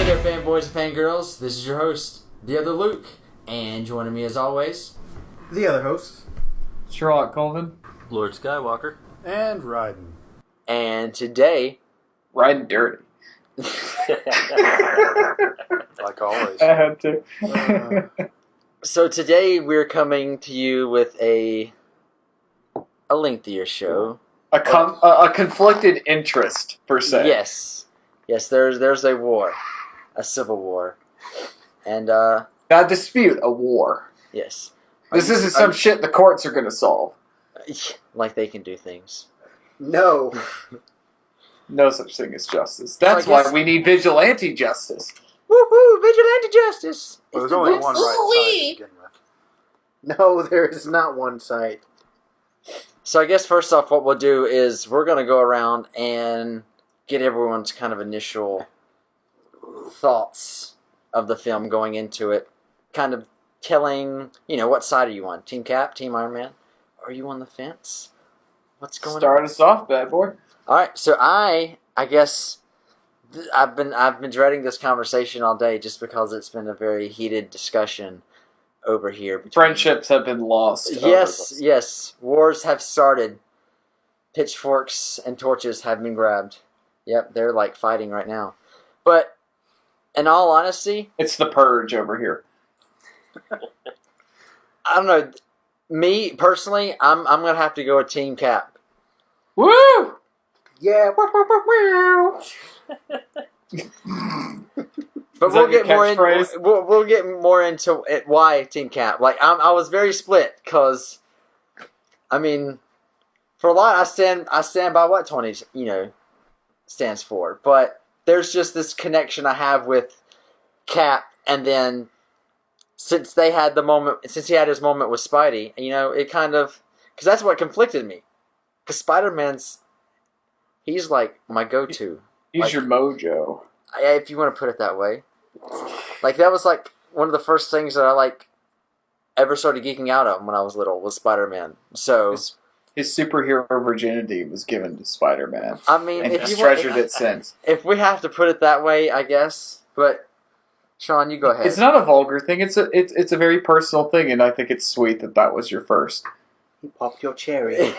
there, fanboys and fangirls. This is your host, the other Luke, and joining me as always, the other host, Sherlock Colvin, Lord Skywalker, and Ryden. And today, riding dirty. Like always. I had to. So today we're coming to you with a lengthier show. A conflicted interest, per se. Yes, there's a war, a civil war, and Not dispute, a war. yes, This isn't some shit the courts are gonna solve. like they can do things. No. No such thing as justice. That's I guess- why we need vigilante justice. Woohoo! Vigilante justice. Well, It's there's the only best. one right side to begin with. No, there is not one side. So I guess first off, what we'll do is we're going to go around and get everyone's kind of initial thoughts of the film going into it. Kind of telling, what side are you on? Team Cap? Team Iron Man? Are you on the fence? What's going on? Start us off, bad boy. All right, so I guess I've been dreading this conversation all day just because it's been a very heated discussion over here. Friendships have been lost. Yes. Wars have started. Pitchforks and torches have been grabbed. Yep, they're like fighting right now. But in all honesty, It's the purge over here. I don't know. Me personally, I'm gonna have to go with Team Cap. Woo! Yeah. But Is we'll that your get more catchphrase? we'll get more into it. Why Team Cap? Like I was very split because, I mean, for a lot I stand by what Tony stands for. But there's just this connection I have with Cap, and then since he had his moment with Spidey, it kind of because that's what conflicted me. Because Spider-Man's he's like my go-to. He's Like- your mojo. If you want to put it that way. Like, that was, like, one of the first things that I, ever started geeking out on when I was little was Spider-Man. So, His superhero virginity was given to Spider-Man. I mean, And if he's you want, treasured it since. if we have to put it that way, I guess. But, Sean, you go ahead. It's not a vulgar thing. It's a very personal thing, and I think it's sweet that was your first. You popped your cherry.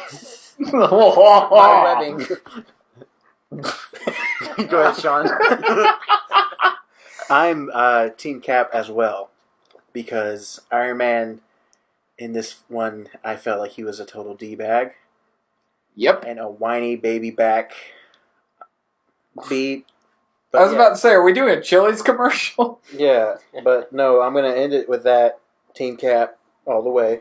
My webbing. Go ahead, Sean. I'm Team Cap as well. Because Iron Man, in this one, I felt like he was a total D-bag. Yep. And a whiny baby back beat. I was about to say, are we doing a Chili's commercial? Yeah, but no, I'm going to end it with that. Team Cap all the way.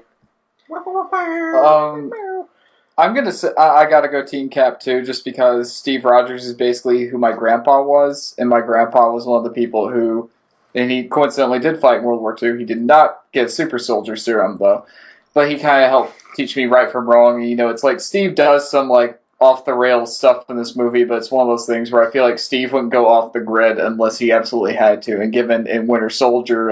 I'm gonna say I gotta go Team Cap too, just because Steve Rogers is basically who my grandpa was, and my grandpa was one of the people who, and he coincidentally did fight in World War II. He did not get super soldier serum though, but he kind of helped teach me right from wrong. It's like Steve does some off the rails stuff in this movie, but it's one of those things where I feel like Steve wouldn't go off the grid unless he absolutely had to. And given in Winter Soldier,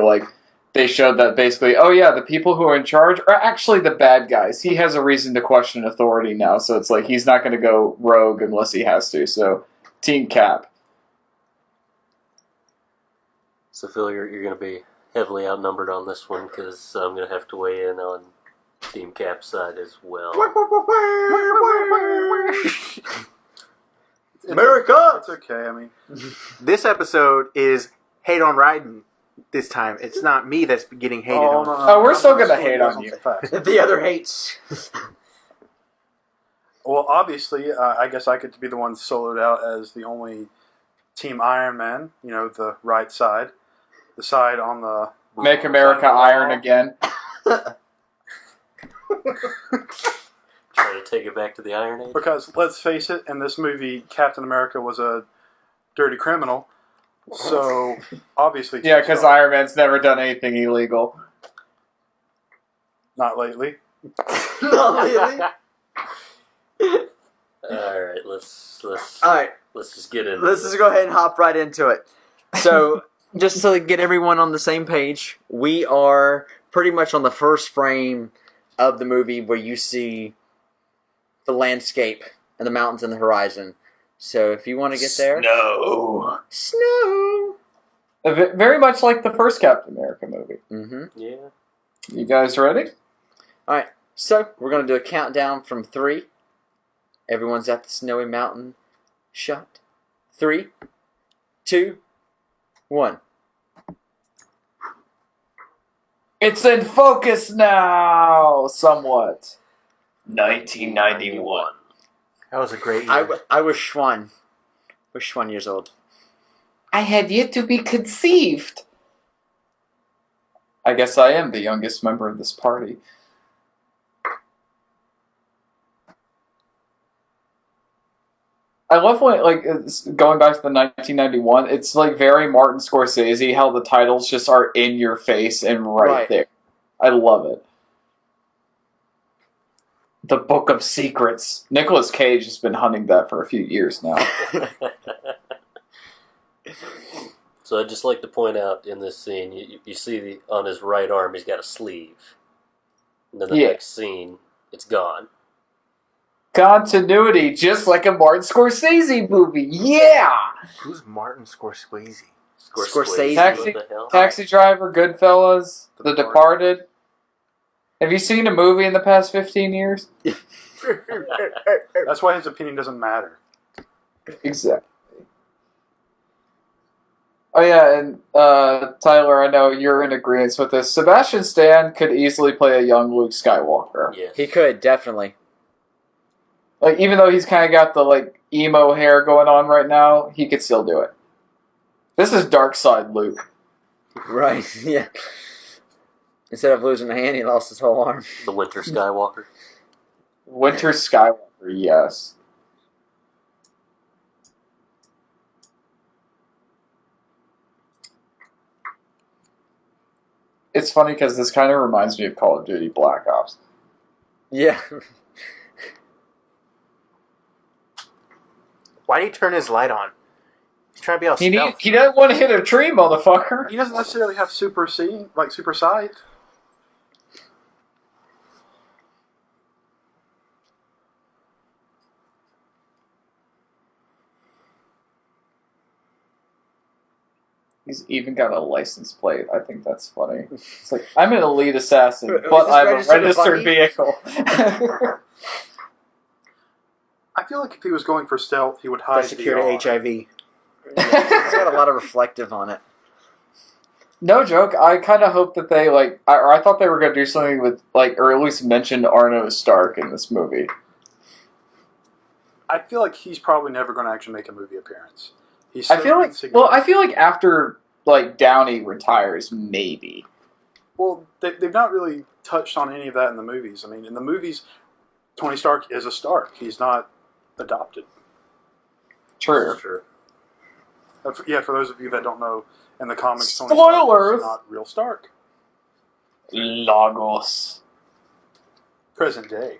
they showed that basically, oh yeah, the people who are in charge are actually the bad guys. He has a reason to question authority now, so it's like he's not going to go rogue unless he has to. So, Team Cap. So Phil, you're going to be heavily outnumbered on this one because I'm going to have to weigh in on Team Cap's side as well. America! It's okay. I mean, This episode is Hate on Ryden. This time, it's not me that's getting hated on. Oh, we're still gonna hate on you. The other hates. Well, obviously, I guess I get to be the one soloed out as the only Team Iron Man. The right side, the side on the Make America iron again. Trying to take it back to the Iron Age. Because let's face it, in this movie, Captain America was a dirty criminal. So obviously, Yeah, because Iron Man's never done anything illegal. not lately. Not really. All right, let's All right. let's just get in. Let's just go ahead and hop right into it. So, just to get everyone on the same page, we are pretty much on the first frame of the movie where you see the landscape and the mountains and the horizon. So if you want to get there... Snow. Snow! Very much like the first Captain America movie. Mm-hmm. Yeah. You guys ready? All right. So we're gonna do a countdown from 3. Everyone's at the snowy mountain shot. 3, 2, 1. It's in focus now, somewhat. 1991. That was a great year. I was Schwan. Was Schwan years old. I had yet to be conceived. I guess I am the youngest member of this party. I love when, like, it's going back to the 1991, it's like very Martin Scorsese, how the titles just are in your face and right there. I love it. The Book of Secrets. Nicolas Cage has been hunting that for a few years now. So I'd just like to point out in this scene, you see on his right arm he's got a sleeve. And then the next scene, it's gone. Continuity, just like a Martin Scorsese movie. Yeah! Who's Martin Scorsese? Scorsese. Taxi Driver, Goodfellas, The Departed. Have you seen a movie in the past 15 years? That's why his opinion doesn't matter. Exactly. Oh yeah, and Tyler, I know you're in agreement with this. Sebastian Stan could easily play a young Luke Skywalker. Yes. He could, definitely. Like, even though he's kind of got the, like, emo hair going on right now, he could still do it. This is Dark Side Luke. Right, yeah. Instead of losing a hand, he lost his whole arm. The Winter Skywalker. Winter Skywalker, yes. It's funny because this kind of reminds me of Call of Duty Black Ops. Yeah. Why did he turn his light on? He's trying to be all stealth. He doesn't want to hit a tree, motherfucker. He doesn't necessarily have super sight. He's even got a license plate. I think that's funny. It's like, I'm an elite assassin, Was but this I'm a registered registered to vehicle. I feel like if he was going for stealth, he would hide That's security the HIV. He's got a lot of reflective on it. No joke. I kind of hope that they, like, I thought they were going to do something with, like, or at least mention Arno Stark in this movie. I feel like he's probably never going to actually make a movie appearance. I feel like after, like, Downey retires, maybe. Well, they've not really touched on any of that in the movies. I mean, in the movies, Tony Stark is a Stark. He's not adopted. True. Sure. Yeah, for those of you that don't know, in the comics, Tony Spoilers! Stark is not real Stark. Lagos. Present day.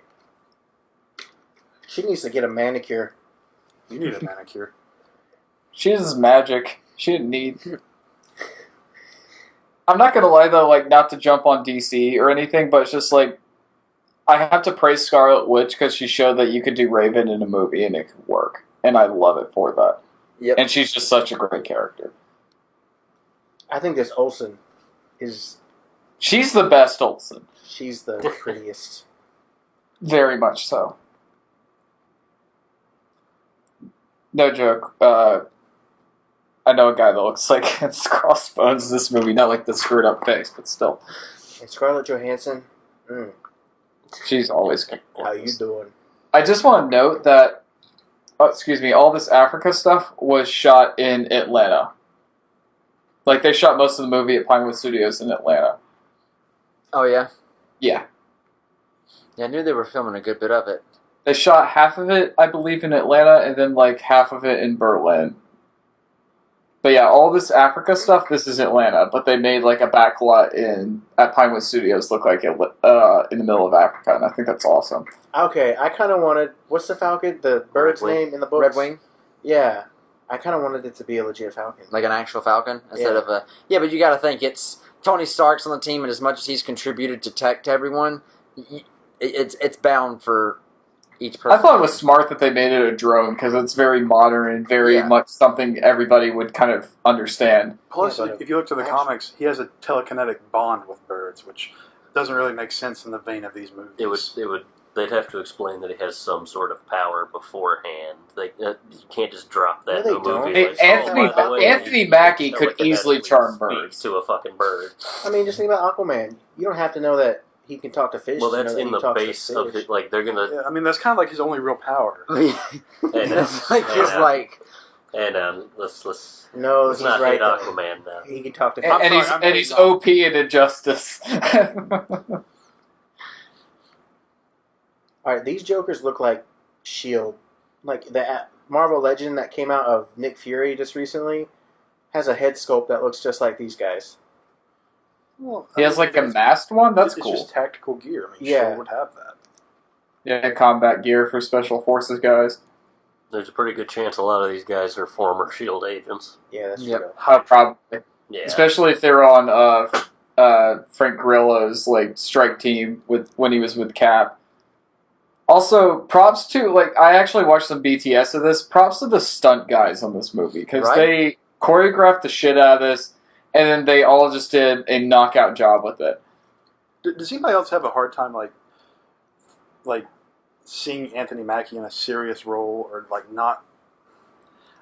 She needs to get a manicure. You need a manicure. She uses magic. She didn't need... I'm not gonna lie, though, like, not to jump on DC or anything, but it's just, like, I have to praise Scarlet Witch because she showed that you could do Raven in a movie and it could work. And I love it for that. Yep. And she's just such a great character. I think this Olsen is... She's the best Olsen. She's the prettiest. Very much so. No joke. I know a guy that looks like it's Crossbones in this movie. Not like the screwed up face, but still. And Scarlett Johansson, She's always good. how you doing? I just want to note that, all this Africa stuff was shot in Atlanta. Like, they shot most of the movie at Pinewood Studios in Atlanta. Oh, yeah? Yeah. Yeah, I knew they were filming a good bit of it. They shot half of it, I believe, in Atlanta, and then, like, half of it in Berlin. But yeah, all this Africa stuff, this is Atlanta, but they made, like, a backlot at Pinewood Studios look like it in the middle of Africa, and I think that's awesome. Okay, I kind of wanted... What's the falcon? The bird's name in the book? Red Wing? Yeah. I kind of wanted it to be a legit falcon. Like an actual Falcon? Instead of a... Yeah, but you gotta think, it's... Tony Stark's on the team, and as much as he's contributed to tech to everyone, it's bound for each person. I thought it was smart that they made it a drone because it's very modern and very much something everybody would kind of understand. Plus, if you look to the comics, he has a telekinetic bond with birds, which doesn't really make sense in the vein of these movies. They'd have to explain that he has some sort of power beforehand. You can't just drop that No, in a they movie. don't. Like, Anthony Mackie could easily charm birds. To a fucking bird. I mean, just think about Aquaman. You don't have to know that he can talk to fish. Well, that's to know in that the base of it. Like, they're gonna. Yeah, I mean, that's kind of like his only real power. It's like just like. And let's No, let's he's not right. hate Aquaman now. He can talk to fish. And he's OP in Injustice. All right, these Jokers look like Shield, like the Marvel Legend that came out of Nick Fury just recently has a head sculpt that looks just like these guys. Well, He has like a masked one? That's it's cool. just tactical gear. I mean, Yeah. Shield would have that. Yeah, combat gear for special forces guys. There's a pretty good chance a lot of these guys are former SHIELD agents. Yeah, that's Yep. true. Probably. Yeah. Especially if they're on Frank Grillo's like strike team when he was with Cap. Also, props to I actually watched some BTS of this. Props to the stunt guys on this movie because they choreographed the shit out of this, and then they all just did a knockout job with it. Does anybody else have a hard time like seeing Anthony Mackie in a serious role or not?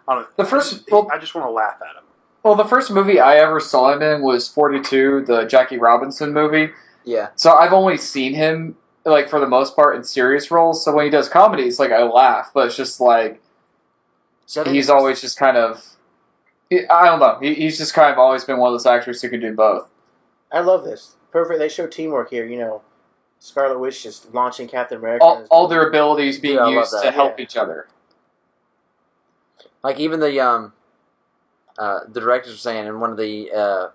I don't know. I just want to laugh at him. Well, the first movie I ever saw him in was 42, the Jackie Robinson movie. Yeah. So I've only seen him for the most part in serious roles. So when he does comedies, I laugh, but it's just he's always just kind of. I don't know. He's just kind of always been one of those actors who can do both. I love this. Perfect. They show teamwork here. You know, Scarlet Witch just launching Captain America. All their abilities being used to help each other. Like even the directors were saying in one of the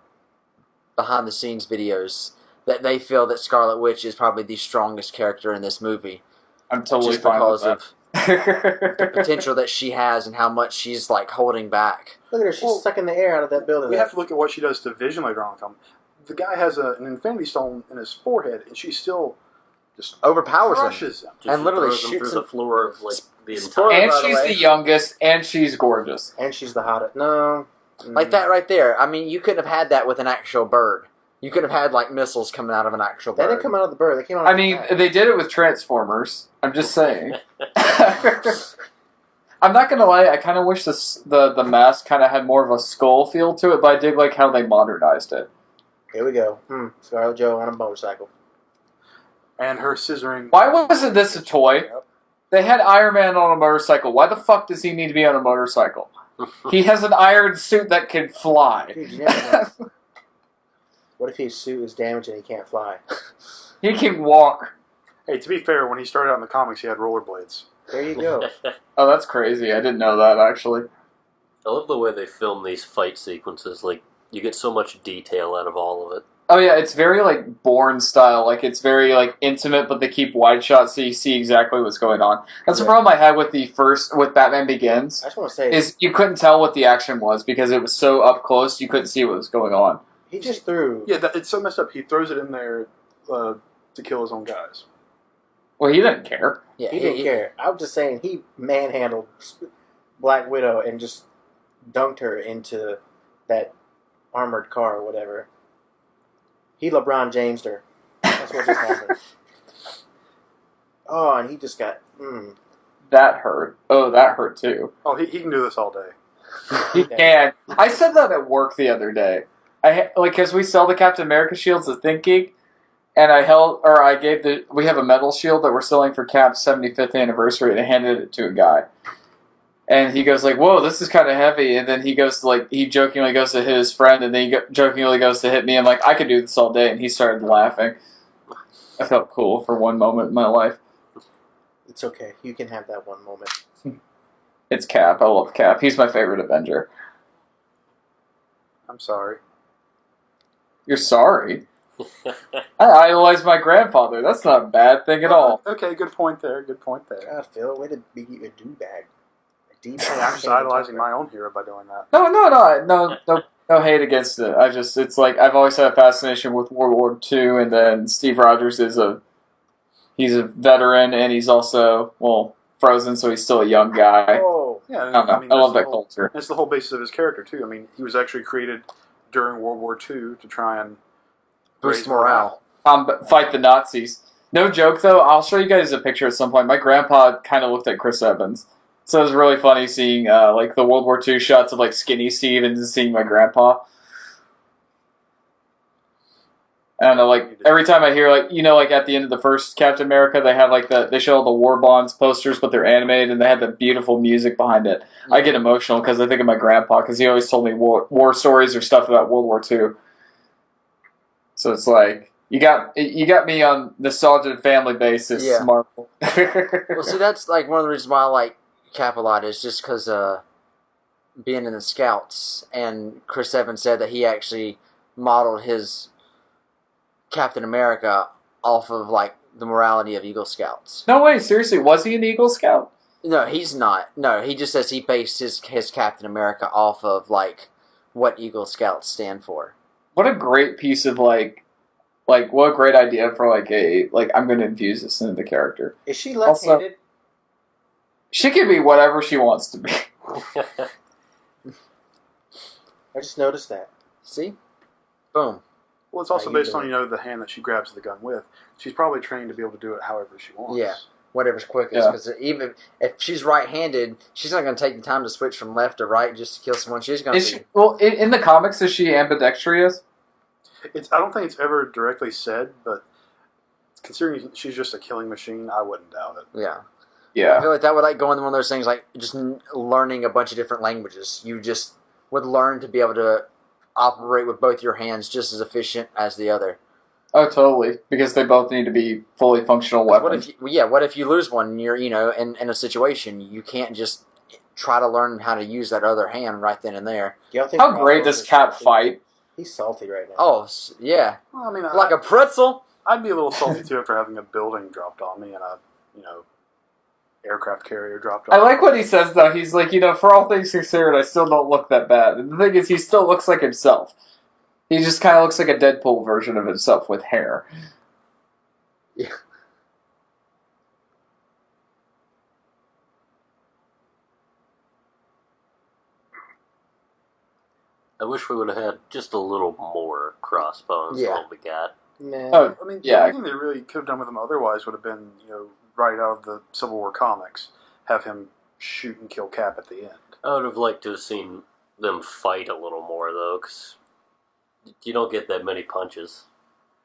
behind the scenes videos that they feel that Scarlet Witch is probably the strongest character in this movie. I'm totally just fine because with of the potential that she has and how much she's holding back. Look at her; she's sucking the air out of that building. We have to look at what she does to Vision later on in the film. The guy has an Infinity Stone in his forehead, and she still just overpowers crushes him. And literally throws him shoots through him the floor of the Spoiler, entire. And by the she's way. the youngest, and she's gorgeous. And she's the hottest. No. Like that right there. I mean, you couldn't have had that with an actual bird. You could have had missiles coming out of an actual bird. They didn't come out of the bird. They came out. I mean, they did it with Transformers. I'm just saying. I'm not gonna lie. I kind of wish the mask kind of had more of a skull feel to it, but I did like how they modernized it. Here we go. Scarlet Joe on a motorcycle. And her scissoring. Why wasn't this a toy? They had Iron Man on a motorcycle. Why the fuck does he need to be on a motorcycle? He has an iron suit that can fly. Dude, you never know. What if his suit is damaged and he can't fly? He can walk. Hey, to be fair, when he started out in the comics, he had rollerblades. There you go. Oh, that's crazy. I didn't know that, actually. I love the way they film these fight sequences. You get so much detail out of all of it. Oh, yeah, it's very, Bourne style. It's very, intimate, but they keep wide shots so you see exactly what's going on. That's the problem I had with with Batman Begins. I just want to say... Is you couldn't tell what the action was because it was so up close you couldn't see what was going on. He just threw... Yeah, it's so messed up. He throws it in there to kill his own guys. Well, he didn't care. Yeah, he didn't care. I'm just saying he manhandled Black Widow and just dunked her into that armored car or whatever. He LeBron James'd her. That's what just happened. Oh, and he just got... That hurt. Oh, that hurt too. Oh, he can do this all day. He can. I said that at work the other day. Because we sell the Captain America shields at ThinkGeek, and we have a metal shield that we're selling for Cap's 75th anniversary, and I handed it to a guy. And he goes whoa, this is kind of heavy. And then he goes to he jokingly goes to hit his friend, and then he jokingly goes to hit me. I'm like, I could do this all day. And he started laughing. I felt cool for one moment in my life. It's okay. You can have that one moment. It's Cap. I love Cap. He's my favorite Avenger. I'm sorry. You're sorry? I idolize my grandfather. That's not a bad thing at all. Okay, good point there. Good point there. God, Phil, way to be a do-bag. Hey, I'm just idolizing my own hero by doing that. No hate against it. It's I've always had a fascination with World War II, and then Steve Rogers He's a veteran, and he's also, frozen, so he's still a young guy. Oh, yeah. I don't know. I love that culture. That's the whole basis of his character too. I mean, he was actually created during World War II to try and boost morale. Fight the Nazis. No joke, though. I'll show you guys a picture at some point. My grandpa kind of looked like Chris Evans. So it was really funny seeing the World War II shots of skinny Steve and seeing my grandpa. I don't know, every time I hear, at the end of the first Captain America, they have, they show all the war bonds posters, but they're animated, and they have the beautiful music behind it. Yeah. I get emotional because I think of my grandpa, because he always told me war stories or stuff about World War II. So it's you got me on nostalgia family basis, yeah. Marvel. Well, see, that's, one of the reasons why I like Cap a lot, is just because being in the Scouts, and Chris Evans said that he actually modeled his Captain America off of the morality of Eagle Scouts. No way, seriously, was he an Eagle Scout? No, he's not. No, he just says he based his Captain America off of what Eagle Scouts stand for. What a great piece of what a great idea for I'm going to infuse this into the character. Is she left-handed? Also, she can be whatever she wants to be. I just noticed that. See? Boom. Well, it's also based on, the hand that she grabs the gun with. She's probably trained to be able to do it however she wants. Yeah, whatever's quickest. Because even if she's right-handed, she's not going to take the time to switch from left to right just to kill someone. She's going to... Well, in the comics, is she ambidextrous? I don't think it's ever directly said, but considering she's just a killing machine, I wouldn't doubt it. Yeah. Yeah. I feel that would go into one of those things just learning a bunch of different languages. You just would learn to be able to operate with both your hands just as efficient as the other. Oh, totally. Because they both need to be fully functional weapons. What if you lose one and you're, in a situation, you can't just try to learn how to use that other hand right then and there. How great does Cap fight? He's salty right now. Oh, yeah. Well, I mean, a pretzel? I'd be a little salty, too, after having a building dropped on me and a, aircraft carrier dropped on me. I like what he says, though. He's like, for all things considered, I still don't look that bad. And the thing is, he still looks like himself. He just kind of looks like a Deadpool version of himself with hair. Yeah. I wish we would have had just a little more crossbones than what we got. Nah. Oh, I mean, yeah. the only thing they really could have done with him otherwise would have been, right out of the Civil War comics, have him shoot and kill Cap at the end. I would have liked to have seen them fight a little more, though, because you don't get that many punches.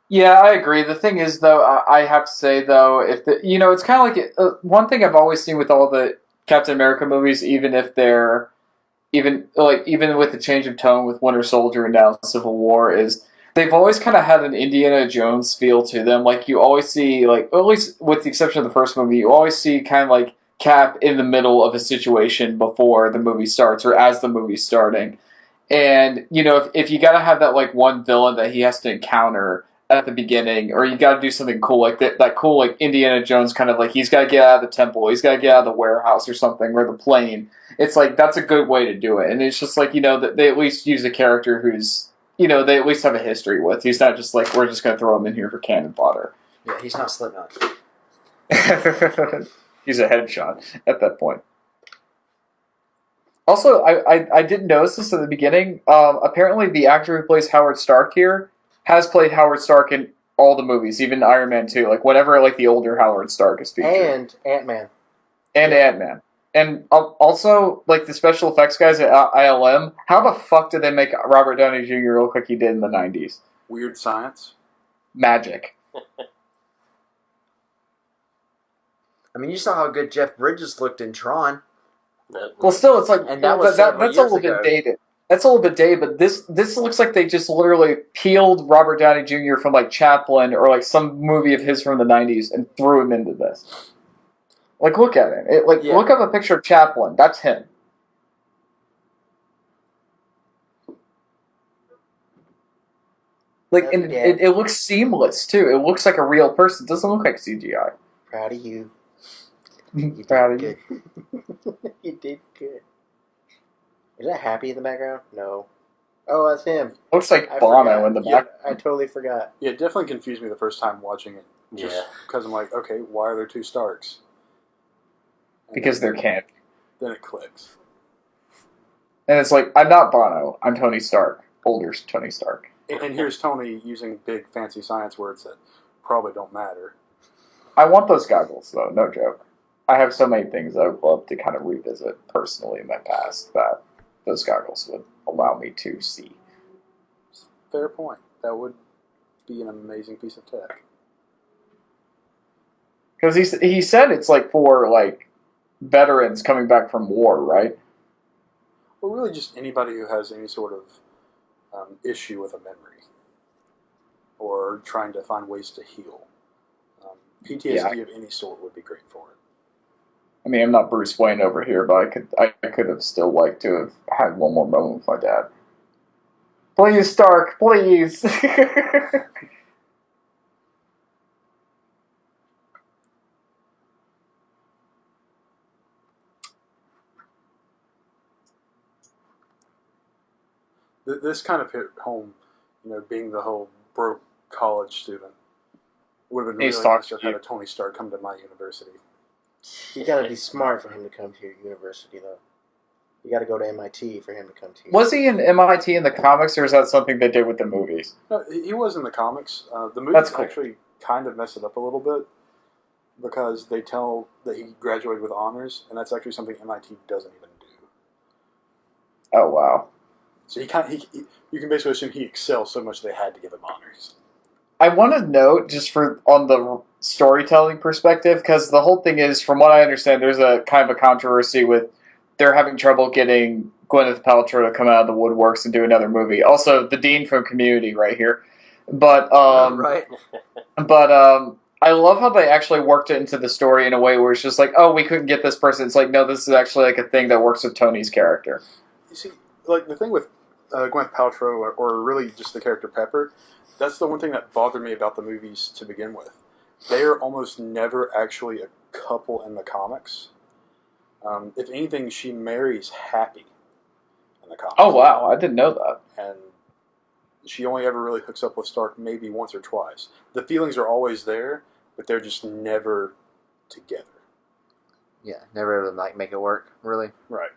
Yeah, I agree. The thing is, though, I have to say, though, it's kind of one thing I've always seen with all the Captain America movies, even with the change of tone with Winter Soldier and now Civil War, is they've always kind of had an Indiana Jones feel to them. You always see, at least with the exception of the first movie, you always see kind of Cap in the middle of a situation before the movie starts or as the movie's starting. And, if you gotta have that, one villain that he has to encounter at the beginning, or you gotta do something cool, that cool, Indiana Jones kind of, he's gotta get out of the temple, he's gotta get out of the warehouse or something, or the plane. It's that's a good way to do it. And it's just that they at least use a character who's, they at least have a history with. He's not just we're just gonna throw him in here for cannon fodder. Yeah, he's not Slipknot. He's a headshot at that point. Also, I didn't notice this at the beginning. Apparently, the actor who plays Howard Stark here has played Howard Stark in all the movies, even Iron Man 2. Whenever the older Howard Stark is featured. And Ant-Man. And Ant-Man. And also, the special effects guys at ILM, how the fuck did they make Robert Downey Jr. look like he did in the 90s? Weird science. Magic. I mean, you saw how good Jeff Bridges looked in Tron. Well, still, it's and that's a little bit dated. That's a little bit dated, but this looks like they just literally peeled Robert Downey Jr. from Chaplin or some movie of his from the 90s and threw him into this. Look at him. Look up a picture of Chaplin. That's him. It looks seamless too. It looks like a real person. It doesn't look like CGI. Proud of you. Proud of you. You did good. Is that Happy in the background? No. Oh, that's him. Looks like Bono in the back. Yeah, I totally forgot. Yeah, it definitely confused me the first time watching it. Just because I'm like, okay, why are there two Starks? And because they're camp. Then it clicks. And it's like, I'm not Bono. I'm Tony Stark. Older Tony Stark. And here's Tony using big fancy science words that probably don't matter. I want those goggles, though. No joke. I have so many things I would love to kind of revisit personally in my past that those goggles would allow me to see. Fair point. That would be an amazing piece of tech. Because he said it's like for like veterans coming back from war, right? Well, really just anybody who has any sort of issue with a memory or trying to find ways to heal. PTSD of any sort would be great for it. I mean, I'm not Bruce Wayne over here, but I could have still liked to have had one more moment with my dad. Please, Stark, please. This kind of hit home, being the whole broke college student. Would have been really nice to have had a Tony Stark come to my university. You gotta be smart for him to come to your university, though. You gotta go to MIT for him to come to you. Was he in MIT in the comics, or is that something they did with the movies? No, he was in the comics. The movies actually kind of mess it up a little bit because they tell that he graduated with honors, and that's actually something MIT doesn't even do. Oh, wow. So you can basically assume he excels so much they had to give him honors. I want to note, just on the storytelling perspective, because the whole thing is, from what I understand, there's a kind of a controversy with they're having trouble getting Gwyneth Paltrow to come out of the woodworks and do another movie. Also, the dean from Community right here. But right. But I love how they actually worked it into the story in a way where it's just like, oh, we couldn't get this person. It's like, no, this is actually like a thing that works with Tony's character. You see, like the thing with Gwyneth Paltrow, or really just the character Pepper, that's the one thing that bothered me about the movies to begin with. They are almost never actually a couple in the comics. If anything, she marries Happy in the comics. Oh, wow. I didn't know that. And she only ever really hooks up with Stark maybe once or twice. The feelings are always there, but they're just never together. Yeah, never able to like make it work, really. Right.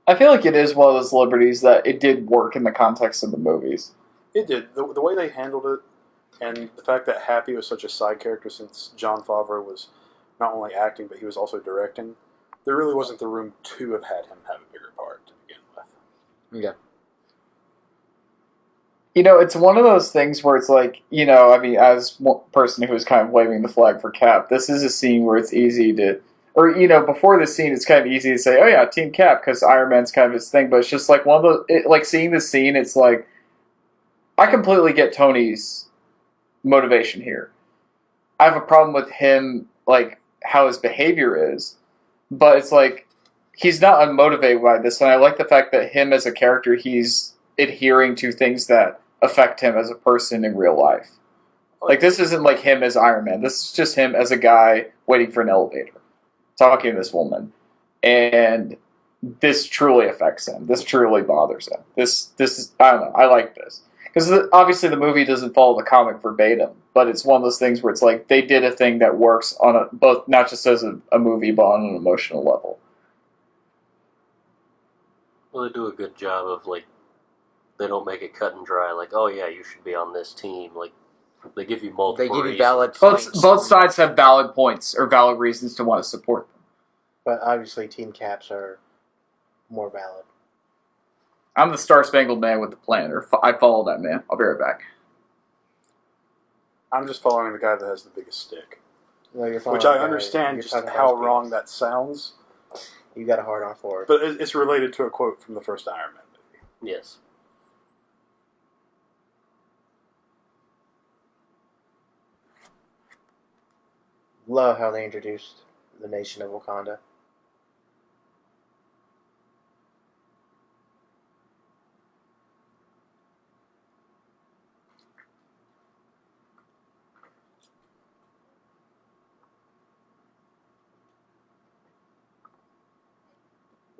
I feel like it is one of those liberties that it did work in the context of the movies. It did. The way they handled it, and the fact that Happy was such a side character since Jon Favreau was not only acting, but he was also directing, there really wasn't the room to have had him have a bigger part to begin with. Yeah. It's one of those things where it's like, I mean, as one person who is kind of waving the flag for Cap, this is a scene where it's easy to, or, before this scene, it's kind of easy to say, oh yeah, Team Cap, because Iron Man's kind of his thing, but it's just like one of those, like seeing this scene, it's like, I completely get Tony's motivation here. I have a problem with him, like, how his behavior is, but it's like, he's not unmotivated by this, and I like the fact that him as a character, he's adhering to things that affect him as a person in real life. Like, this isn't like him as Iron Man. This is just him as a guy waiting for an elevator, talking to this woman, and this truly affects him. This truly bothers him. This is, I don't know, I like this. Because obviously the movie doesn't follow the comic verbatim, but it's one of those things where it's like, they did a thing that works on both, not just as a movie, but on an emotional level. Well, they do a good job of, like, they don't make it cut and dry, like, oh yeah, you should be on this team. Like, they give you multiple They give you reasons. valid points. Both sides have valid points or valid reasons to want to support them. But obviously Team Caps are more valid. I'm the Star-Spangled Man with the plan, or I follow that man. I'll be right back. I'm just following the guy that has the biggest stick. No, you're which I understand just how wrong that sounds. You got a hard on for it. But it's related to a quote from the first Iron Man movie. Yes. Love how they introduced the nation of Wakanda.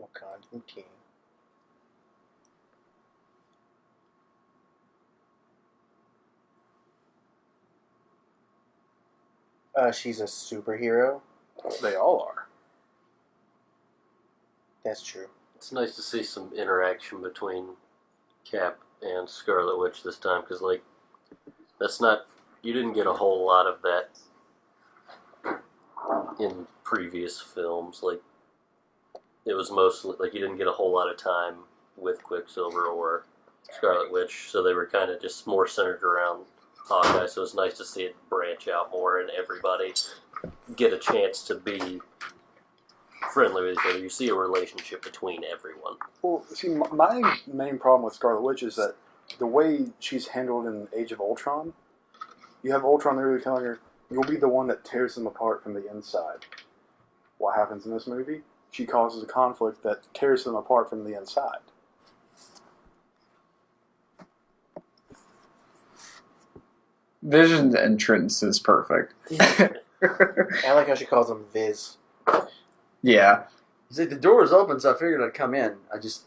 Wakandan King. She's a superhero. They all are. That's true. It's nice to see some interaction between Cap and Scarlet Witch this time, because, like, that's not... You didn't get a whole lot of that in previous films. Like, it was mostly... Like, you didn't get a whole lot of time with Quicksilver or Scarlet Witch, so they were kind of just more centered around Hawkeye, so it's nice to see it branch out more and everybody get a chance to be friendly with each other. You see a relationship between everyone. Well, see, my main problem with Scarlet Witch is that the way she's handled in Age of Ultron, you have Ultron literally telling her, you'll be the one that tears them apart from the inside. What happens in this movie? She causes a conflict that tears them apart from the inside. Vision's entrance is perfect. I like how she calls him Viz. Yeah. See, the door was open, so I figured I'd come in. I just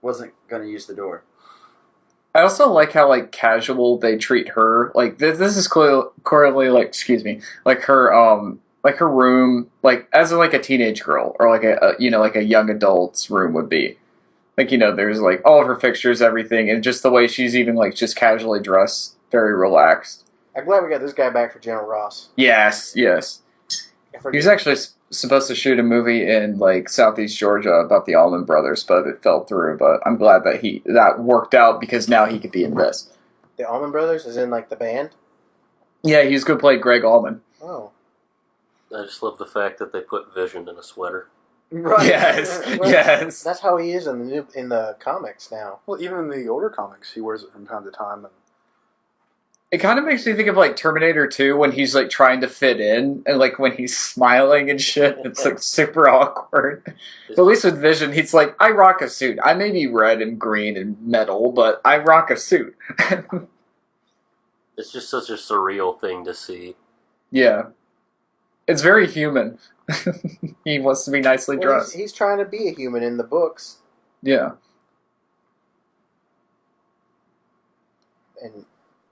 wasn't going to use the door. I also like how, like, casual they treat her. Like, this is clearly, like, excuse me, like her room, like, as like a teenage girl, or like a like a young adult's room would be. Like, there's, like, all of her fixtures, everything, and just the way she's even, like, just casually dressed, very relaxed. I'm glad we got this guy back for General Ross. Yes. He was actually supposed to shoot a movie in, like, Southeast Georgia about the Allman Brothers, but it fell through. But I'm glad that that worked out, because now he could be in this. The Allman Brothers is in, like, the band? Yeah, he's going to play Greg Allman. Oh. I just love the fact that they put Vision in a sweater. Right. Yes. That's how he is in the comics now. Well, even in the older comics, he wears it from time to time. And It kind of makes me think of, like, Terminator 2 when he's, like, trying to fit in, and, like, when he's smiling and shit, it's, like, super awkward. But at least with Vision, he's like, I rock a suit. I may be red and green and metal, but I rock a suit. It's just such a surreal thing to see. Yeah. It's very human. He wants to be nicely dressed. He's trying to be a human in the books. Yeah. And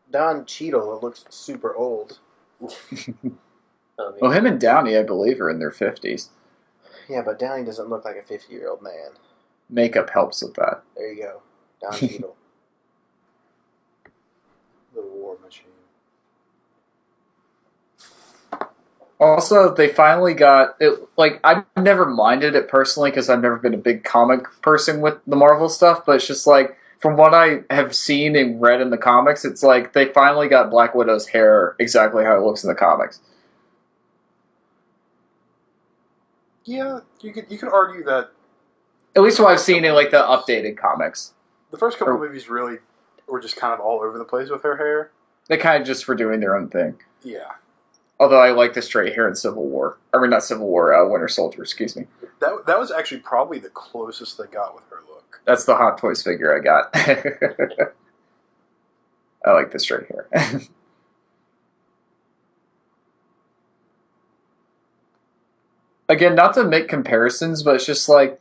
Don Cheadle looks super old. Well, him and Downey, I believe, are in their 50s. Yeah, but Downey doesn't look like a 50-year-old man. Makeup helps with that. There you go. Don Cheadle. the War Machine. Also, they finally got it. Like, I've never minded it personally because I've never been a big comic person with the Marvel stuff, but it's just like, from what I have seen and read in the comics, it's like they finally got Black Widow's hair exactly how it looks in the comics. Yeah, you could argue that At least what I've seen in, like, the updated comics. the first couple of movies really were just kind of all over the place with her hair. They kind of just were doing their own thing. Yeah. Although I like the straight hair in Civil War. I mean, not Civil War, Winter Soldier, excuse me. That was actually probably the closest they got with her look. That's the Hot Toys figure I got. I like the straight hair. Again, not to make comparisons, but it's just like,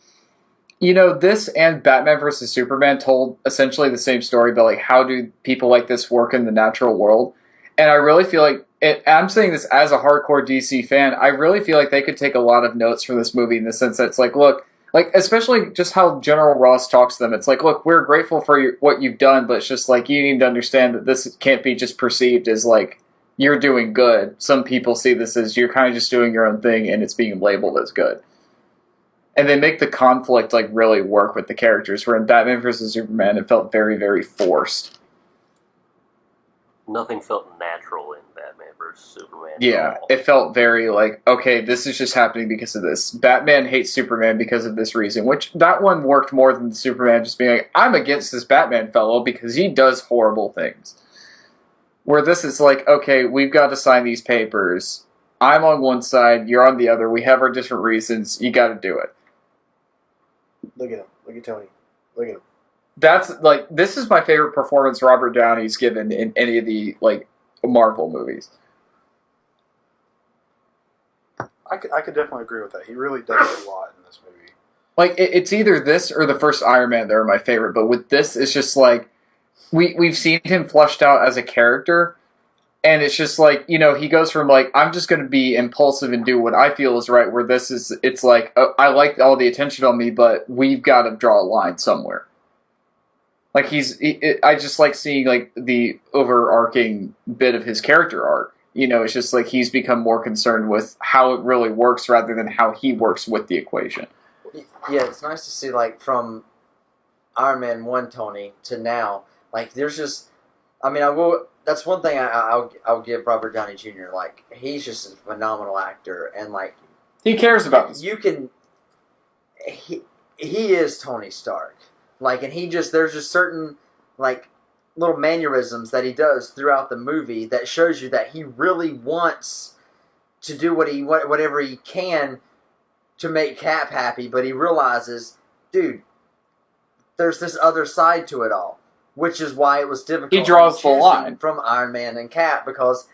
this and Batman vs. Superman told essentially the same story, but, like, how do people like this work in the natural world? And I really feel like, I'm saying this as a hardcore DC fan, I really feel like they could take a lot of notes from this movie in the sense that it's like, look, like, especially just how General Ross talks to them. It's like, look, we're grateful for what you've done, but it's just like, you need to understand that this can't be just perceived as like, you're doing good. Some people see this as you're kind of just doing your own thing and it's being labeled as good. And they make the conflict, like, really work with the characters, where in Batman vs. Superman, it felt very, very forced. Nothing felt natural in Batman vs. Superman. Yeah, it felt very like, okay, this is just happening because of this. Batman hates Superman because of this reason, which that one worked more than Superman just being like, I'm against this Batman fellow because he does horrible things. Where this is like, okay, we've got to sign these papers. I'm on one side, you're on the other. We have our different reasons. You got to do it. Look at him. Look at Tony. Look at him. That's like, this is my favorite performance Robert Downey's given in any of the, like, Marvel movies. I could definitely agree with that. He really does a lot in this movie. Like, it's either this or the first Iron Man that are my favorite, but with this, it's just like, we've seen him fleshed out as a character, And it's just like, he goes from like, I'm just going to be impulsive and do what I feel is right, where it's like, I like all the attention on me, but we've got to draw a line somewhere. Like I just like seeing like the overarching bit of his character arc. It's just like he's become more concerned with how it really works rather than how he works with the equation. Yeah, it's nice to see, like, from Iron Man 1 Tony to now, like, there's just, that's one thing I'll give Robert Downey Jr., like, he's just a phenomenal actor, and, like, he cares about this. He is Tony Stark, like, and there's just certain, like, little mannerisms that he does throughout the movie that shows you that he really wants to do whatever he can to make Cap happy, but he realizes, dude, there's this other side to it all, which is why it was difficult. He draws the line from Iron Man and Cap, because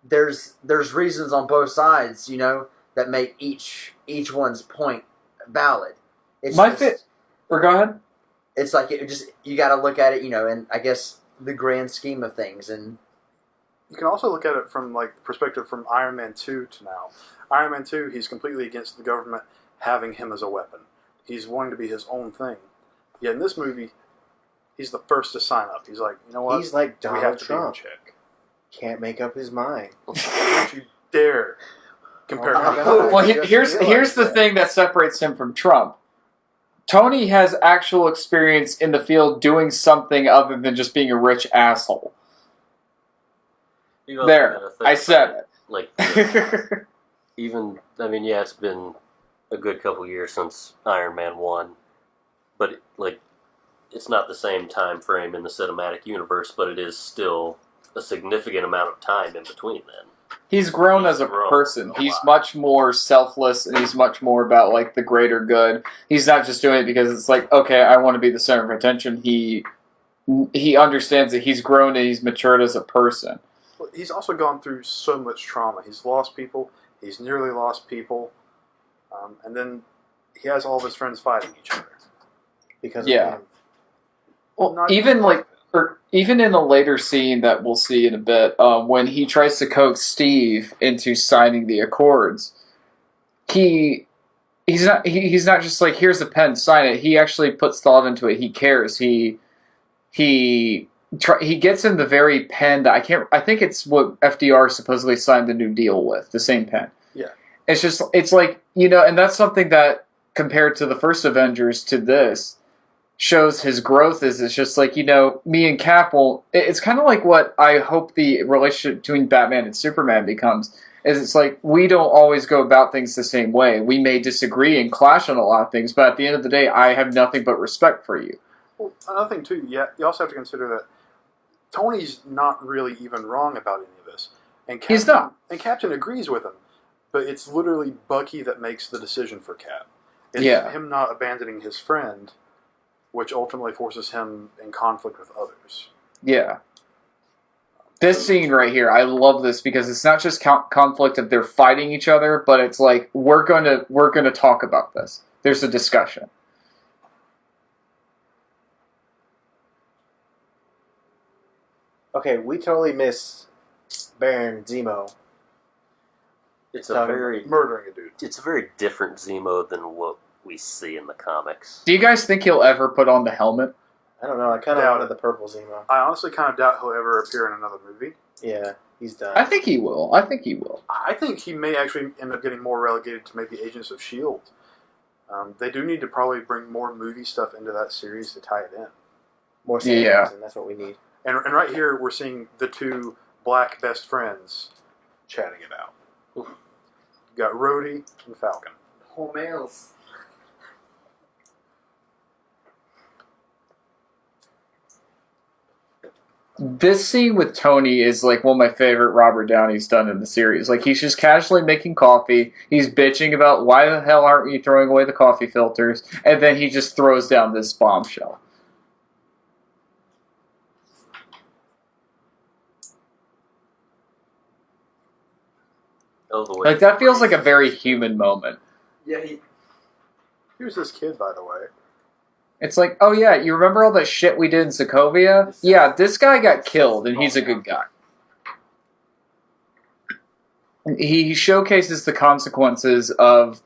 there's reasons on both sides, that make each one's point valid. Or go ahead. It's like you got to look at it, and I guess the grand scheme of things, and you can also look at it from like perspective from Iron Man 2 to now. Iron Man 2, he's completely against the government having him as a weapon. He's wanting to be his own thing. Yet in this movie, he's the first to sign up. He's like, you know what? He's like Donald we have to Trump. Be in check. Can't make up his mind. Don't you dare compare him. Well, here's the thing that separates him from Trump. Tony has actual experience in the field doing something other than just being a rich asshole. There, I said it. Like, it's been a good couple years since Iron Man 1, but it's not the same time frame in the cinematic universe, but it is still a significant amount of time in between then. He's grown as a person. He's much more selfless, and he's much more about like the greater good. He's not just doing it because it's like, okay, I want to be the center of attention. He understands that he's grown and he's matured as a person. He's also gone through so much trauma. He's lost people. He's nearly lost people. And then he has all of his friends fighting each other. Because of him. Well, even in a later scene that we'll see in a bit, when he tries to coax Steve into signing the Accords, he's not just like, here's a pen, sign it. He actually puts thought into it. He cares. He gets in the very pen that I think it's what FDR supposedly signed the New Deal with, the same pen. Yeah. It's like, and that's something that compared to the first Avengers to this shows his growth is it's just like, me and Cap it's kind of like what I hope the relationship between Batman and Superman becomes, is it's like, we don't always go about things the same way. We may disagree and clash on a lot of things, but at the end of the day, I have nothing but respect for you. Well, another thing too, you also have to consider that Tony's not really even wrong about any of this. And He's not. And Captain agrees with him. But it's literally Bucky that makes the decision for Cap. It's him not abandoning his friend, which ultimately forces him in conflict with others. Yeah. This scene right here, I love this because it's not just conflict of they're fighting each other, but it's like, we're gonna talk about this. There's a discussion. Okay, we totally miss Baron Zemo. It's a very murdering a dude. It's a very different Zemo than what we see in the comics. Do you guys think he'll ever put on the helmet? I don't know. I kind of wanted the purple Zemo. I honestly kind of doubt he'll ever appear in another movie. Yeah, he's done. I think he will. I think he may actually end up getting more relegated to maybe Agents of S.H.I.E.L.D. They do need to probably bring more movie stuff into that series to tie it in. More series, and that's what we need. And right here, we're seeing the two black best friends chatting it out. You got Rhodey and Falcon. Whole males. This scene with Tony is like one of my favorite Robert Downey's done in the series. Like, he's just casually making coffee. He's bitching about why the hell aren't we throwing away the coffee filters, and then he just throws down this bombshell. Like, that feels like a very human moment. Yeah, He was this kid, by the way. It's like, oh yeah, you remember all that shit we did in Sokovia? Yeah, this guy got killed, and he's a good guy. he showcases the consequences of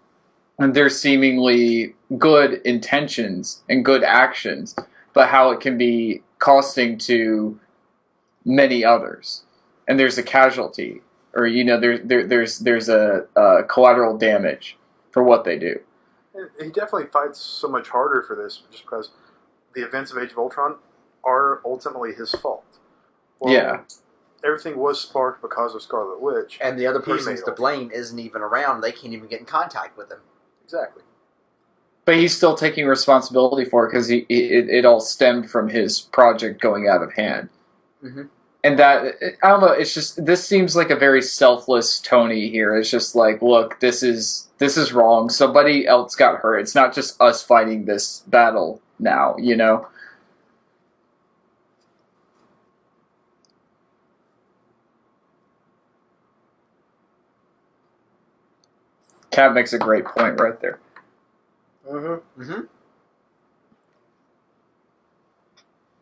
their seemingly good intentions and good actions, but how it can be costing to many others, and there's a casualty, or there's a collateral damage for what they do. And he definitely fights so much harder for this just because the events of Age of Ultron are ultimately his fault. Well, Yeah. Everything was sparked because of Scarlet Witch. And the other He person's made to all- blame isn't even around. They can't even get in contact with him. Exactly. But he's still taking responsibility for it because it all stemmed from his project going out of hand. Mm-hmm. And that, I don't know, it's just, this seems like a very selfless Tony here. It's just like, look, this is wrong. Somebody else got hurt. It's not just us fighting this battle now, you know? Cat makes a great point right there. Mm-hmm. Mm-hmm.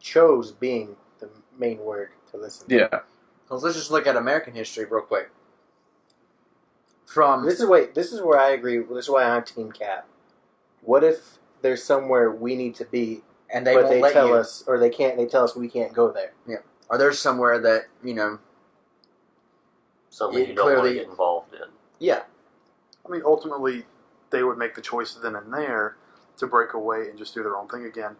Chose being the main word to listen to. Yeah. Let's just look at American history real quick. From This is where I agree. This is why I'm Team Cap. What if there's somewhere we need to be, and they but won't they let tell you. us, or they can't? They tell us we can't go there. Or there's somewhere that Something It you don't want to clearly- get involved in. yeah. I mean, ultimately, they would make the choice then and there to break away and just do their own thing again.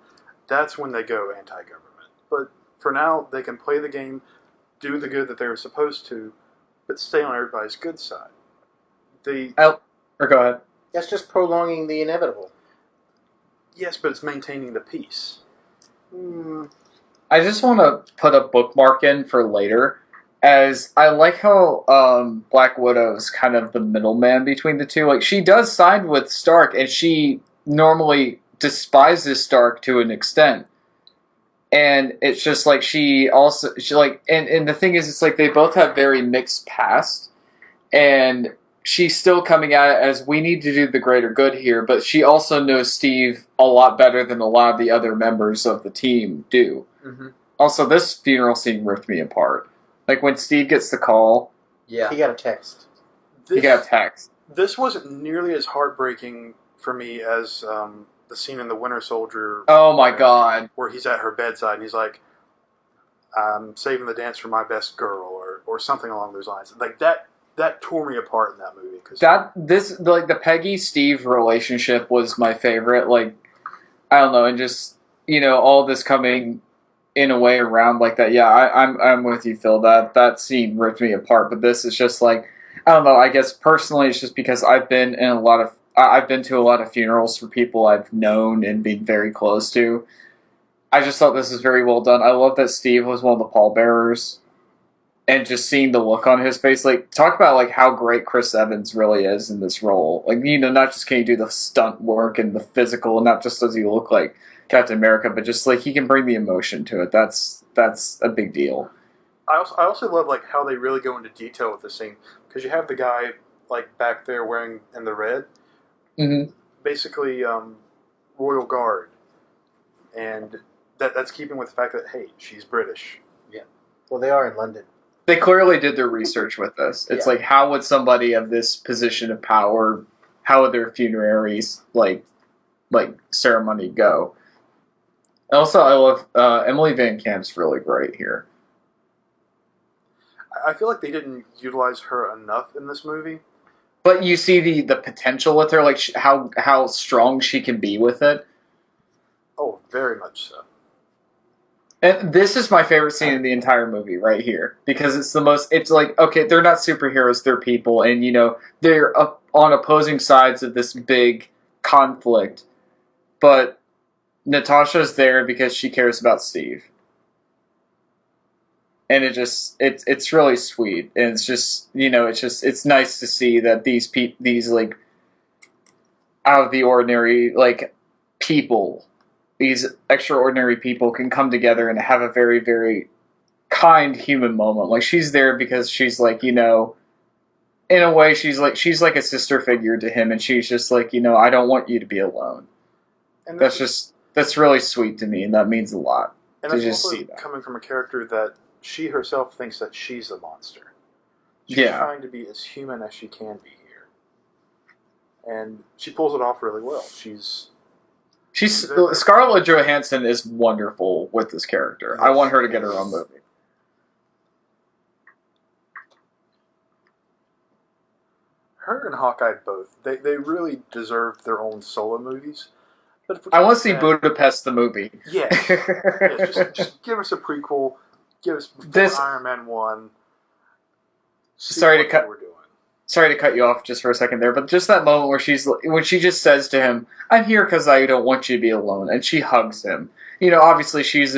That's when they go anti-government. But for now, they can play the game, do the good that they were supposed to, but stay on everybody's good side. Or go ahead. That's just prolonging the inevitable. Yes, but it's maintaining the peace. I just want to put a bookmark in for later, as I like how Black Widow's kind of the middleman between the two. Like, she does side with Stark, and she normally despises Stark to an extent. And it's just like she like, and the thing is, it's like they both have very mixed past, and she's still coming at it as we need to do the greater good here, but she also knows Steve a lot better than a lot of the other members of the team do. Mm-hmm. Also, this funeral scene ripped me apart. Like, when Steve gets the call, Yeah. He got a text. he got a text. This wasn't nearly as heartbreaking for me as the scene in The Winter Soldier. Oh my god. Where he's at her bedside and he's like, "I'm saving the dance for my best girl," or something along those lines. Like that tore me apart in that movie. Cause The Peggy-Steve relationship was my favorite. Like, I don't know, and just, all this coming in a way around like that. Yeah, I'm with you, Phil. That scene ripped me apart. But this is just like, I don't know. I guess personally, it's just because I've been to a lot of funerals for people I've known and been very close to. I just thought this was very well done. I love that Steve was one of the pallbearers, and just seeing the look on his face. Like, talk about like how great Chris Evans really is in this role. Like, not just can he do the stunt work and the physical, and not just does he look like Captain America, but just like he can bring the emotion to it. That's a big deal. I also love like how they really go into detail with the scene, because you have the guy like back there wearing in the red, Mm-hmm. basically Royal Guard, and that's keeping with the fact that, hey, she's British. Well, they are in London. They clearly did their research with this. It's Yeah. like, how would somebody of this position of power, how would their funerary like ceremony go? Also, I love Emily Van Camp's really great here. I feel like they didn't utilize her enough in this movie. But you see the potential with her, like how strong she can be with it. Oh, very much so. And this is my favorite scene in the entire movie right here, because it's like, okay, they're not superheroes, they're people, and they're up on opposing sides of this big conflict, but Natasha's there because she cares about Steve. And it's really sweet, and it's just, it's nice to see that these like out of the ordinary like people, these extraordinary people can come together and have a very, very kind human moment. Like, she's there because she's like, in a way, she's like a sister figure to him, and she's just like, I don't want you to be alone. And That's really sweet to me, and that means a lot. and to that's just also see that. coming from a character that she herself thinks that she's a monster. She's Yeah. trying to be as human as she can be here. And she pulls it off really well. She's Scarlett Johansson is wonderful with this character. Yes. I want her to get her own movie. Her and Hawkeye both. They really deserve their own solo movies. But if we're I want to see talking about- Budapest the movie. Yes. Yes, just give us a prequel. Give us before Iron Man 1. See Sorry to what cut- they were doing. Sorry to cut you off just for a second there, but just that moment where when she just says to him, "I'm here because I don't want you to be alone," and she hugs him. You know, obviously she's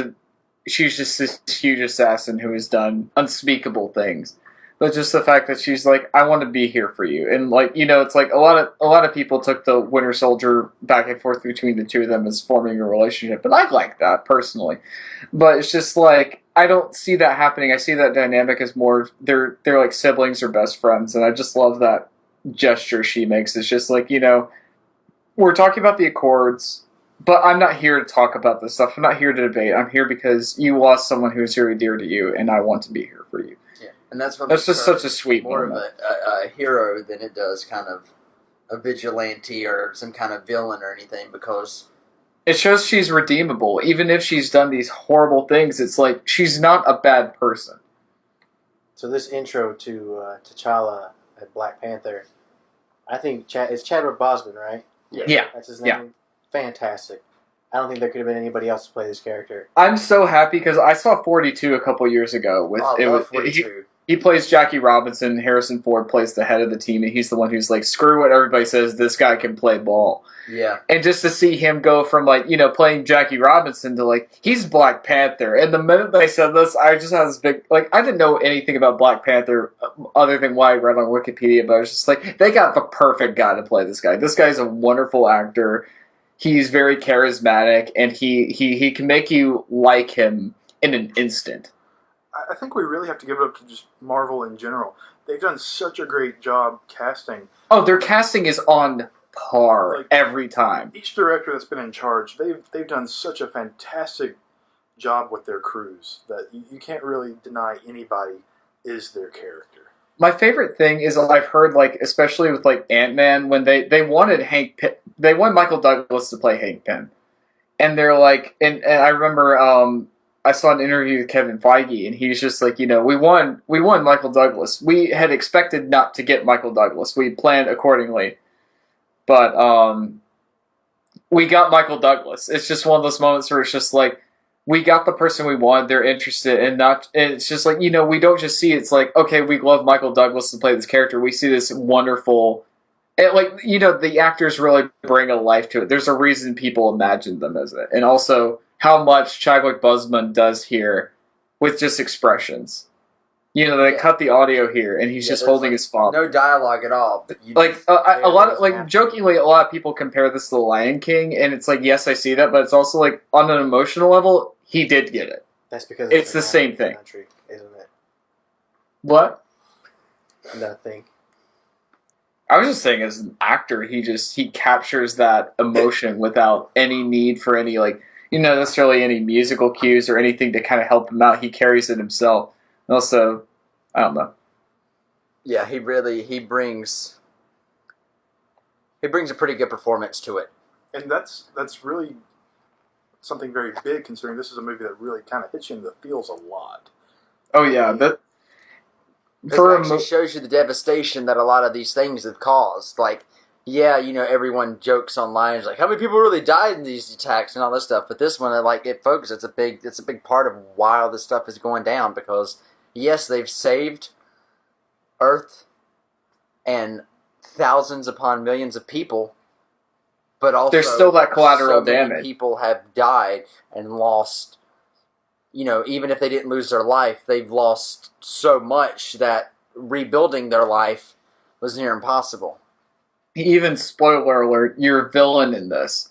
just this huge assassin who has done unspeakable things. But just the fact that she's like, "I want to be here for you," and like, you know, it's like a lot of people took the Winter Soldier back and forth between the two of them as forming a relationship, and I like that personally. But it's just like I don't see that happening. I see that dynamic as more they're like siblings or best friends, and I just love that gesture she makes. It's just like, you know, we're talking about the Accords, but I'm not here to talk about this stuff. I'm not here to debate. I'm here because you lost someone who's very dear to you, and I want to be here for you. And that's what That's makes just her such a sweet more moment. of a hero than it does kind of a vigilante or some kind of villain or anything, because It shows she's redeemable. Even if she's done these horrible things, it's like she's not a bad person. So this intro to T'Challa at Black Panther, I think it's Chadwick Boseman, right? Yeah. That's his name? Yeah. Fantastic. I don't think there could have been anybody else to play this character. I'm so happy because I saw 42 a couple years ago. I love 42. He plays Jackie Robinson. Harrison Ford plays the head of the team, and he's the one who's like, screw what everybody says, this guy can play ball. Yeah. And just to see him go from, like, you know, playing Jackie Robinson to, like, he's Black Panther. And the minute they said this, I just had this big, like, I didn't know anything about Black Panther other than what I read on Wikipedia, but I was just like, they got the perfect guy to play this guy. This guy's a wonderful actor. He's very charismatic, and he can make you like him in an instant. I think we really have to give it up to just Marvel in general. They've done such a great job casting. Oh, their casting is on par Like, every time. Each director that's been in charge, they've done such a fantastic job with their crews that you can't really deny anybody is their character. My favorite thing is I've heard, like, especially with like Ant-Man, when they wanted they wanted Michael Douglas to play Hank Pym, and they're like, and I remember I saw an interview with Kevin Feige, and he's just like, you know, we won Michael Douglas. We had expected not to get Michael Douglas. We planned accordingly, but we got Michael Douglas. It's just one of those moments where it's just like, we got the person we wanted. They're interested, and it's just like, you know, we don't just see it's like, okay, we love Michael Douglas to play this character. We see this wonderful, and like, you know, the actors really bring a life to it. There's a reason people imagine them as it, and also how much Chadwick Boseman does here with just expressions. You know, they cut the audio here, and he's just holding his phone. No dialogue at all. But Like a lot of, like, jokingly, a lot of people compare this to The Lion King, and it's like, yes, I see that, but it's also like on an emotional level, he did get it. That's because It's the same thing. Country, isn't it? What? Nothing. I was just saying, as an actor, he captures that emotion without any need for any, like, you know, necessarily any musical cues or anything to kind of help him out. He carries it himself. And also, I don't know. Yeah, he brings a pretty good performance to it. And that's really something very big, considering this is a movie that really kind of hits you in the feels a lot. Oh yeah, that It actually shows you the devastation that a lot of these things have caused. Like, yeah, you know, everyone jokes online, it's like, how many people really died in these attacks and all this stuff. But this one, like, it focuses. It's a big part of why all this stuff is going down, because yes, they've saved Earth and thousands upon millions of people, but also there's still that collateral so many damage. people have died and lost. You know, even if they didn't lose their life, they've lost so much that rebuilding their life was near impossible. Even, spoiler alert, you're a villain in this.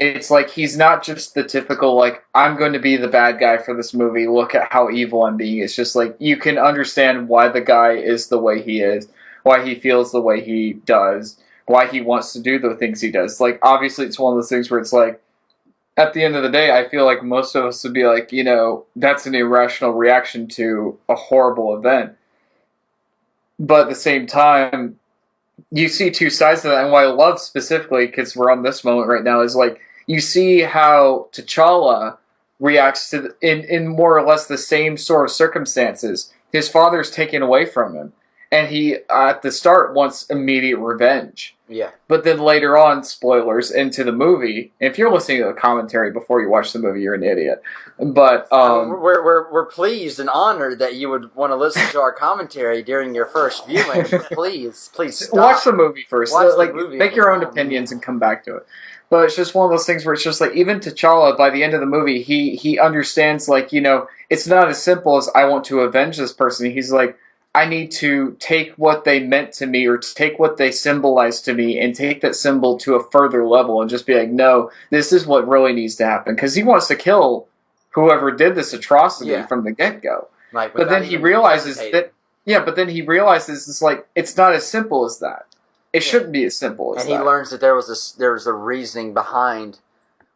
It's like, he's not just the typical, like, I'm going to be the bad guy for this movie, look at how evil I'm being. It's just like, you can understand why the guy is the way he is, why he feels the way he does, why he wants to do the things he does. Like, obviously, it's one of those things where it's like, at the end of the day, I feel like most of us would be like, you know, that's an irrational reaction to a horrible event. but at the same time, you see two sides of that. And what I love specifically, because we're on this moment right now, is like you see how T'Challa reacts to in more or less the same sort of circumstances. His father's taken away from him, and he at the start wants immediate revenge. Yeah. But then later on, spoilers into the movie. If you're listening to the commentary before you watch the movie, you're an idiot. But we're pleased and honored that you would want to listen to our commentary during your first viewing. Please stop. Watch the movie first. Watch the like movie. make your own opinions and come back to it. But it's just one of those things where it's just like even T'Challa by the end of the movie, he understands like it's not as simple as I want to avenge this person. He's like, I need to take what they meant to me or take what they symbolized to me and take that symbol to a further level and just be like, no, this is what really needs to happen. Because he wants to kill whoever did this atrocity from the get-go. Like, but then he realizes but then he realizes it's like, it's not as simple as that. It shouldn't be as simple as that. And he learns that there was a reasoning behind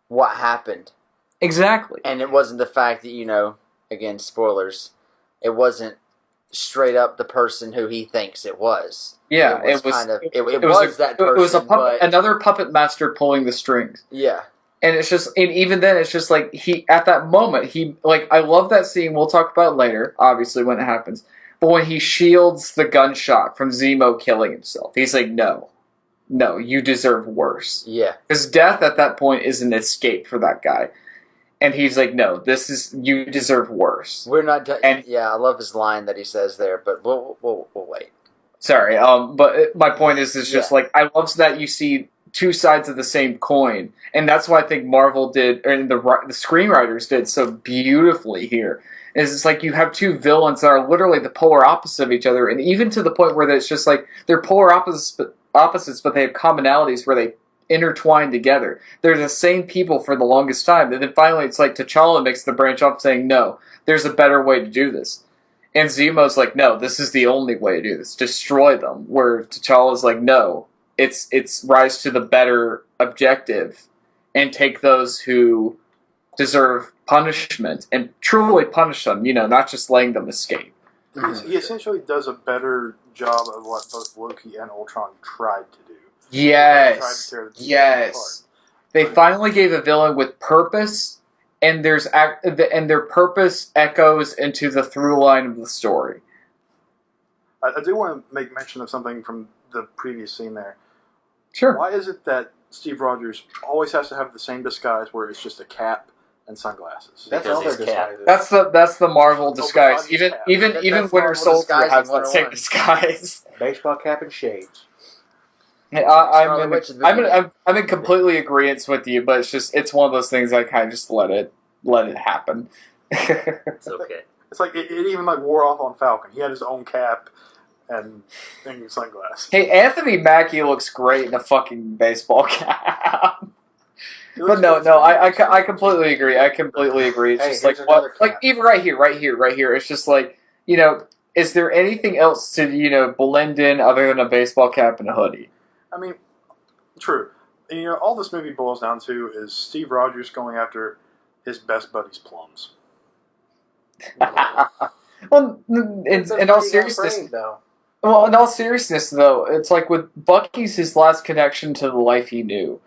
what happened. Exactly. And it wasn't the fact that, again, spoilers, it wasn't straight up the person who he thinks it was. Yeah, it was that person. It was another puppet master pulling the strings. Yeah. And it's just, and even then, it's just like at that moment, I love that scene. We'll talk about it later, obviously, when it happens. But when he shields the gunshot from Zemo killing himself, he's like, no, you deserve worse. Yeah. Because death at that point is an escape for that guy. And he's like, no, you deserve worse. We're not done. Yeah, I love his line that he says there, but we'll wait. Sorry, but my point is just like, I love that you see two sides of the same coin. And that's why I think Marvel did, and the screenwriters did so beautifully here. Is it's like you have two villains that are literally the polar opposite of each other, and even to the point where it's just like they're polar opposites, but they have commonalities where they intertwine together. They're the same people for the longest time, and then finally it's like T'Challa makes the branch off saying, no, there's a better way to do this. And Zemo's like, no, this is the only way to do this. Destroy them. Where T'Challa's like, no, it's rise to the better objective and take those who deserve punishment and truly punish them, not just letting them escape. He essentially does a better job of what both Loki and Ultron tried to do. Yes. They finally gave a villain with purpose, and their purpose echoes into the through line of the story. I do want to make mention of something from the previous scene there. Sure. Why is it that Steve Rogers always has to have the same disguise where it's just a cap and sunglasses? That's all their disguises. That's the Marvel disguise. Even Winter Soldier has that same 101. disguise. Baseball cap and shades. I'm in completely agreement with you, but it's one of those things I kind of just let it happen. It's okay. It's like it even wore off on Falcon. He had his own cap and sunglasses. Hey, Anthony Mackie looks great in a fucking baseball cap. But no, I completely agree. It's just like what, like even right here. It's just like, is there anything else to blend in other than a baseball cap and a hoodie? I mean, true. And, all this movie boils down to is Steve Rogers going after his best buddy's plums. Well, in all seriousness, though, it's like with Bucky's his last connection to the life he knew.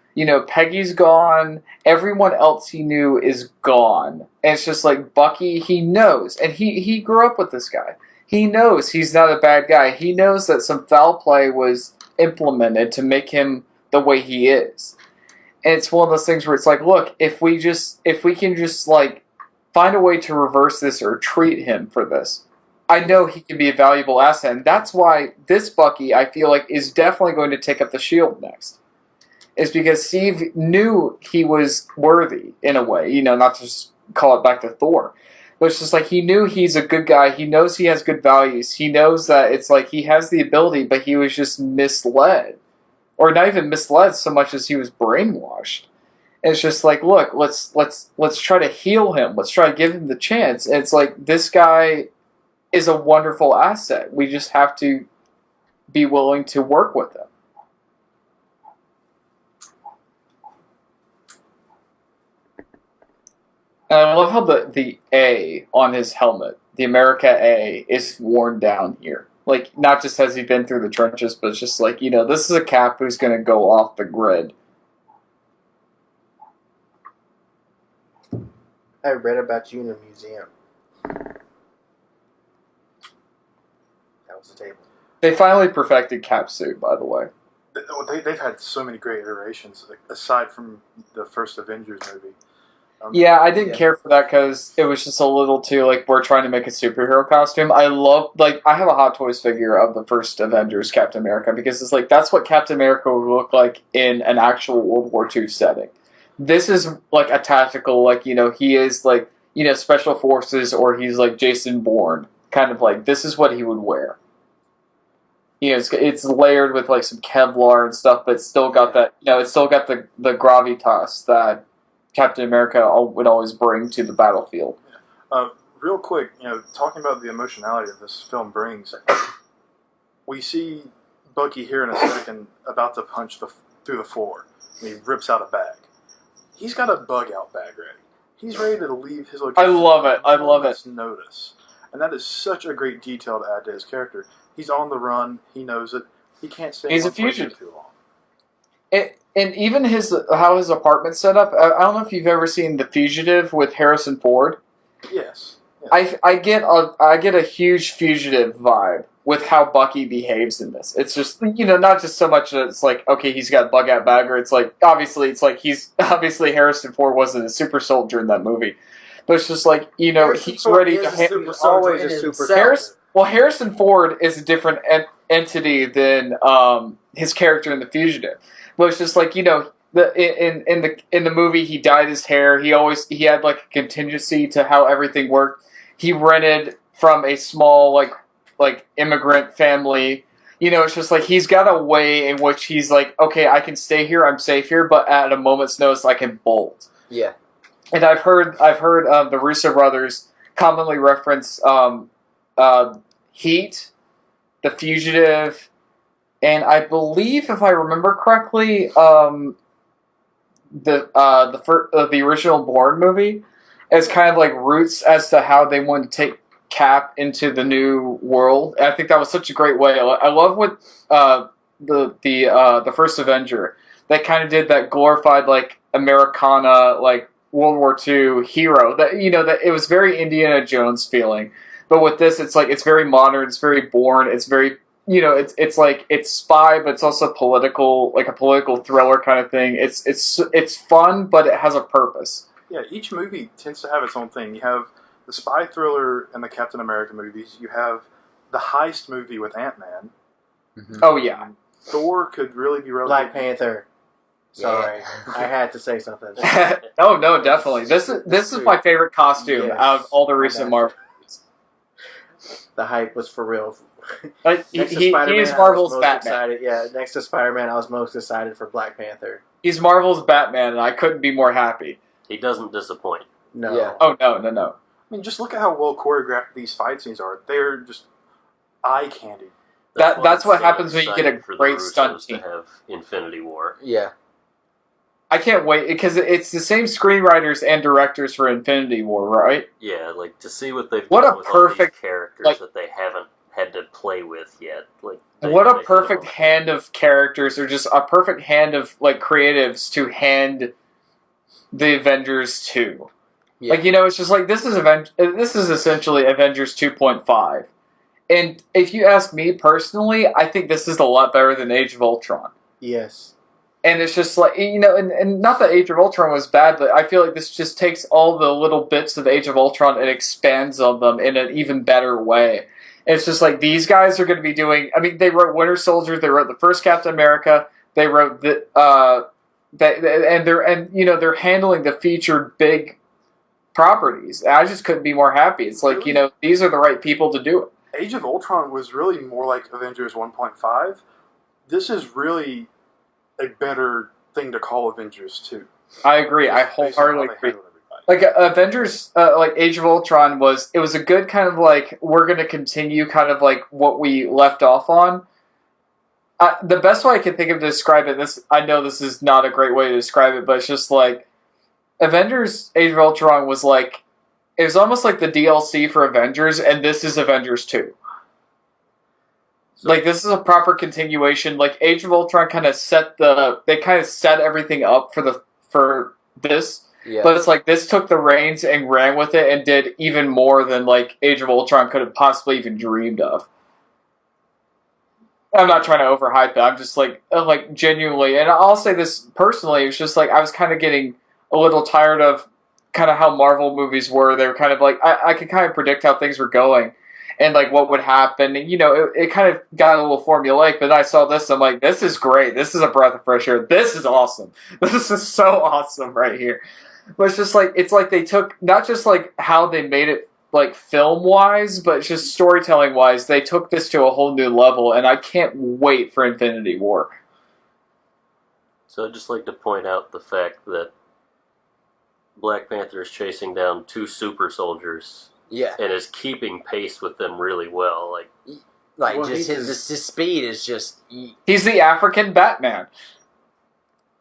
Peggy's gone. Everyone else he knew is gone. And it's just like Bucky, he knows. And he grew up with this guy. He knows he's not a bad guy. He knows that some foul play was implemented to make him the way he is. And it's one of those things where it's like, look, if we can just like find a way to reverse this or treat him for this, I know he can be a valuable asset. And that's why this Bucky, I feel like, is definitely going to take up the shield next. Is because Steve knew he was worthy in a way, not to just call it back to Thor. But it's just like he knew he's a good guy. He knows he has good values. He knows that it's like he has the ability, but he was just misled. Or not even misled so much as he was brainwashed. And it's just like, look, let's try to heal him. Let's try to give him the chance. And it's like, this guy is a wonderful asset. We just have to be willing to work with him. And I love how the A on his helmet, the America A, is worn down here. Like, not just has he been through the trenches, but it's just like, this is a Cap who's going to go off the grid. I read about you in a museum. That was the table. They finally perfected Cap's suit, by the way. They've had so many great iterations, like, aside from the first Avengers movie. Yeah, I didn't care for that because it was just a little too, like, we're trying to make a superhero costume. I have a Hot Toys figure of the first Avengers Captain America because it's like, that's what Captain America would look like in an actual World War II setting. This is, like, a tactical, like, he is, like, special forces, or he's, like, Jason Bourne. Kind of like, this is what he would wear. It's layered with, like, some Kevlar and stuff, but it's still got that, it's still got the gravitas that Captain America would always bring to the battlefield. Real quick, talking about the emotionality that this film brings, we see Bucky here in a second about to punch through the floor, and he rips out a bag. He's got a bug-out bag ready. He's ready to leave his location. I love it. I love it. Notice. And that is such a great detail to add to his character. He's on the run. He knows it. He can't stay He's in a one place fugitive. for too long. And even how his apartment's set up, I don't know if you've ever seen The Fugitive with Harrison Ford. Yes. I get a huge fugitive vibe with how Bucky behaves in this. It's just, not just so much that it's like, okay, he's got a bug-out bag, or it's like, obviously Harrison Ford wasn't a super soldier in that movie. But it's just like, he's ready to handle. Always a super soldier. Harrison Ford is a different entity than his character in The Fugitive. But it's just like, in the movie, he dyed his hair. He had like a contingency to how everything worked. He rented from a small like immigrant family. It's just like he's got a way in which he's like, okay, I can stay here, I'm safe here, but at a moment's notice, I can bolt. Yeah. And I've heard the Russo brothers commonly reference Heat, The Fugitive, and I believe, if I remember correctly, the original Bourne movie as kind of like roots as to how they wanted to take Cap into the new world. And I think that was such a great way. I love what the first Avenger, that kind of did that glorified like Americana, like World War II hero, that that it was very Indiana Jones feeling. But with this, it's like, it's very modern, it's very Bourne, it's very, it's like, it's spy, but it's also political, like a political thriller kind of thing. It's fun, but it has a purpose. Yeah, each movie tends to have its own thing. You have the spy thriller and the Captain America movies. You have the heist movie with Ant-Man. Mm-hmm. Oh, yeah. Thor could really be Black Panther. Sorry, I had to say something. Oh, no, definitely. This is my favorite costume out of all the recent Marvel. The hype was for real. He is Marvel's Batman. Excited. Yeah, next to Spider-Man, I was most excited for Black Panther. He's Marvel's Batman, and I couldn't be more happy. He doesn't disappoint. No. Yeah. Oh, no. I mean, just look at how well choreographed these fight scenes are. They're just eye candy. That's what happens when you get a great stunt team. To have Infinity War. Yeah. I can't wait, because it's the same screenwriters and directors for Infinity War, right? Yeah, like, to see what they've What done a with perfect, all these characters like, that they haven't had to play with yet. Like, what a perfect hand of characters, or just a perfect hand of like creatives to hand the Avengers to. Yeah. Like, it's just like, this is essentially Avengers 2.5. And if you ask me personally, I think this is a lot better than Age of Ultron. Yes. And it's just like, and not that Age of Ultron was bad, but I feel like this just takes all the little bits of Age of Ultron and expands on them in an even better way. And it's just like, these guys are going to be doing, I mean, they wrote Winter Soldier, they wrote the first Captain America, they wrote they're handling the featured big properties. I just couldn't be more happy. It's like, these are the right people to do it. Age of Ultron was really more like Avengers 1.5. This is really a better thing to call Avengers 2. I agree. I wholeheartedly agree. Like, Avengers, like Age of Ultron was a good kind of like, we're going to continue kind of like what we left off on. The best way I can think of to describe it, I know this is not a great way to describe it, but it's just like, Avengers Age of Ultron was like, it was almost like the DLC for Avengers, and this is Avengers 2. Like, this is a proper continuation. Like, Age of Ultron kind of set everything up for this. Yeah. But it's like, this took the reins and ran with it and did even more than, like, Age of Ultron could have possibly even dreamed of. I'm not trying to overhype it. I'm just, like genuinely, and I'll say this personally, it's just, like, I was kind of getting a little tired of kind of how Marvel movies were. They were kind of, like, I could kind of predict how things were going. And, like, what would happen. And, it kind of got a little formulaic, but I saw this, I'm like, this is great. This is a breath of fresh air. This is awesome. This is so awesome right here. But it's like they took, not just, like, how they made it, like, film-wise, but just storytelling-wise, they took this to a whole new level, and I can't wait for Infinity War. So I'd just like to point out the fact that Black Panther is chasing down 2 super soldiers. Yeah. And is keeping pace with them really well. Well, just his speed is just... He's the African Batman.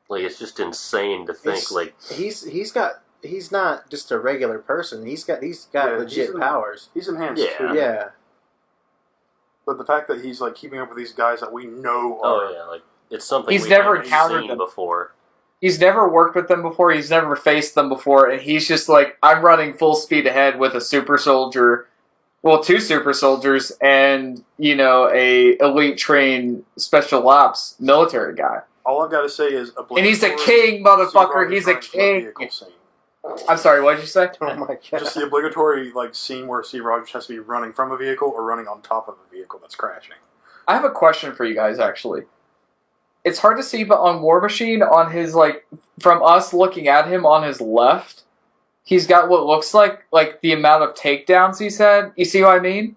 Like, it's just insane to think, he's not just a regular person. He's got legit powers. He's enhanced too. Yeah. But the fact that he's, like, keeping up with these guys that we know are... Oh, yeah, like, it's something He's we never haven't encountered seen them before. He's never worked with them before. He's never faced them before. And he's just like, I'm running full speed ahead with a super soldier. Well, 2 super soldiers and, a elite trained special ops military guy. All I've got to say is... And he's a king, motherfucker. He's a king. I'm sorry, what did you say? Oh my god. Just the obligatory, like, scene where Steve Rogers has to be running from a vehicle or running on top of a vehicle that's crashing. I have a question for you guys, actually. It's hard to see, but on War Machine, on his, like, from us looking at him on his left, he's got what looks like the amount of takedowns he's had. You see what I mean?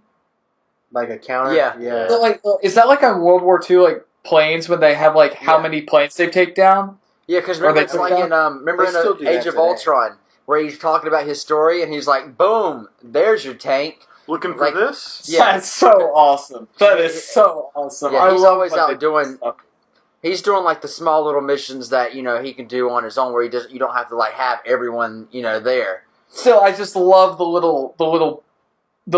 Like a counter? Yeah. So, like, is that like on World War II, like, planes when they have, like, how many planes they take down? Yeah, because remember, it's like in Age of Ultron, where he's talking about his story, and he's like, boom, there's your tank. Looking for this? Yeah. That's so awesome. That is so awesome. Yeah, he's always out doing... stuff. He's doing, like, the small little missions that, he can do on his own, where you don't have to, like, have everyone, there. Still, I just love the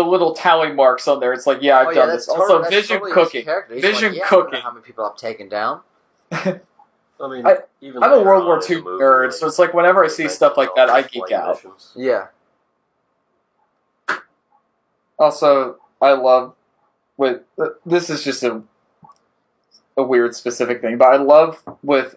little tally marks on there. It's like, yeah, I've done this. Also, Vision cooking. Vision cooking. I don't know how many people I've taken down. I mean, even I'm a World War on in II the movie, nerd, so it's like whenever I see stuff like that, I geek out. missions. Yeah. Also, I love this is just a weird specific thing, but I love with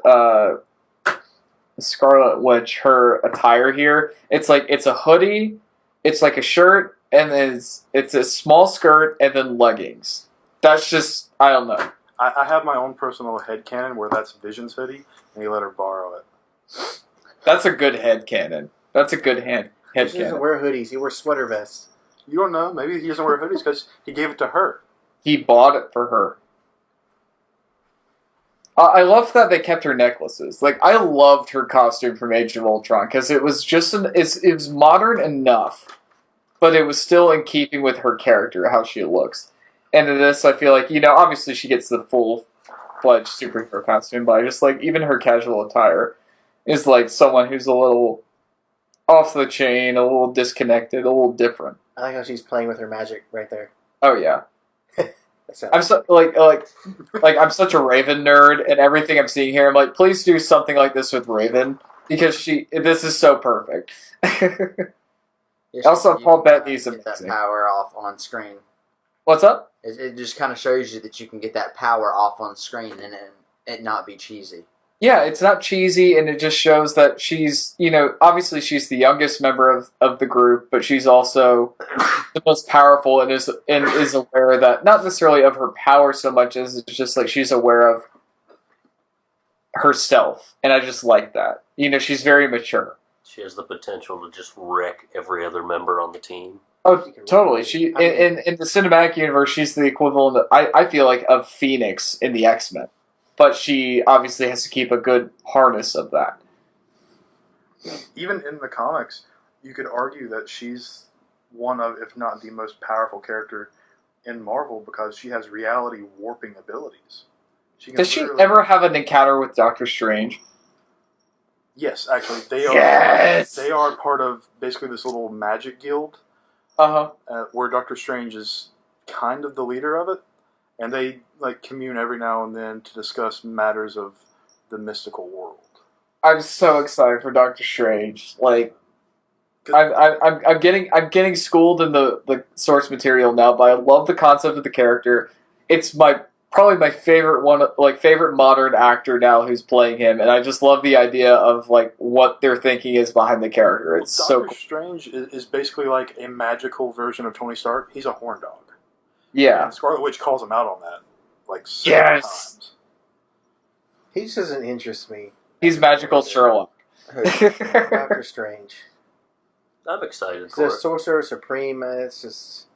Scarlet Witch, her attire here. It's like, it's a hoodie, it's like a shirt, and then it's a small skirt, and then leggings. That's just, I don't know. I have my own personal headcanon where that's Vision's hoodie, and he let her borrow it. That's a good headcanon. That's a good He doesn't headcanon. wear hoodies. He wears sweater vests. You don't know. Maybe he doesn't wear hoodies because he gave it to her. He bought it for her. I love that they kept her necklaces. Like, I loved her costume from Age of Ultron because it was just it was modern enough, but it was still in keeping with her character, how she looks. And in this, I feel like, obviously she gets the full-fledged superhero costume, but I just like, even her casual attire is like someone who's a little off the chain, a little disconnected, a little different. I like how she's playing with her magic right there. Oh yeah. That's I'm so like I'm such a Raven nerd, and everything I'm seeing here, I'm like, please do something like this with Raven because this is so perfect. Also, Paul Bettany's get that amazing. power off on screen. What's up? It just kind of shows you that you can get that power off on screen and it not be cheesy. Yeah, it's not cheesy, and it just shows that she's, obviously she's the youngest member of the group, but she's also the most powerful and is aware that, not necessarily of her power so much as it's just like she's aware of herself, and I just like that. She's very mature. She has the potential to just wreck every other member on the team. Oh, totally. She in the cinematic universe, she's the equivalent, I feel like, of Phoenix in the X-Men. But she obviously has to keep a good harness of that. Even in the comics, you could argue that she's one of, if not the most powerful character in Marvel because she has reality warping abilities. Does she ever have an encounter with Doctor Strange? Yes, actually, they are. Yes! They are part of basically this little magic guild. Uh-huh. Where Doctor Strange is kind of the leader of it. and they like commune every now and then to discuss matters of the mystical world. I'm so excited for Doctor Strange. Like, I'm getting schooled in the source material now, but I love the concept of the character. It's probably my favorite one, like favorite modern actor now who's playing him, and I just love the idea of like what their thinking is behind the character. It's so Doctor cool. Strange is basically like a magical version of Tony Stark. He's a horn dog. Yeah. And Scarlet Witch calls him out on that like several times. He just doesn't interest me. He's magical Sherlock. Doctor Strange. I'm excited He's for a it. sorcerer supreme. It's just.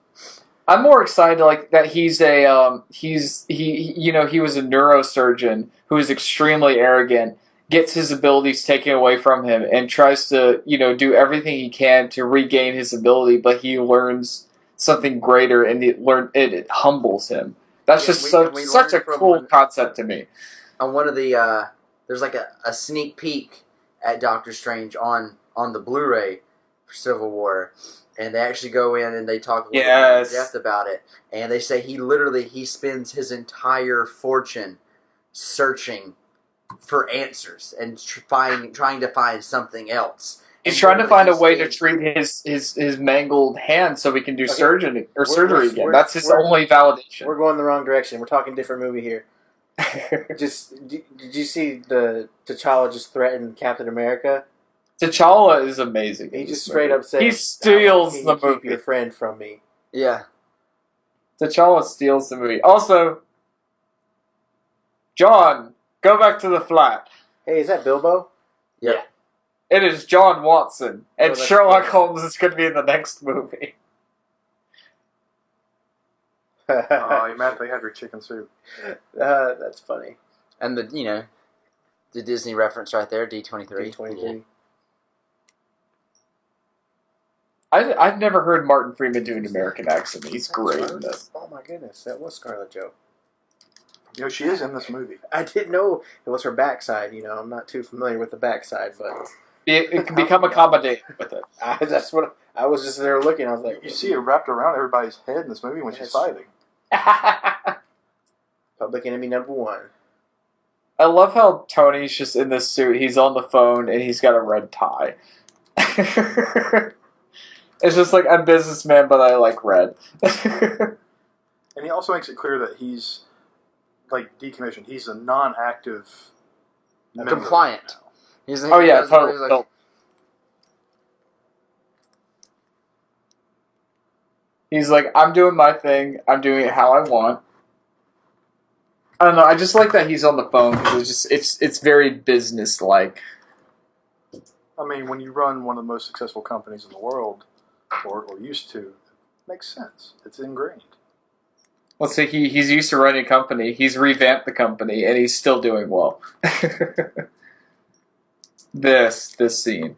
I'm more excited like that he was a neurosurgeon who is extremely arrogant, gets his abilities taken away from him, and tries to, do everything he can to regain his ability, but he learns something greater and it humbles him. That's just such a cool concept to me. On one of the there's like a sneak peek at Doctor Strange on the Blu-ray for Civil War. And they actually go in and they talk a little bit in depth about it. And they say he spends his entire fortune searching for answers and trying to find something else. He's trying to find a way to treat his mangled hand so we can do surgery again. That's his only validation. We're going the wrong direction. We're talking different movie here. Did you see the T'Challa just threaten Captain America? T'Challa is amazing. He just straight up said, he steals the movie. Keep your friend from me. Yeah. T'Challa steals the movie. Also, John, go back to the flat. Hey, is that Bilbo? Yeah. It is John Watson, and that's Sherlock cool. Holmes is going to be in the next movie. Oh, you mad they had your chicken soup? That's funny. And the Disney reference right there, D23. D23. Yeah. I've never heard Martin Freeman do an American accent. He's great in this. Oh my goodness, that was Scarlett Jo. She is in this movie. I didn't know it was her backside. I'm not too familiar with the backside, but It can become accommodated with it. that's what I was just there looking. I was like, You see it wrapped around everybody's head in this movie when she's fighting. Public Enemy #1. I love how Tony's just in this suit. He's on the phone and he's got a red tie. It's just like, I'm a businessman, but I like red. And he also makes it clear that he's like decommissioned. He's a non-active, Compliant. Totally. He's like, I'm doing my thing. I'm doing it how I want. I don't know. I just like that he's on the phone because it's very business-like. I mean, when you run one of the most successful companies in the world, or used to, it makes sense. It's ingrained. Let's say he's used to running a company. He's revamped the company, and he's still doing well. This scene.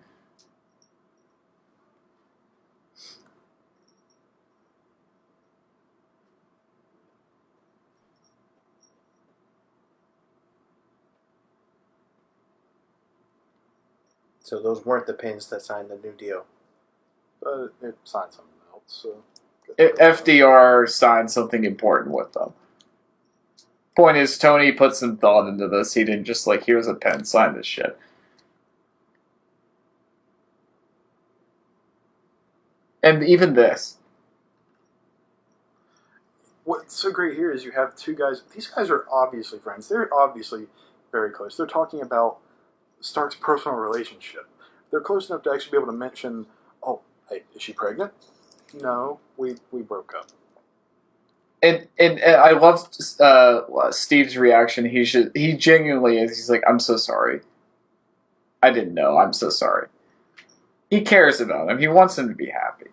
So those weren't the pins that signed the new deal. But it signed something else. So FDR signed something important with them. Point is, Tony put some thought into this. He didn't just like, here's a pen, sign this shit. And even this. What's so great here is you have two guys. These guys are obviously friends. They're obviously very close. They're talking about Stark's personal relationship. They're close enough to actually be able to mention, oh, hey, is she pregnant? No, we broke up. And I love Steve's reaction. He genuinely is. He's like, I'm so sorry. I didn't know. I'm so sorry. He cares about him. He wants him to be happy.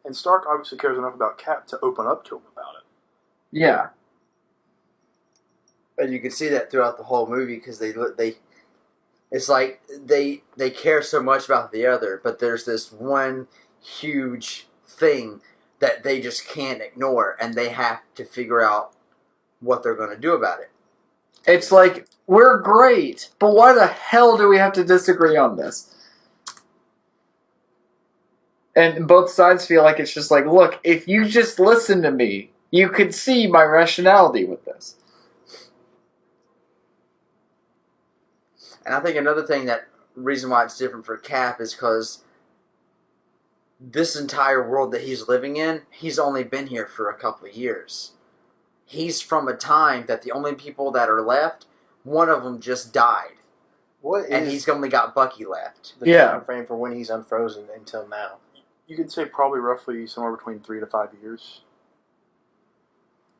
And Stark obviously cares enough about Cap to open up to him about it. Yeah. And you can see that throughout the whole movie because it's like they care so much about the other, but there's this one huge thing that they just can't ignore, and they have to figure out what they're going to do about it. It's like, we're great, but why the hell do we have to disagree on this? And both sides feel like it's just like, look, if you just listen to me, You could see my rationality with this. And I think another thing that reason why it's different for Cap is because this entire world that he's living in, he's only been here for a couple of years. He's from a time that the only people that are left, one of them just died. And he's only got Bucky left. The time frame for when he's unfrozen until now? You could say probably roughly somewhere between 3 to 5 years.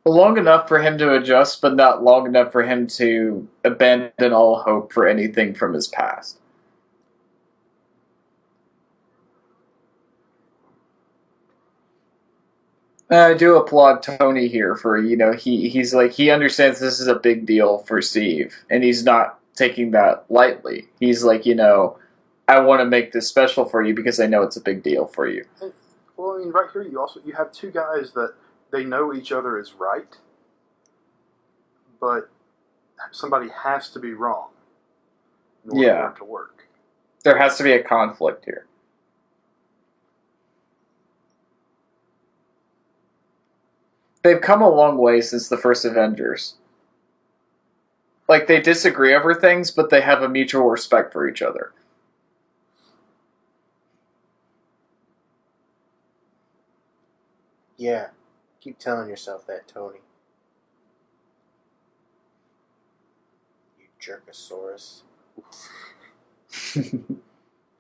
Long enough for him to adjust, but not long enough for him to abandon all hope for anything from his past. I do applaud Tony here for, he's like, he understands this is a big deal for Steve, and he's not taking that lightly. He's like, I want to make this special for you because I know it's a big deal for you. Well, I mean, right here you have two guys that they know each other is right, but somebody has to be wrong in order for it to work. There has to be a conflict here. They've come a long way since the first Avengers. Like, they disagree over things, but they have a mutual respect for each other. Yeah. Keep telling yourself that, Tony. You jerkosaurus.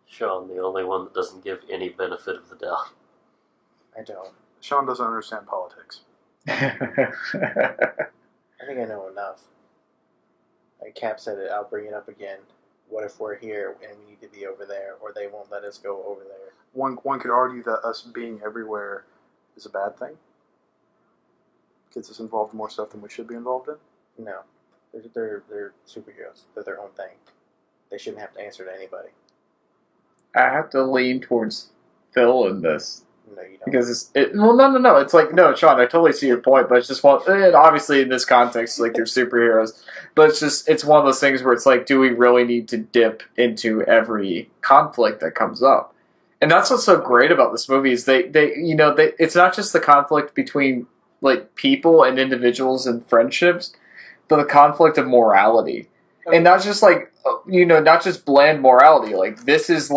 Sean, the only one that doesn't give any benefit of the doubt. I don't. Sean doesn't understand politics. I think I know enough. Like Cap said it, I'll bring it up again. What if we're here and we need to be over there, or they won't let us go over there? One could argue that us being everywhere is a bad thing. Gets us involved in more stuff than we should be involved in. No. They're superheroes. They're their own thing. They shouldn't have to answer to anybody. I have to lean towards Phil in this. No, you don't. Because no. It's like, no, Sean, I totally see your point, but it's just obviously in this context, like, they're superheroes. But it's one of those things where it's like, do we really need to dip into every conflict that comes up? And that's what's so great about this movie is they it's not just the conflict between, like, people and individuals and friendships, but the conflict of morality. And not just, like, not just bland morality. Like, this is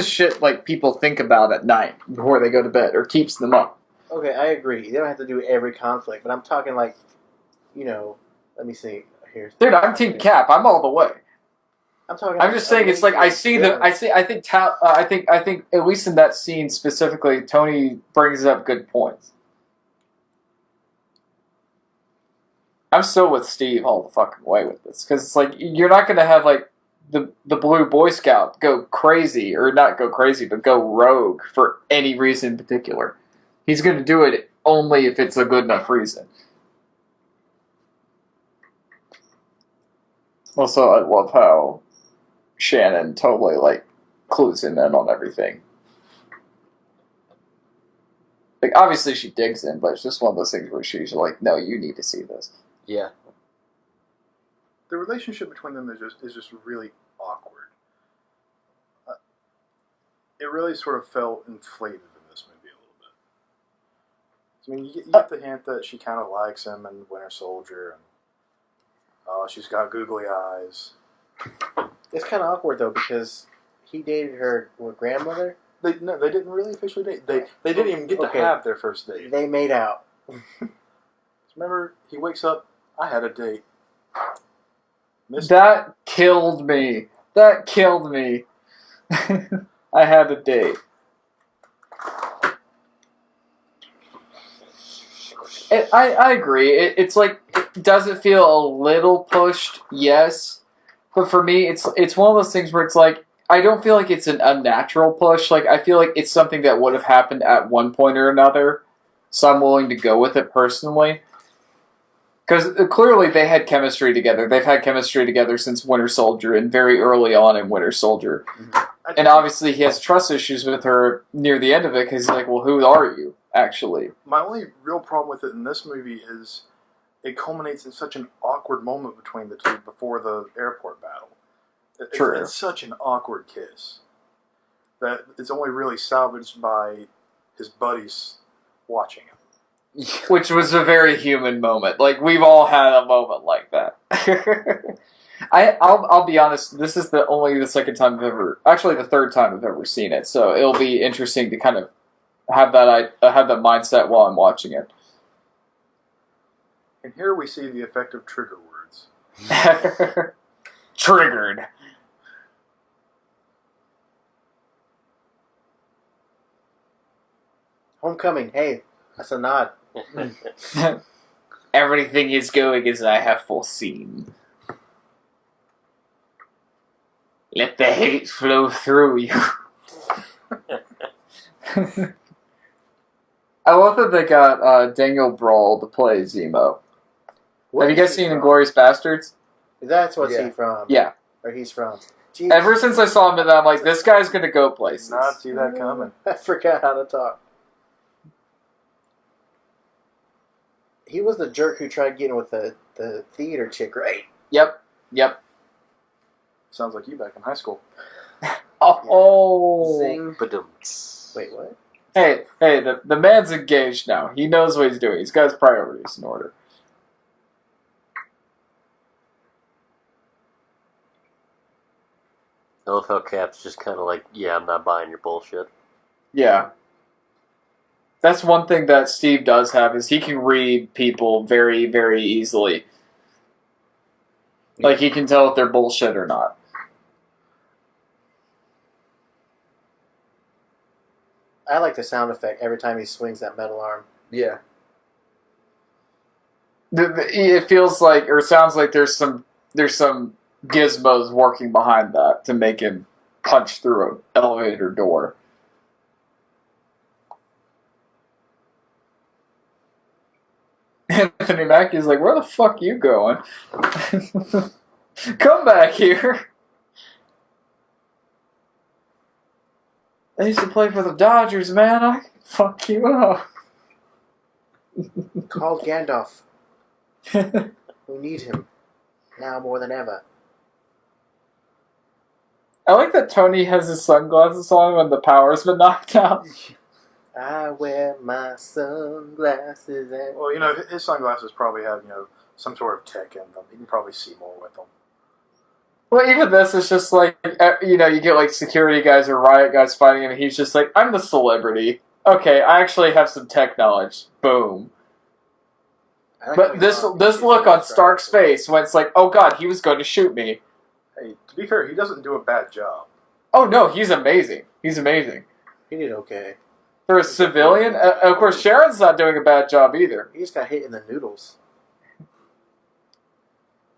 shit, like, people think about at night before they go to bed, or keeps them up. Okay, I agree. They don't have to do every conflict, but I'm talking like, let me see here. Dude, I'm Team Cap. I'm all the way. I'm just saying, it's like, I think at least in that scene specifically, Tony brings up good points. I'm still with Steve all the fucking way with this, because it's like, you're not going to have, like, the Blue Boy Scout go crazy, or not go crazy, but go rogue for any reason in particular. He's going to do it only if it's a good enough reason. Also, I love how Shannon totally, like, clues him in on everything. Like, obviously she digs him, but it's just one of those things where she's like, no, you need to see this. Yeah. The relationship between them is just really awkward. It really sort of felt inflated in this movie a little bit. I mean, you get the hint that she kind of likes him in Winter Soldier, and she's got googly eyes. It's kind of awkward though, because he dated her grandmother. They didn't really officially date. They didn't even get to have their first date. They made out. Remember, he wakes up. I had a date. That killed me. I had a date. I agree. It's like, does it feel a little pushed? Yes. But for me, it's one of those things where it's like, I don't feel like it's an unnatural push. Like, I feel like it's something that would have happened at one point or another. So I'm willing to go with it personally. Because clearly they had chemistry together. They've had chemistry together since Winter Soldier and very early on in Winter Soldier. Mm-hmm. And obviously he has trust issues with her near the end of it because he's like, well, who are you, actually? My only real problem with it in this movie is it culminates in such an awkward moment between the two before the airport battle. It's such an awkward kiss that it's only really salvaged by his buddies watching him. which was a very human moment. Like, we've all had a moment like that. I'll be honest, this is only the second time I've ever, actually the third time I've ever seen it, so it'll be interesting to kind of have that mindset while I'm watching it. And here we see the effect of trigger words. Triggered. Homecoming. Hey, that's a nod. Everything is going as I have foreseen. Let the hate flow through you. I love that they got Daniel Brawl to play Zemo. Have you guys seen Inglourious Bastards? That's what's he from. Yeah. Or he's from. Jeez. Ever since I saw him in that, I'm like, this guy's gonna go places. Not see that coming. I forgot how to talk. He was the jerk who tried getting with the theater chick, right? Yep. Sounds like you back in high school. Oh. Zing. Badum. Wait, what? Hey, the man's engaged now. He knows what he's doing. He's got his priorities in order. I love how Cap's just kind of like, yeah, I'm not buying your bullshit. Yeah. That's one thing that Steve does have, is he can read people very, very easily. Like, he can tell if they're bullshit or not. I like the sound effect every time he swings that metal arm. Yeah. It feels like, or sounds like there's some gizmos working behind that to make him punch through an elevator door. Anthony Mackie's like, where the fuck you going? Come back here. I used to play for the Dodgers, man. I can fuck you up. Call Gandalf. We need him. Now more than ever. I like that Tony has his sunglasses on when the power's been knocked out. I wear my sunglasses and... Well, you know, his sunglasses probably have, you know, some sort of tech in them. You can probably see more with them. Well, even this is just like, you know, you get like security guys or riot guys fighting him, and he's just like, I'm the celebrity. Okay, I actually have some tech knowledge. Boom. But this look on Stark's face when it's like, oh god, he was going to shoot me. Hey, to be fair, he doesn't do a bad job. Oh no, he's amazing. He's amazing. He did okay. For a civilian, of course, Sharon's not doing a bad job either. He just got hit in the noodles.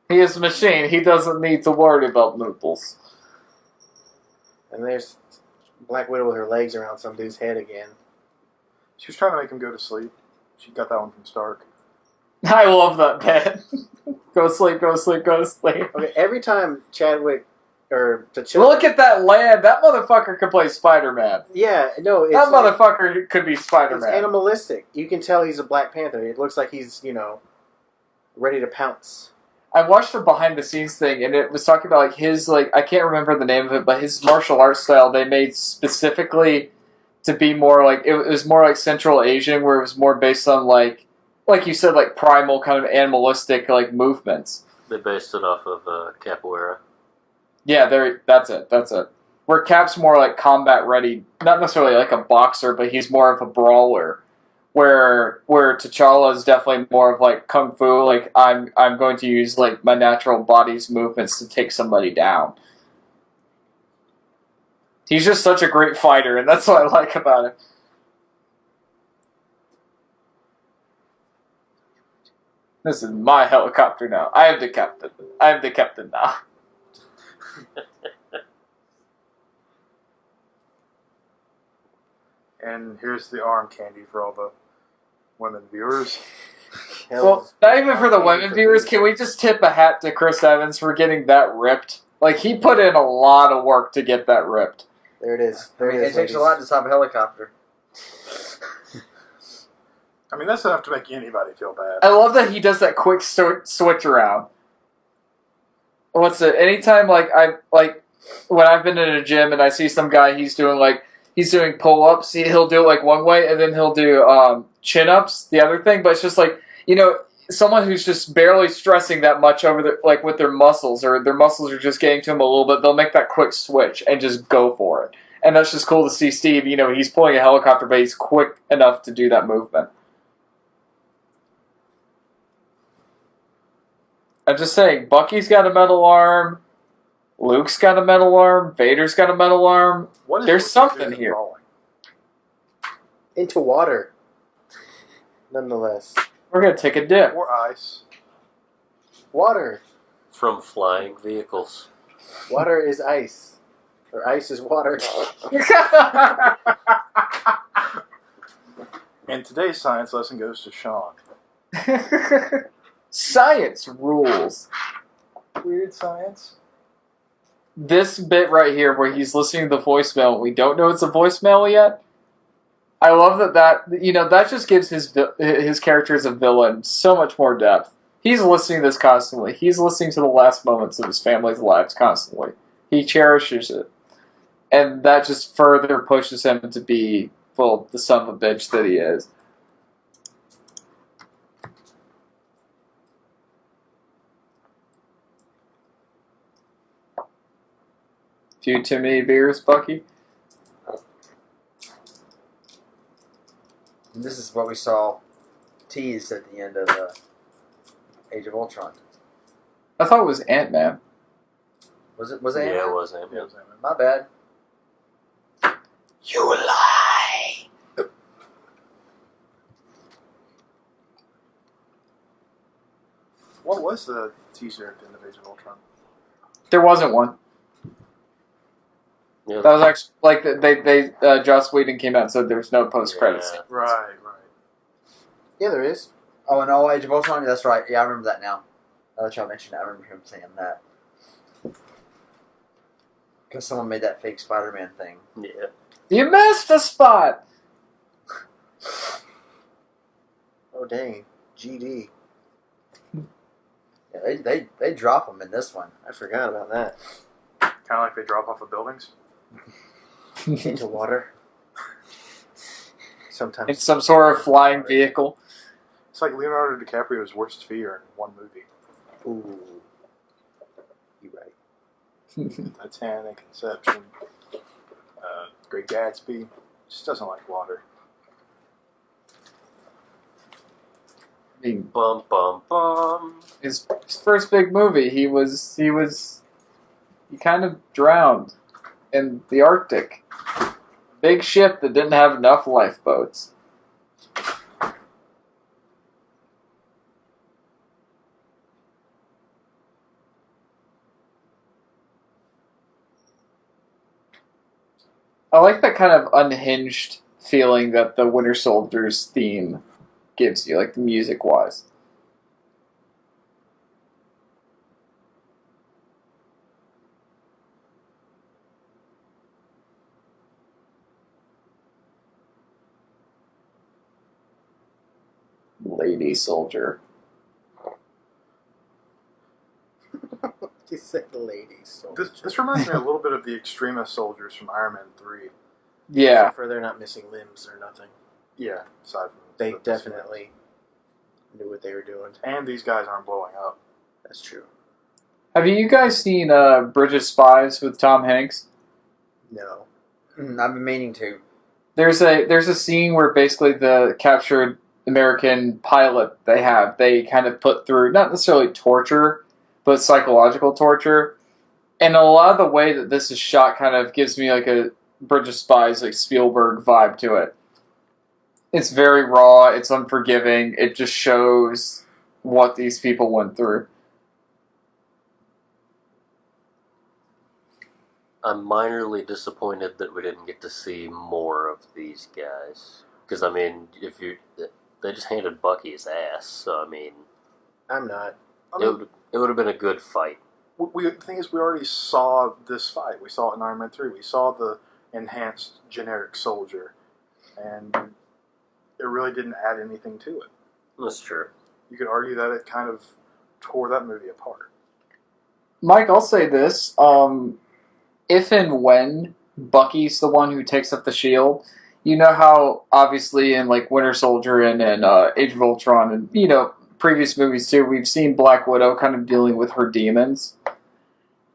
He is a machine. He doesn't need to worry about noodles. And there's Black Widow with her legs around some dude's head again. She was trying to make him go to sleep. She got that one from Stark. I love that bit. Go sleep, go sleep, go sleep. Okay, every time Chadwick or T'Challa... Look at that land. That motherfucker could play Spider-Man. Yeah, no, it's That like, motherfucker could be it's Spider-Man. animalistic. You can tell he's a Black Panther. It looks like he's, you know, ready to pounce. I watched the behind-the-scenes thing, and it was talking about like his, like, I can't remember the name of it, but his martial arts style they made specifically to be more like, it was more like Central Asian, where it was more based on like you said, like primal kind of animalistic like movements. They based it off of capoeira. Yeah, that's it. Where Cap's more like combat ready, not necessarily like a boxer, but he's more of a brawler. Where T'Challa is definitely more of like kung fu, like I'm going to use like my natural body's movements to take somebody down. He's just such a great fighter, and that's what I like about him. This is my helicopter now. I am the captain. I am the captain now. And here's the arm candy for all the women viewers. Well, not even for the women viewers, can we just tip a hat to Chris Evans for getting that ripped? Like, he put in a lot of work to get that ripped. There it is. It takes a lot to stop a helicopter. I mean, that's enough to make anybody feel bad. I love that he does that quick switch around. What's it? Anytime, when I've been in a gym and I see some guy, he's doing pull-ups, he'll do it like one way, and then he'll do chin-ups, the other thing, but it's just like, someone who's just barely stressing that much over their, like with their muscles, or their muscles are just getting to them a little bit, they'll make that quick switch and just go for it. And that's just cool to see Steve, he's pulling a helicopter, but he's quick enough to do that movement. I'm just saying, Bucky's got a metal arm, Luke's got a metal arm, Vader's got a metal arm. There's something here. Falling? Into water. Nonetheless. We're going to take a dip. Or ice. Water. From flying vehicles. Water is ice. Or ice is water. And today's science lesson goes to Sean. Science rules. Weird science. This bit right here where he's listening to the voicemail, we don't know it's a voicemail yet. I love that just gives his character as a villain so much more depth. He's listening to this constantly. He's listening to the last moments of his family's lives constantly. He cherishes it. And that just further pushes him to be, well, the son of a bitch that he is. Few too many beers, Bucky? And this is what we saw teased at the end of Age of Ultron. I thought it was Ant-Man. Was it? Yeah, it was Ant-Man. My bad. You lie! What was the teaser at the end of Age of Ultron? There wasn't one. Yeah. That was actually, like, Joss Whedon came out and said there was no post-credits. Yeah. Right. Yeah, there is. Oh, and Age of Ultron? That's right. Yeah, I remember that now. Now that y'all mentioned it, I remember him saying that. Because someone made that fake Spider-Man thing. Yeah. You missed a spot! Oh, dang. GD. Yeah, they drop them in this one. I forgot about that. Kind of like they drop off of buildings. Into water. In Sometimes. some sort of flying vehicle. It's like Leonardo DiCaprio's worst fear in one movie. Ooh. You're right. Titanic, Inception, Great Gatsby. Just doesn't like water. I mean, Bum bum bum. his first big movie, he kind of drowned in the Arctic. Big ship that didn't have enough lifeboats. I like that kind of unhinged feeling that the Winter Soldier's theme gives you, like music-wise. Lady Soldier. He said ladies. So This reminds me a little bit of the Extremist soldiers from Iron Man 3. Yeah. Except for they're not missing limbs or nothing. Yeah, aside from They the- definitely knew what they were doing. And these guys aren't blowing up. That's true. Have you guys seen Bridge of Spies with Tom Hanks? No. I've been meaning to. There's a scene where basically the captured American pilot they kind of put through, not necessarily torture, but psychological torture. And a lot of the way that this is shot kind of gives me like a Bridge of Spies, like Spielberg vibe to it. It's very raw, it's unforgiving, it just shows what these people went through. I'm minorly disappointed that we didn't get to see more of these guys. Because, I mean, they just handed Bucky his ass, so, I mean, I'm not. it would have been a good fight. The thing is, we already saw this fight. We saw it in Iron Man 3. We saw the enhanced generic soldier. And it really didn't add anything to it. That's true. You could argue that it kind of tore that movie apart. Mike, I'll say this. If and when Bucky's the one who takes up the shield, you know how obviously in like Winter Soldier and Age of Ultron and previous movies too, we've seen Black Widow kind of dealing with her demons.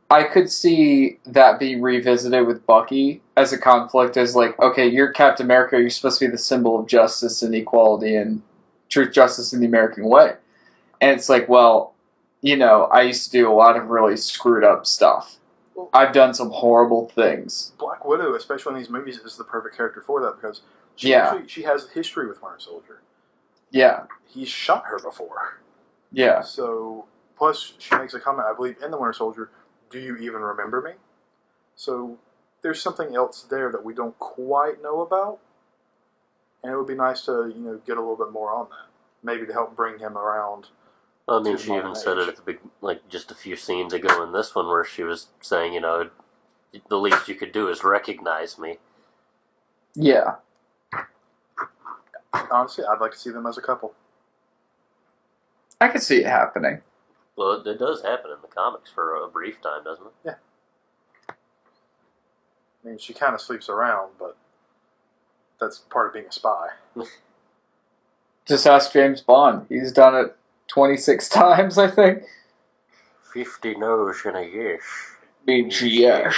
I could see that being revisited with Bucky as a conflict, as like, okay, you're Captain America, you're supposed to be the symbol of justice and equality and truth, justice in the American way. And it's like, well, I used to do a lot of really screwed up stuff. I've done some horrible things. Black Widow, especially in these movies, is the perfect character for that because she has history with Winter Soldier. Yeah. He's shot her before. Yeah. So, plus she makes a comment, I believe, in the Winter Soldier, do you even remember me? So, there's something else there that we don't quite know about. And it would be nice to, get a little bit more on that. Maybe to help bring him around. I mean, she even said it at the big, just a few scenes ago in this one where she was saying, the least you could do is recognize me. Yeah. Honestly, I'd like to see them as a couple. I could see it happening. Well, it does happen in the comics for a brief time, doesn't it? Yeah. I mean, she kind of sleeps around, but that's part of being a spy. Just ask James Bond. He's done it 26 times, I think. 50 no's and a yes. Means yes.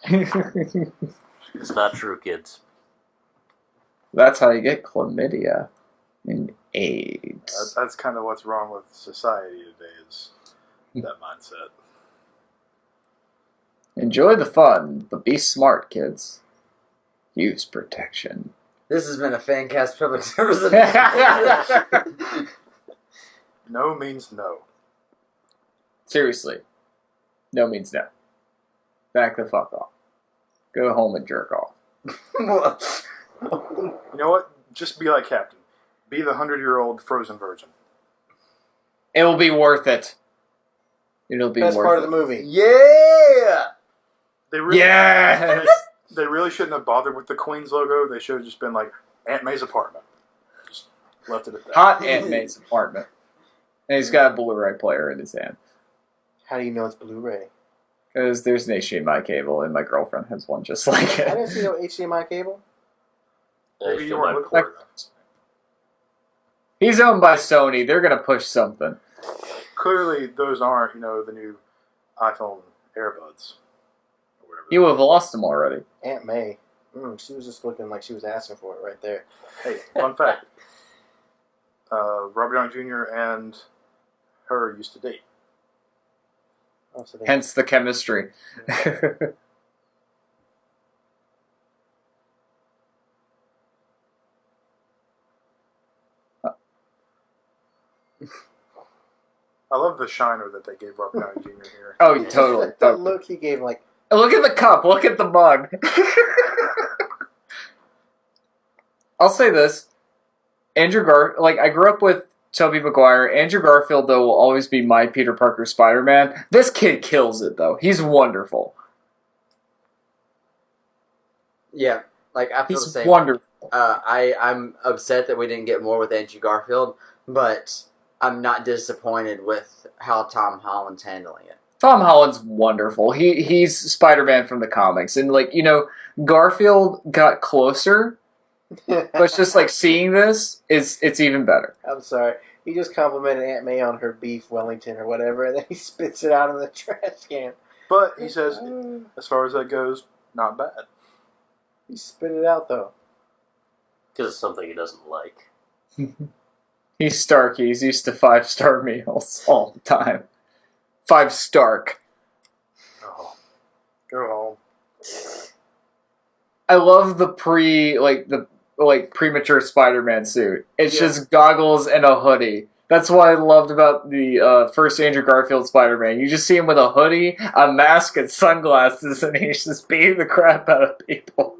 It's not true, kids. That's how you get chlamydia and AIDS. That's kind of what's wrong with society today, is that mindset. Enjoy the fun, but be smart, kids. Use protection. This has been a Fancast public service. No means no. Seriously. No means no. Back the fuck off. Go home and jerk off. You know what? Just be like Captain. Be the 100-year-old frozen virgin. It will be worth it. It'll be Best worth part it. of the movie. Yeah! Yes! They really shouldn't have bothered with the Queen's logo. They should have just been like, Aunt May's apartment. Just left it at that. Hot Aunt May's apartment. And he's got a Blu-ray player in his hand. How do you know it's Blu-ray? Because there's an HDMI cable, and my girlfriend has one just like I it. didn't see no HDMI cable. Maybe you weren't looking for it. He's owned by Sony. They're going to push something. Clearly, those aren't, the new iPhone AirBuds. Or whatever. You have lost them already. Aunt May. She was just looking like she was asking for it right there. Hey, fun fact. Robert Downey Jr. and her used to date. Oh, so Hence the chemistry. I love the shiner that they gave Robert Downey Jr. here. Oh, totally. that look he gave, like... Look at the cup. Look at the mug. I'll say this. I grew up with Tobey Maguire. Andrew Garfield, though, will always be my Peter Parker Spider-Man. This kid kills it, though. He's wonderful. Yeah, I feel the He's same. wonderful. I'm upset that we didn't get more with Andrew Garfield, but I'm not disappointed with how Tom Holland's handling it. Tom Holland's wonderful. He's Spider-Man from the comics. And, Garfield got closer, but it's just, seeing this, it's even better. I'm sorry. He just complimented Aunt May on her beef Wellington or whatever, and then he spits it out in the trash can. But he says, as far as that goes, not bad. He spit it out, though. Because it's something he doesn't like. He's Stark. He's used to 5-star meals all the time. 5 Stark. Oh, go home. I love the premature Spider-Man suit. It's just goggles and a hoodie. That's what I loved about the first Andrew Garfield Spider-Man. You just see him with a hoodie, a mask, and sunglasses, and he's just beating the crap out of people.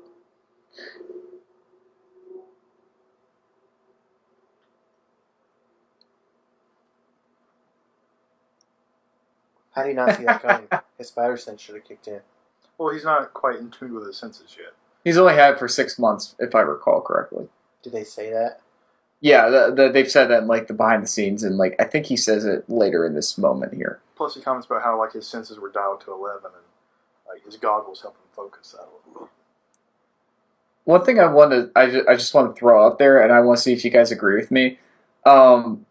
How do you not see that coming? His spider sense should have kicked in. Well, he's not quite in tune with his senses yet. He's only had it for 6 months, if I recall correctly. Did they say that? Yeah, they've said that in the behind the scenes, and I think he says it later in this moment here. Plus, he comments about how his senses were dialed to 11, and his goggles help him focus that a little bit. one thing I just want to throw out there, and I want to see if you guys agree with me. Um,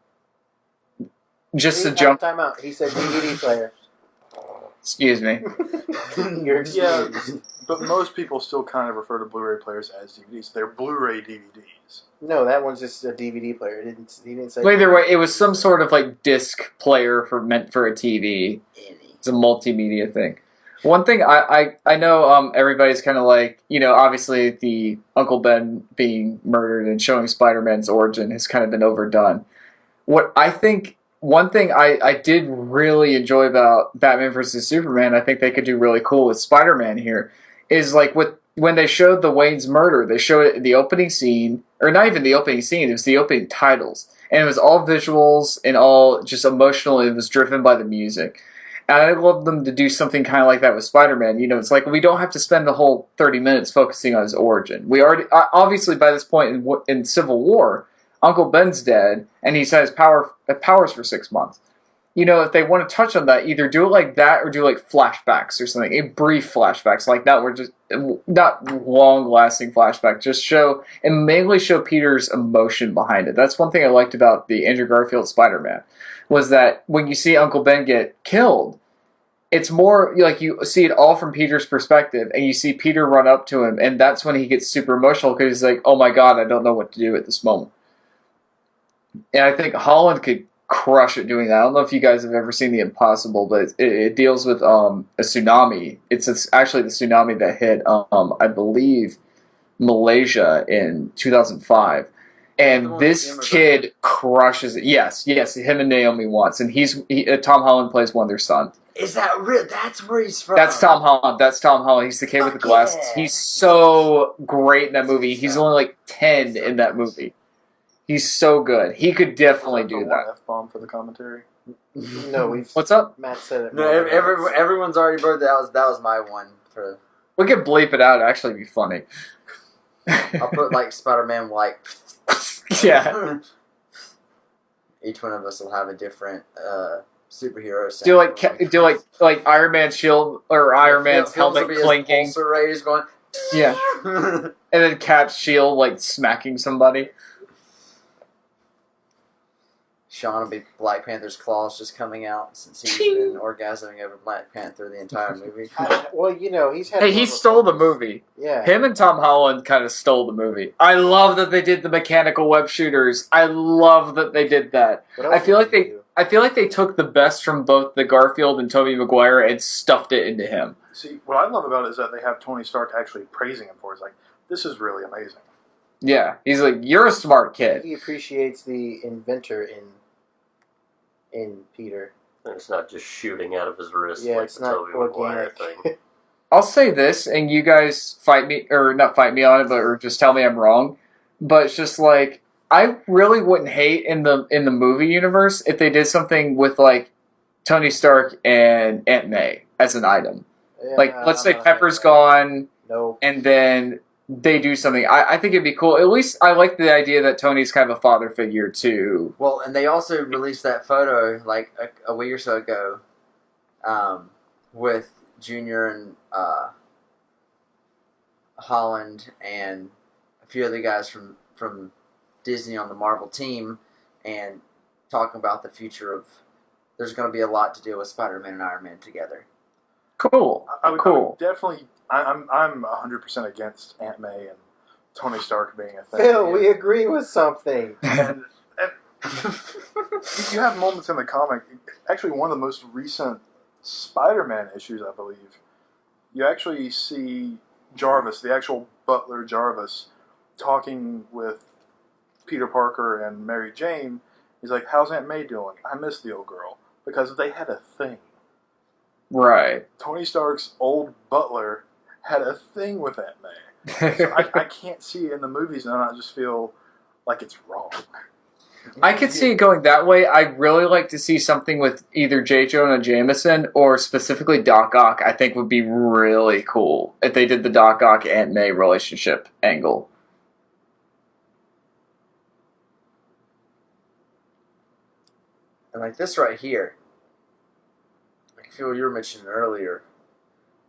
just to jump. Time out. He said DVD player. Excuse me. You're Yeah, excused. but most people still kind of refer to Blu-ray players as DVDs. They're Blu-ray DVDs. No, that one's just a DVD player. He didn't say. Well, either way, it was some sort of like disc player meant for a TV. It's a multimedia thing. One thing I know everybody's kind of like, obviously the Uncle Ben being murdered and showing Spider-Man's origin has kind of been overdone. What I think, one thing I did really enjoy about Batman vs. Superman, I think they could do really cool with Spider-Man here, is like when they showed the Wayne's murder, they showed it in the opening scene, or not even the opening scene, it was the opening titles. And it was all visuals and all just emotional, it was driven by the music. And I'd love them to do something kind of like that with Spider-Man. It's like we don't have to spend the whole 30 minutes focusing on his origin. We already, obviously by this point in Civil War, Uncle Ben's dead, and he's had his powers for 6 months. If they want to touch on that, either do it like that or do like flashbacks or something, a brief flashbacks like that. We're just not long-lasting flashback. Just show and mainly show Peter's emotion behind it. That's one thing I liked about the Andrew Garfield Spider-Man, was that when you see Uncle Ben get killed, it's more like you see it all from Peter's perspective, and you see Peter run up to him, and that's when he gets super emotional because he's like, "Oh my God, I don't know what to do at this moment." And I think Holland could crush it doing that. I don't know if you guys have ever seen The Impossible, but it deals with a tsunami. It's actually the tsunami that hit, I believe, Malaysia in 2005. And this kid crushes it. Yes, him and Naomi Watts. And Tom Holland plays one of their sons. Is that real? That's where he's from. That's Tom Holland. He's the kid with the glasses. Yeah. He's so great in that movie. He's only like 10 in that movie. He's so good. He could definitely do that. F-bomb for the commentary. No, What's up? Matt said it. No, everyone's already voted. That was my one for. We could bleep it out. It'd actually be funny. I'll put like Spider-Man like. Yeah. Each one of us will have a different superhero. Do like Iron Man's shield or Iron Man's helmet clinking. Going. Yeah. And then Cap's shield like smacking somebody. Sean will be Black Panther's claws just coming out since he's been orgasming over Black Panther the entire movie. Well, he's had. Hey, he stole the movie. Yeah. Him and Tom Holland kind of stole the movie. I love that they did the mechanical web shooters. I love that they did that. I feel like they took the best from both the Garfield and Tobey Maguire and stuffed it into him. See, what I love about it is that they have Tony Stark actually praising him for it. It's like, this is really amazing. Yeah, he's like, you're a smart kid. He appreciates the inventor in Peter. And it's not just shooting out of his wrist like it's the Tobey Maguire thing. I'll say this, and you guys fight me, or not fight me on it, or just tell me I'm wrong. But it's just like, I really wouldn't hate in the movie universe if they did something with like Tony Stark and Aunt May as an item. Yeah, like, let's say Pepper's gone, and then they do something. I think it'd be cool. At least I like the idea that Tony's kind of a father figure too. Well, and they also released that photo like a week or so ago, with Junior and Holland and a few other guys from Disney on the Marvel team, and talking about the future of. There's going to be a lot to deal with Spider-Man and Iron Man together. Cool. I would definitely. I'm 100% against Aunt May and Tony Stark being a thing. Phil, we agree with something. And you have moments in the comic. Actually, one of the most recent Spider-Man issues, I believe. You actually see Jarvis, the actual butler Jarvis, talking with Peter Parker and Mary Jane. He's like, "How's Aunt May doing? I miss the old girl," because they had a thing. Right. Tony Stark's old butler had a thing with Aunt May. So I can't see it in the movies, and I just feel like it's wrong. I could see it going that way. I'd really like to see something with either J. Jonah Jameson or specifically Doc Ock. I think would be really cool if they did the Doc Ock Aunt May relationship angle. And like this right here, I feel you were mentioning earlier.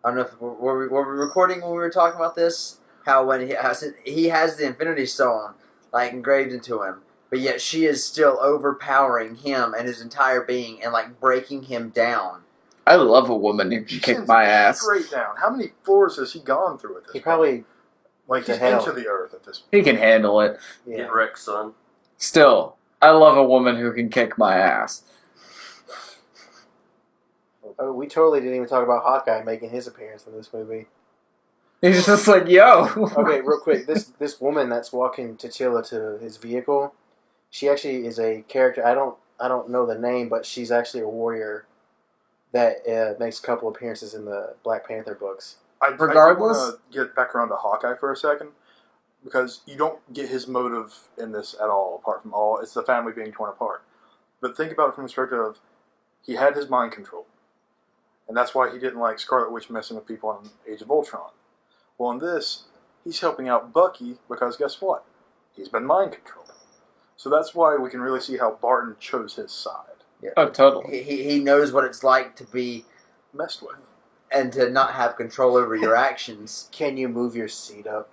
I don't know if were we recording when we were talking about this. how when he has the Infinity Stone like engraved into him, but yet she is still overpowering him and his entire being and like breaking him down. I love a woman who can kick my ass. Straight down. How many floors has he gone through at this He point? probably Like, he's hell. into the earth at this point. He can handle it. yeah. Get wrecked, son. Still, I love a woman who can kick my ass. Oh, we totally didn't even talk about Hawkeye making his appearance in this movie. He's just like, yo. Okay, real quick. This woman that's walking T'Challa to his vehicle, she actually is a character. I don't know the name, but she's actually a warrior that makes a couple appearances in the Black Panther books. Regardless? I want to get back around to Hawkeye for a second, because you don't get his motive in this at all, apart from it's the family being torn apart. But think about it from the perspective of, he had his mind controlled. And that's why he didn't like Scarlet Witch messing with people in Age of Ultron. Well, in this, he's helping out Bucky because guess what? He's been mind controlled. So that's why we can really see how Barton chose his side. Yeah. Oh, totally. He knows what it's like to be Messed with. and to not have control over your actions. Can you move your seat up?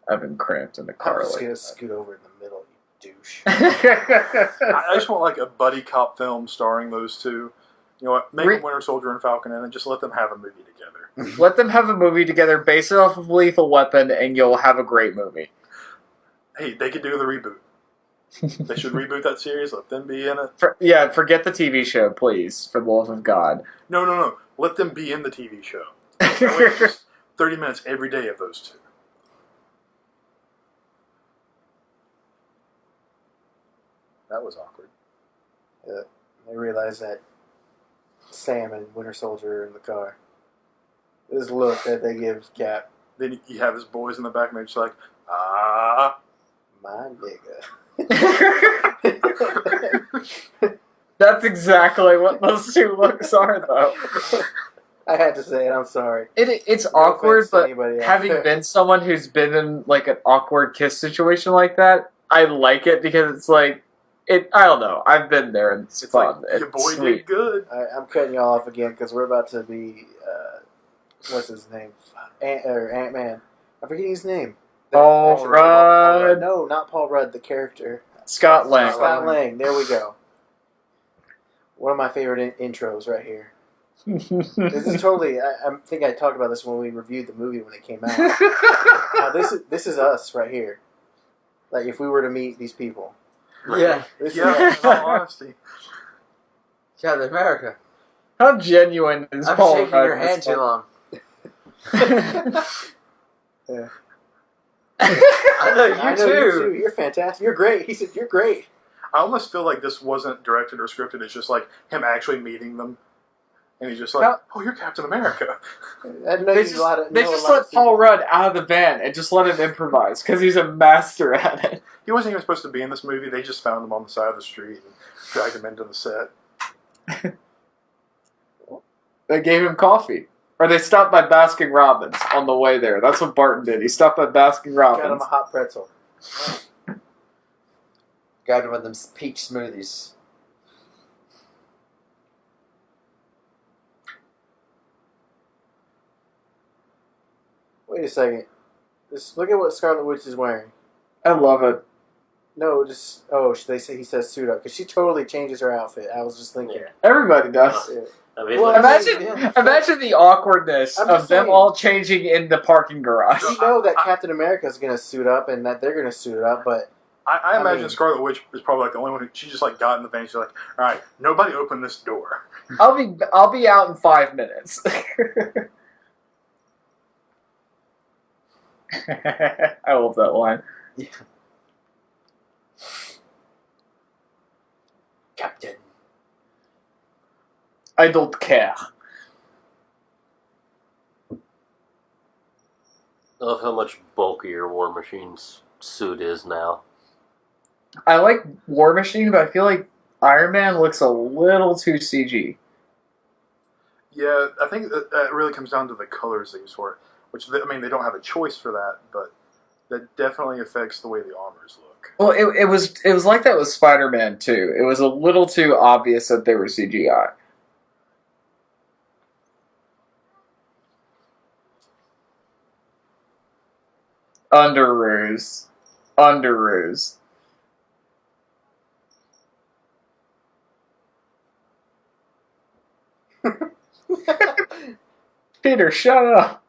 I've been cramped in the I'm car just like gonna that. scoot over in the middle, you douche. I just want like a buddy cop film starring those two. You know what? Make Re- a Winter Soldier and Falcon and then just let them have a movie together. Let them have a movie together, base it off of Lethal Weapon, and you'll have a great movie. Hey, they could do the reboot. They should reboot that series. Let them be in it. Forget the TV show, please, for the love of God. No. Let them be in the TV show. Wait, just 30 minutes every day of those two. That was awkward. I realized that Sam and Winter Soldier are in the car. This look that they give Cap, Then you have his boys in the back, and they're just like, ah. my nigga. That's exactly what those two looks are, though. I had to say it. I'm sorry. It's No awkward, offense to but anybody out having there. been someone who's been in like an awkward kiss situation like that, I like it because it's like I don't know. I've been there and it's fun. Like, your It's boy sweet. did good. I'm cutting y'all off again because we're about to be. What's his name? Ant-Man. I'm forgetting his name. Paul Actually, Rudd. No, not Paul Rudd. The character. Scott Lang. Scott Lang. There we go. One of my favorite intros right here. This is totally. I think I talked about this when we reviewed the movie when it came out. Now, this is us right here. Like if we were to meet these people. Yeah. This is Yeah, us. in all honesty. Captain America. How genuine is I'm Paul shaking Rudd your hand this too one? long. Yeah. I know you I know too. you too. You're fantastic. You're great. He said you're great. I almost feel like this wasn't directed or scripted. It's just like him actually meeting them. And he's just like, Now- oh, you're Captain America. I know They you just, know a lot of- they know a just lot of let Paul secrets. Rudd out of the van and just let him improvise because he's a master at it. He wasn't even supposed to be in this movie. They just found him on the side of the street and dragged him into the set. They gave him coffee. Or they stopped by Baskin Robbins on the way there. That's what Barton did. He stopped by Baskin Got him Robbins. a hot pretzel. Got him with them peach smoothies. Wait a second. Just look at what Scarlet Witch is wearing. I love it. No, just they say he says suit up because she totally changes her outfit. I was just thinking. Yeah. Everybody does. Yeah. I mean, Well, like, Imagine, yeah. imagine the awkwardness I'm of just them saying. all changing in the parking garage. We know that Captain America is gonna suit up and that they're gonna suit up, but I imagine mean- Scarlet Witch is probably like the only one who, she just like got in the van. She's like, all right, nobody open this door. I'll be out in 5 minutes. I love that line. Captain. I don't care. I love how much bulkier War Machine's suit is now. I like War Machine, but I feel like Iron Man looks a little too CG. Yeah, I think that really comes down to the colors they use for it. Which, I mean, they don't have a choice for that, but that definitely affects the way the armors look. Well, it was like that with Spider-Man too. It was a little too obvious that they were CGI. Underoos. Underoos. Peter, shut up.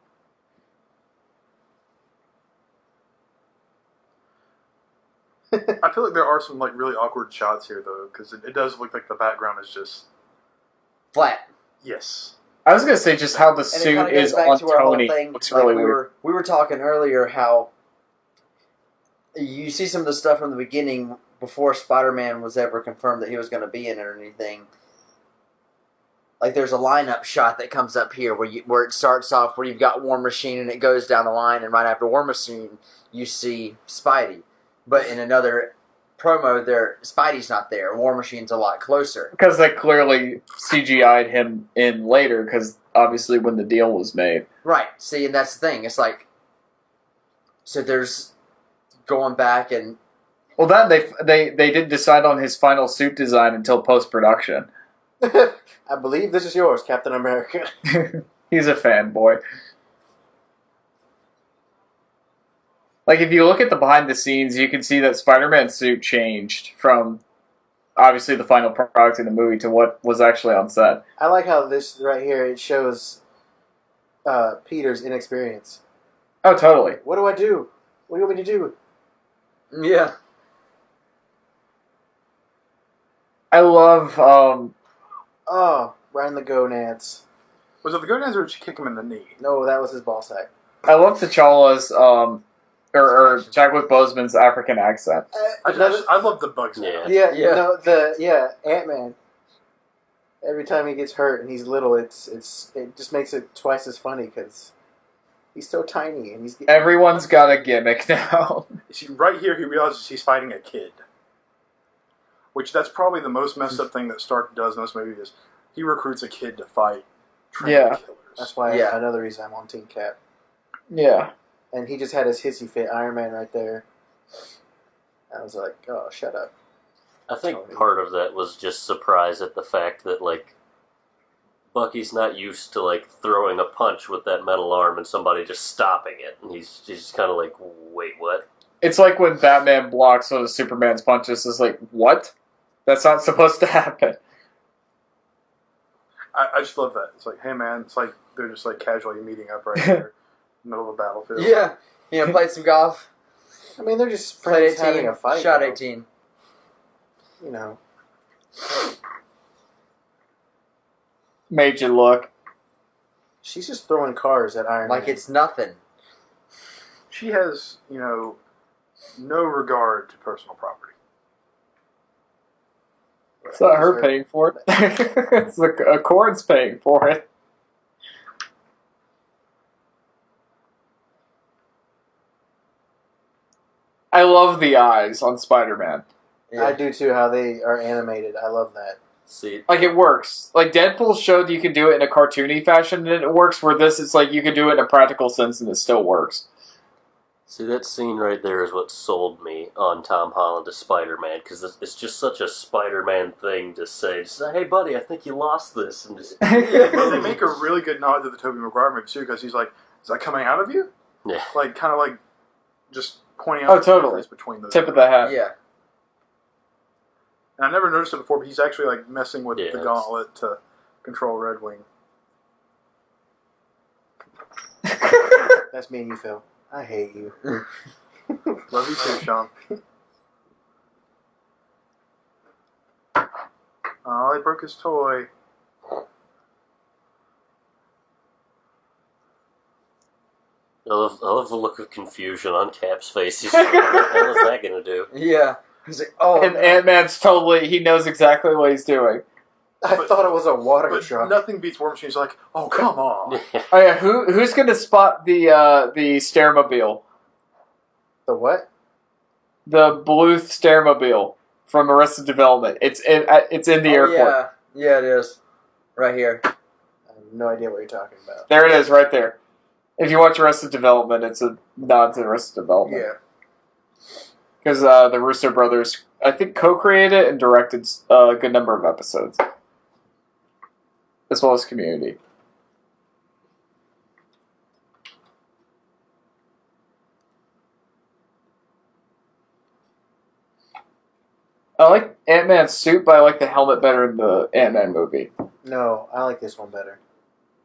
I feel like there are some like really awkward shots here though, because it does look like the background is just Flat. yes. I was gonna say just how the And it suit kind of goes is back on to our whole Tony thing. looks Like really we weird. were talking earlier how you see some of the stuff from the beginning before Spider-Man was ever confirmed that he was going to be in it or anything. Like there's a lineup shot that comes up here where it starts off where you've got War Machine and it goes down the line, and right after War Machine you see Spidey. But in another promo, Spidey's not there. War Machine's a lot closer. Because they clearly CGI'd him in later, because obviously when the deal was made. Right. See, and that's the thing. It's like, so there's going back and Well, that they didn't decide on his final suit design until post-production. I believe this is yours, Captain America. He's a fanboy. Like, if you look at the behind the scenes, you can see that Spider-Man's suit changed from, obviously, the final product in the movie to what was actually on set. I like how this right here, it shows Peter's inexperience. Oh, totally. What do I do? What do you want me to do? yeah. I love, Oh, right in the gonads. Was it the gonads or did she kick him in the knee? No, that was his ball sack. I love T'Challa's, or Chadwick Boseman's African accent. I love the bugs. Yeah. Yeah, no, Ant-Man. Every time he gets hurt and he's little, it just makes it twice as funny because he's so tiny and he's Everyone's got a gimmick now. Right here, he realizes he's fighting a kid. Which that's probably the most messed up thing that Stark does in this movie is he recruits a kid to fight trained Yeah. killers. That's why another reason I'm on Team Cap. Yeah. And he just had his hissy fit Iron Man right there. I was like, oh, shut up. I think part of that was just surprise at the fact that, like, Bucky's not used to, like, throwing a punch with that metal arm and somebody just stopping it. And he's just kind of like, wait, what? It's like when Batman blocks one of Superman's punches. It's like, what? That's not supposed to happen. I just love that. It's like, hey man, it's like they're just like casually meeting up right here, in the middle of the battlefield. Yeah. You know, played some golf. I mean, they're just Played friends having 18. a fight. Shot though. 18. You know. Made you look. She's just throwing cars at Iron Man. Like it's nothing. She has, no regard to personal property. It's not her paying for it. It's the Accord's paying for it. I love the eyes on Spider-Man. Yeah. I do too, how they are animated. I love that. See, Like, it works. Like, Deadpool showed you can do it in a cartoony fashion and it works, where this, it's like you can do it in a practical sense and it still works. that scene right there is what sold me on Tom Holland as Spider-Man, because it's just such a Spider-Man thing to say. Just say, hey, buddy, I think you lost this. And just, They make a really good nod to the Tobey Maguire movie too, because he's like, "Is that coming out of you?" yeah. Like, kind of like, just pointing out Oh, the totally. difference between those. Tip of the hat. Yeah. And I never noticed it before, but he's actually like messing with Yeah, the it's- gauntlet to control Red Wing. That's me and you, Phil. I hate you. Love you too, Sean. Oh, they broke his toy. I love the look of confusion on Cap's face. He's like, what the hell is that going to do? Yeah. He's like, oh. And Ant-Man's totally, he knows exactly what he's doing. I thought it was a water But truck. nothing beats War Machine. He's like, "Oh, come on." Oh yeah, who's gonna spot the Stairmobile? The what? The Bluth Stairmobile from Arrested Development. It's in the airport. Yeah. Yeah, it is. Right here. I have no idea what you're talking about. There it is, right there. If you watch Arrested Development, it's a nod to Arrested Development. Yeah. Because the Russo brothers, I think, co-created and directed a good number of episodes, as well as I like Ant-Man's suit, but I like the helmet better in the Ant-Man movie. No, I like this one better.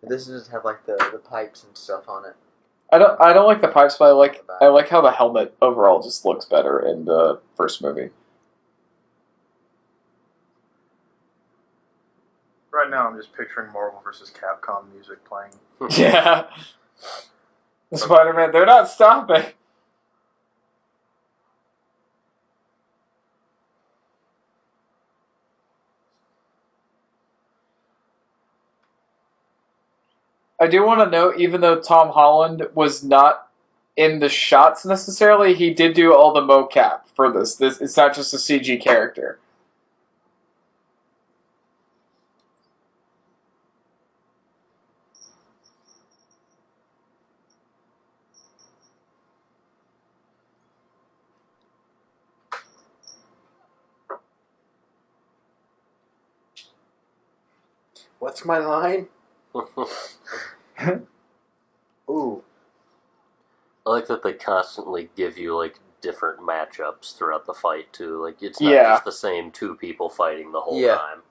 This doesn't have like the pipes and stuff on it. I don't like the pipes, but I like how the helmet overall just looks better in the first movie. Right now, I'm just picturing Marvel vs. Capcom music playing. Yeah. Spider-Man, they're not stopping. I do want to note, even though Tom Holland was not in the shots necessarily, he did do all the mocap for this. It's not just a CG character. What's my line? Ooh. I like that they constantly give you like different matchups throughout the fight too. Like it's not Yeah. just the same two people fighting the whole Yeah. time.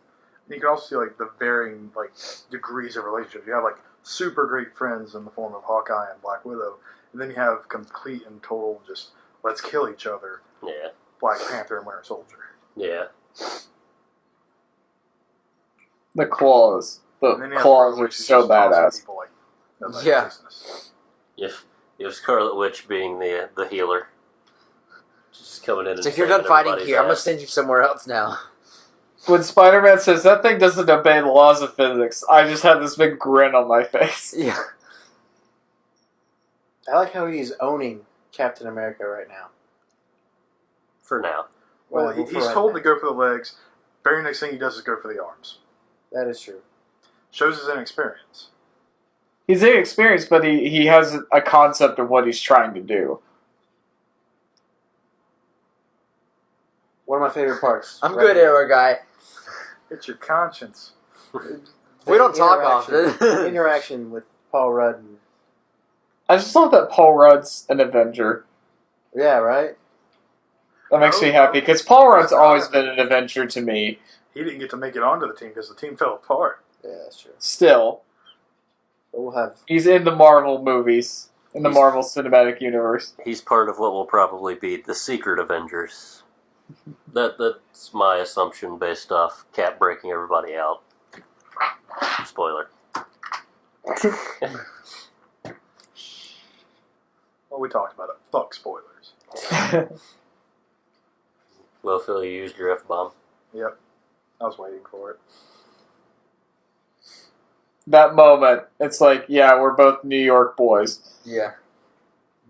And you can also see like the varying like degrees of relationships. You have like super great friends in the form of Hawkeye and Black Widow, and then you have complete and total just let's kill each other. Yeah. Black Panther and Winter Soldier. Yeah. The claws. The And then you have claws Scarlet are Witch who's so just tossing badass. people like, like Yeah. business. If Scarlet Witch being the healer, just coming in. So and if you're done saving fighting everybody's here, I'm gonna ass. send you somewhere else now. When Spider-Man says, that thing doesn't obey the laws of physics, I just had this big grin on my face. Yeah. I like how he's owning Captain America right now. For now. Well, for he's right told now. to go for the legs. Very next thing he does is go for the arms. That is true. Shows his inexperience. He's inexperienced, but he has a concept of what he's trying to do. One of my favorite parts. I'm right good, here. arrow guy. It's your conscience. We don't talk Interaction- often. Interaction with Paul Rudd. And, I just love that Paul Rudd's an Avenger. yeah, right? That makes No, me happy, because Paul Rudd's that's not always it. been an Avenger to me. He didn't get to make it onto the team because the team fell apart. Yeah, that's true. Still, But we'll have. he's in the Marvel movies, in the Marvel Cinematic Universe. He's part of what will probably be the Secret Avengers. That's my assumption based off Cap breaking everybody out. Spoiler. Well, we talked about it. Fuck spoilers. Well, Phil, you used your F-bomb. Yep. I was waiting for it. That moment, it's like, yeah, we're both New York boys. Yeah.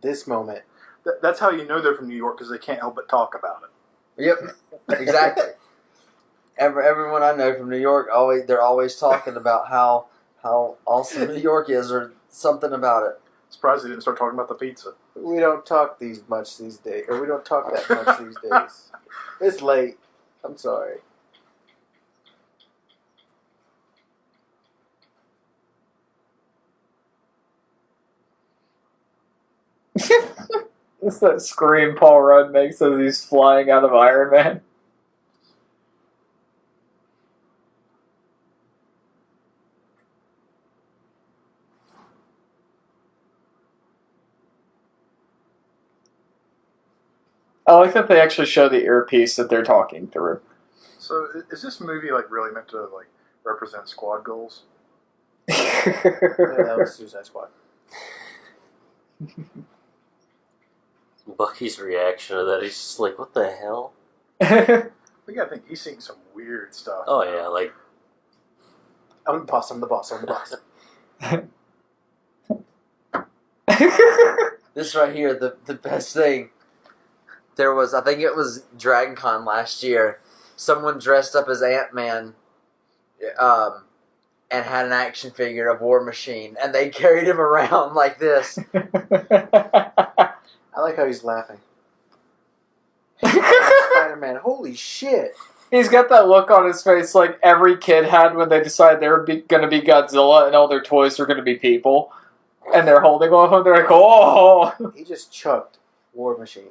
This moment. That's how you know they're from New York, because they can't help but talk about it. Yep. Exactly. Everyone I know from New York they're always talking about how awesome New York is or something about it. Surprised they didn't start talking about the pizza. We don't talk much these days. Or we don't talk that much these days. It's late. I'm sorry. It's that scream Paul Rudd makes as he's flying out of Iron Man. I like that they actually show the earpiece that they're talking through. So, is this movie like really meant to like represent squad goals? Yeah, that was Suicide Squad. Bucky's reaction to that, he's just like, what the hell? We gotta think he's seeing some weird stuff. Oh, yeah, like, I'm the boss. I'm the boss. I'm the boss. This right here, the best thing. There was, I think it was Dragon Con last year. Someone dressed up as Ant-Man, and had an action figure of War Machine, and they carried him around like this. I like how he's laughing. Spider-Man. Holy shit. He's got that look on his face like every kid had when they decided they were going to be Godzilla and all their toys were going to be people. And they're holding one of them, they're like, oh! He just chucked War Machine.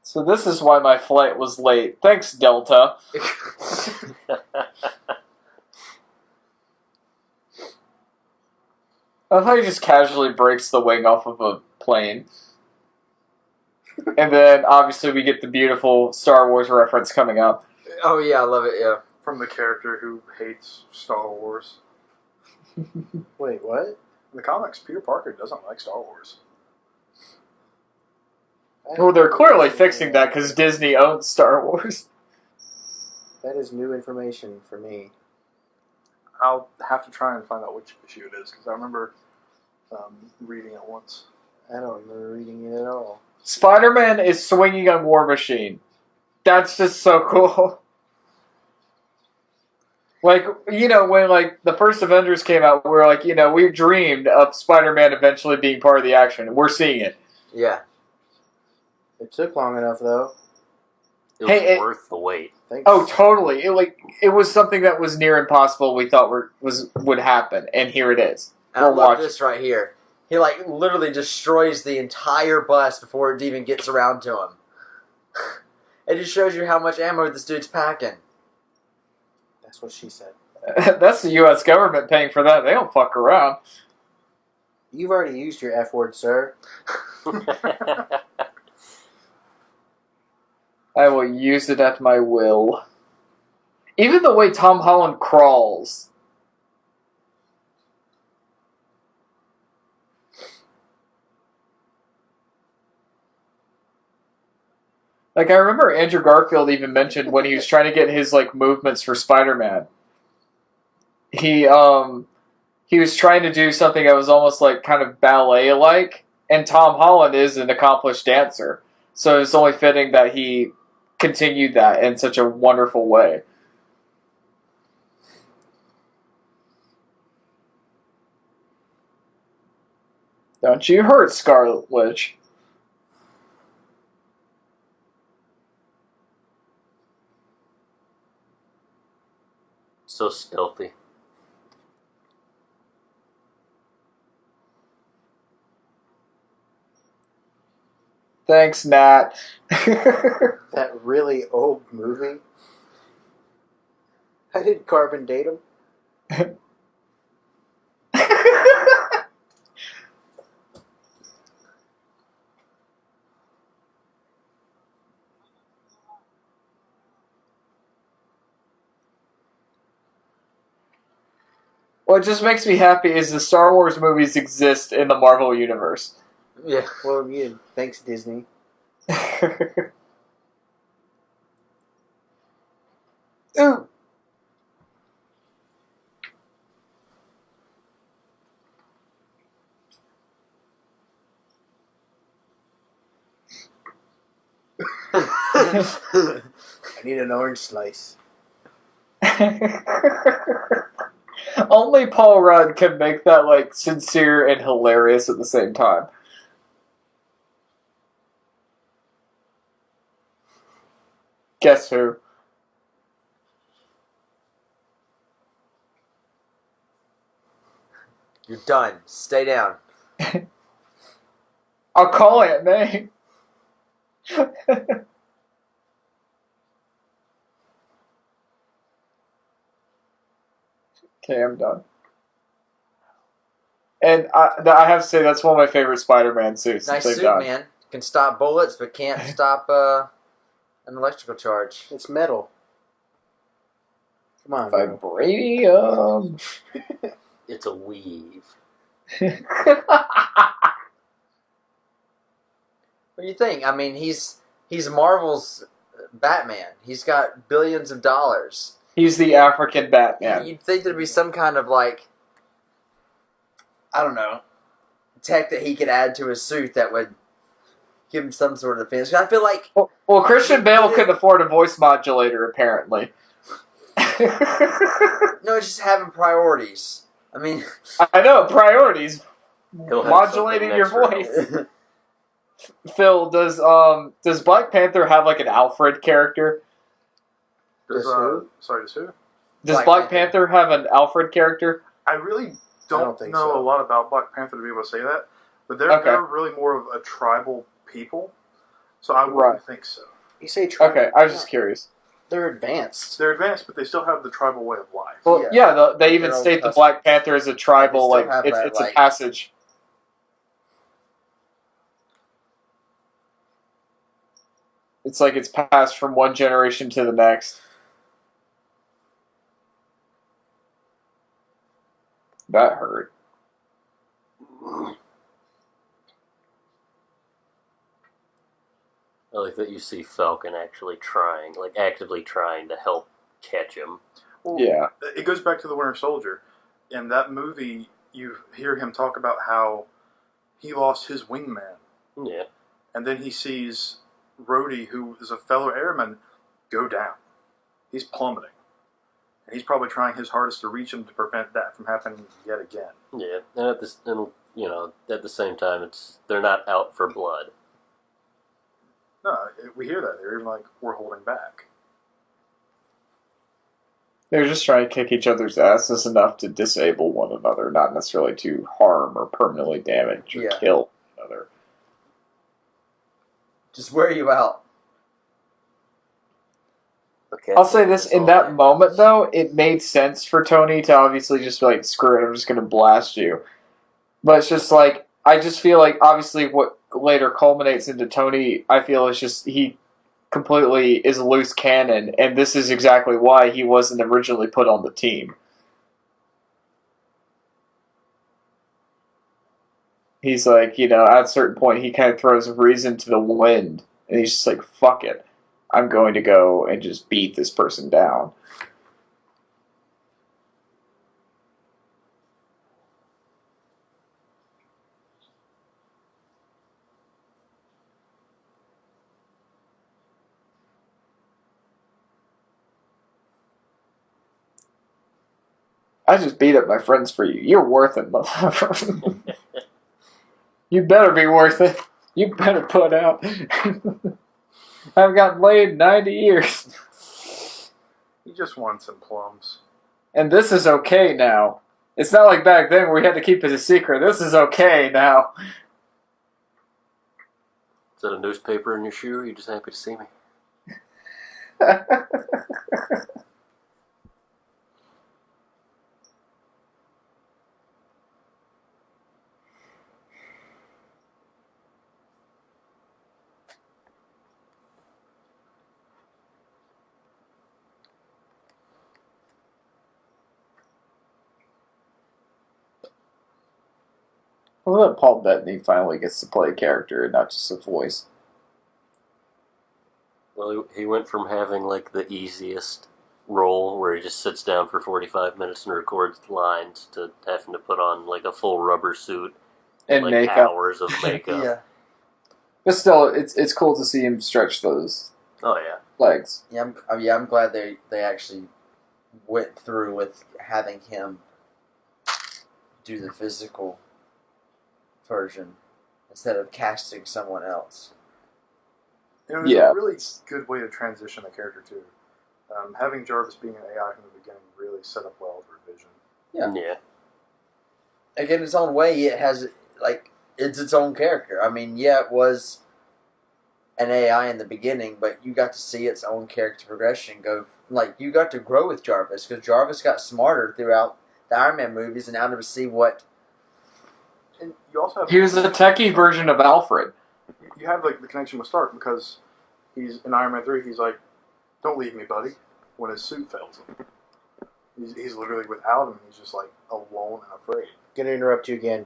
So this is why my flight was late. Thanks, Delta. I love how he just casually breaks the wing off of a plane. And then, obviously, we get the beautiful Star Wars reference coming up. Oh yeah, I love it. Yeah. From the character who hates Star Wars. Wait, what? In the comics, Peter Parker doesn't like Star Wars. Well, they're clearly fixing that because Disney owns Star Wars. That is new information for me. I'll have to try and find out which issue it is, because I remember reading it once. I don't remember reading it at all. Spider-Man is swinging on War Machine. That's just so cool. Like, you know, when, like, the first Avengers came out, we were like, you know, we dreamed of Spider-Man eventually being part of the action. We're seeing it. Yeah. It took long enough, though. It was worth the wait. Thanks. Oh, totally. It was something that was near impossible we thought would happen, and here it is. And I love this right here. He, like, literally destroys the entire bus before it even gets around to him. It just shows you how much ammo this dude's packing. That's what she said. That's the U.S. government paying for that. They don't fuck around. You've already used your F word, sir. I will use it at my will. Even the way Tom Holland crawls. Like, I remember Andrew Garfield even mentioned when he was trying to get his, like, movements for Spider-Man. He was trying to do something that was almost, like, kind of ballet-like, and Tom Holland is an accomplished dancer. So it's only fitting that he continued that in such a wonderful way. Don't you hurt, Scarlet Witch. So stealthy. Thanks, Nat. That really old movie. I didn't carbon date him. What just makes me happy is the Star Wars movies exist in the Marvel Universe. Yeah. Well, yeah, thanks, Disney. Ooh. I need an orange slice. Only Paul Rudd can make that, like, sincere and hilarious at the same time. Guess who? You're done. Stay down. I'll call Aunt May. Okay, I'm done. And I have to say, that's one of my favorite Spider-Man suits Nice that they've suit, done. man. Can stop bullets, but can't stop an electrical charge. It's metal. Come on, bro. Vibranium. It's a weave. What do you think? I mean, he's Marvel's Batman. He's got billions of dollars. He's the African Batman. You'd think there'd be some kind of, like, I don't know, tech that he could add to his suit that would give him some sort of defense. I feel like... Well, Christian Bale couldn't afford a voice modulator, apparently. No, it's just having priorities. I mean... I know, priorities. He'll have Modulating something your extra. voice. Phil, does Black Panther have, like, an Alfred character? Does who? Sorry, does who? Does Black Panther have an Alfred character? I really don't think know so. a lot about Black Panther to be able to say that, but they're really more of a tribal people. So I wouldn't Right. think so. You say tribal. Okay, I was just curious. They're advanced. They're advanced, but they still have the tribal way of life. Well, Yeah. they Like even their own state the customs. Black Panther is a tribal, They still like have that, it's a like- passage. It's like it's passed from one generation to the next. That hurt. I like that you see Falcon actually trying, like actively trying to help catch him. Well, Yeah. it goes back to the Winter Soldier. In that movie, you hear him talk about how he lost his wingman, Yeah. and then he sees Rhodey, who is a fellow airman, go down. He's plummeting, and he's probably trying his hardest to reach him to prevent that from happening yet again. Yeah. And at this, and you know, at the same time, they're not out for blood. No, we hear that. They're even like, we're holding back. They're just trying to kick each other's asses enough to disable one another, not necessarily to harm or permanently damage or Yeah. kill one another. Just wear you out. Okay. I'll say this, in that moment, though, it made sense for Tony to obviously just be like, screw it, I'm just going to blast you. But it's just like, I just feel like, obviously, what later culminates into Tony, I feel is just, he completely is a loose cannon, and this is exactly why he wasn't originally put on the team. He's like, at a certain point, he kind of throws reason to the wind, and he's just like, fuck it. I'm going to go and just beat this person down. I just beat up my friends for you. You're worth it, motherfucker. You better be worth it. You better put out. I've gotten laid in 90 years. He just wants some plums. And this is okay now. It's not like back then where we had to keep it a secret. This is okay now. Is that a newspaper in your shoe? Or are you just happy to see me? Well, that Paul Bettany finally gets to play a character and not just a voice. Well, he went from having like the easiest role where he just sits down for 45 minutes and records lines to having to put on like a full rubber suit And like makeup. hours of makeup. Yeah. But still, it's cool to see him stretch those Oh yeah. legs. Yeah, I'm glad they actually went through with having him do the physical version instead of casting someone else. It was Yeah. a really good way to transition a character too. Having Jarvis being an AI from the beginning really set up well for Vision. Yeah. Yeah. Like in its own way, it has it's its own character. I mean, yeah, it was an AI in the beginning, but you got to see its own character progression go. Like you got to grow with Jarvis because Jarvis got smarter throughout the Iron Man movies, and now to see what. And you also have He was a techie version of Alfred. you have like the connection with Stark because he's in Iron Man 3. He's like, "Don't leave me, buddy." When his suit fails him, he's literally without him. He's just like alone and afraid. Gonna interrupt you again.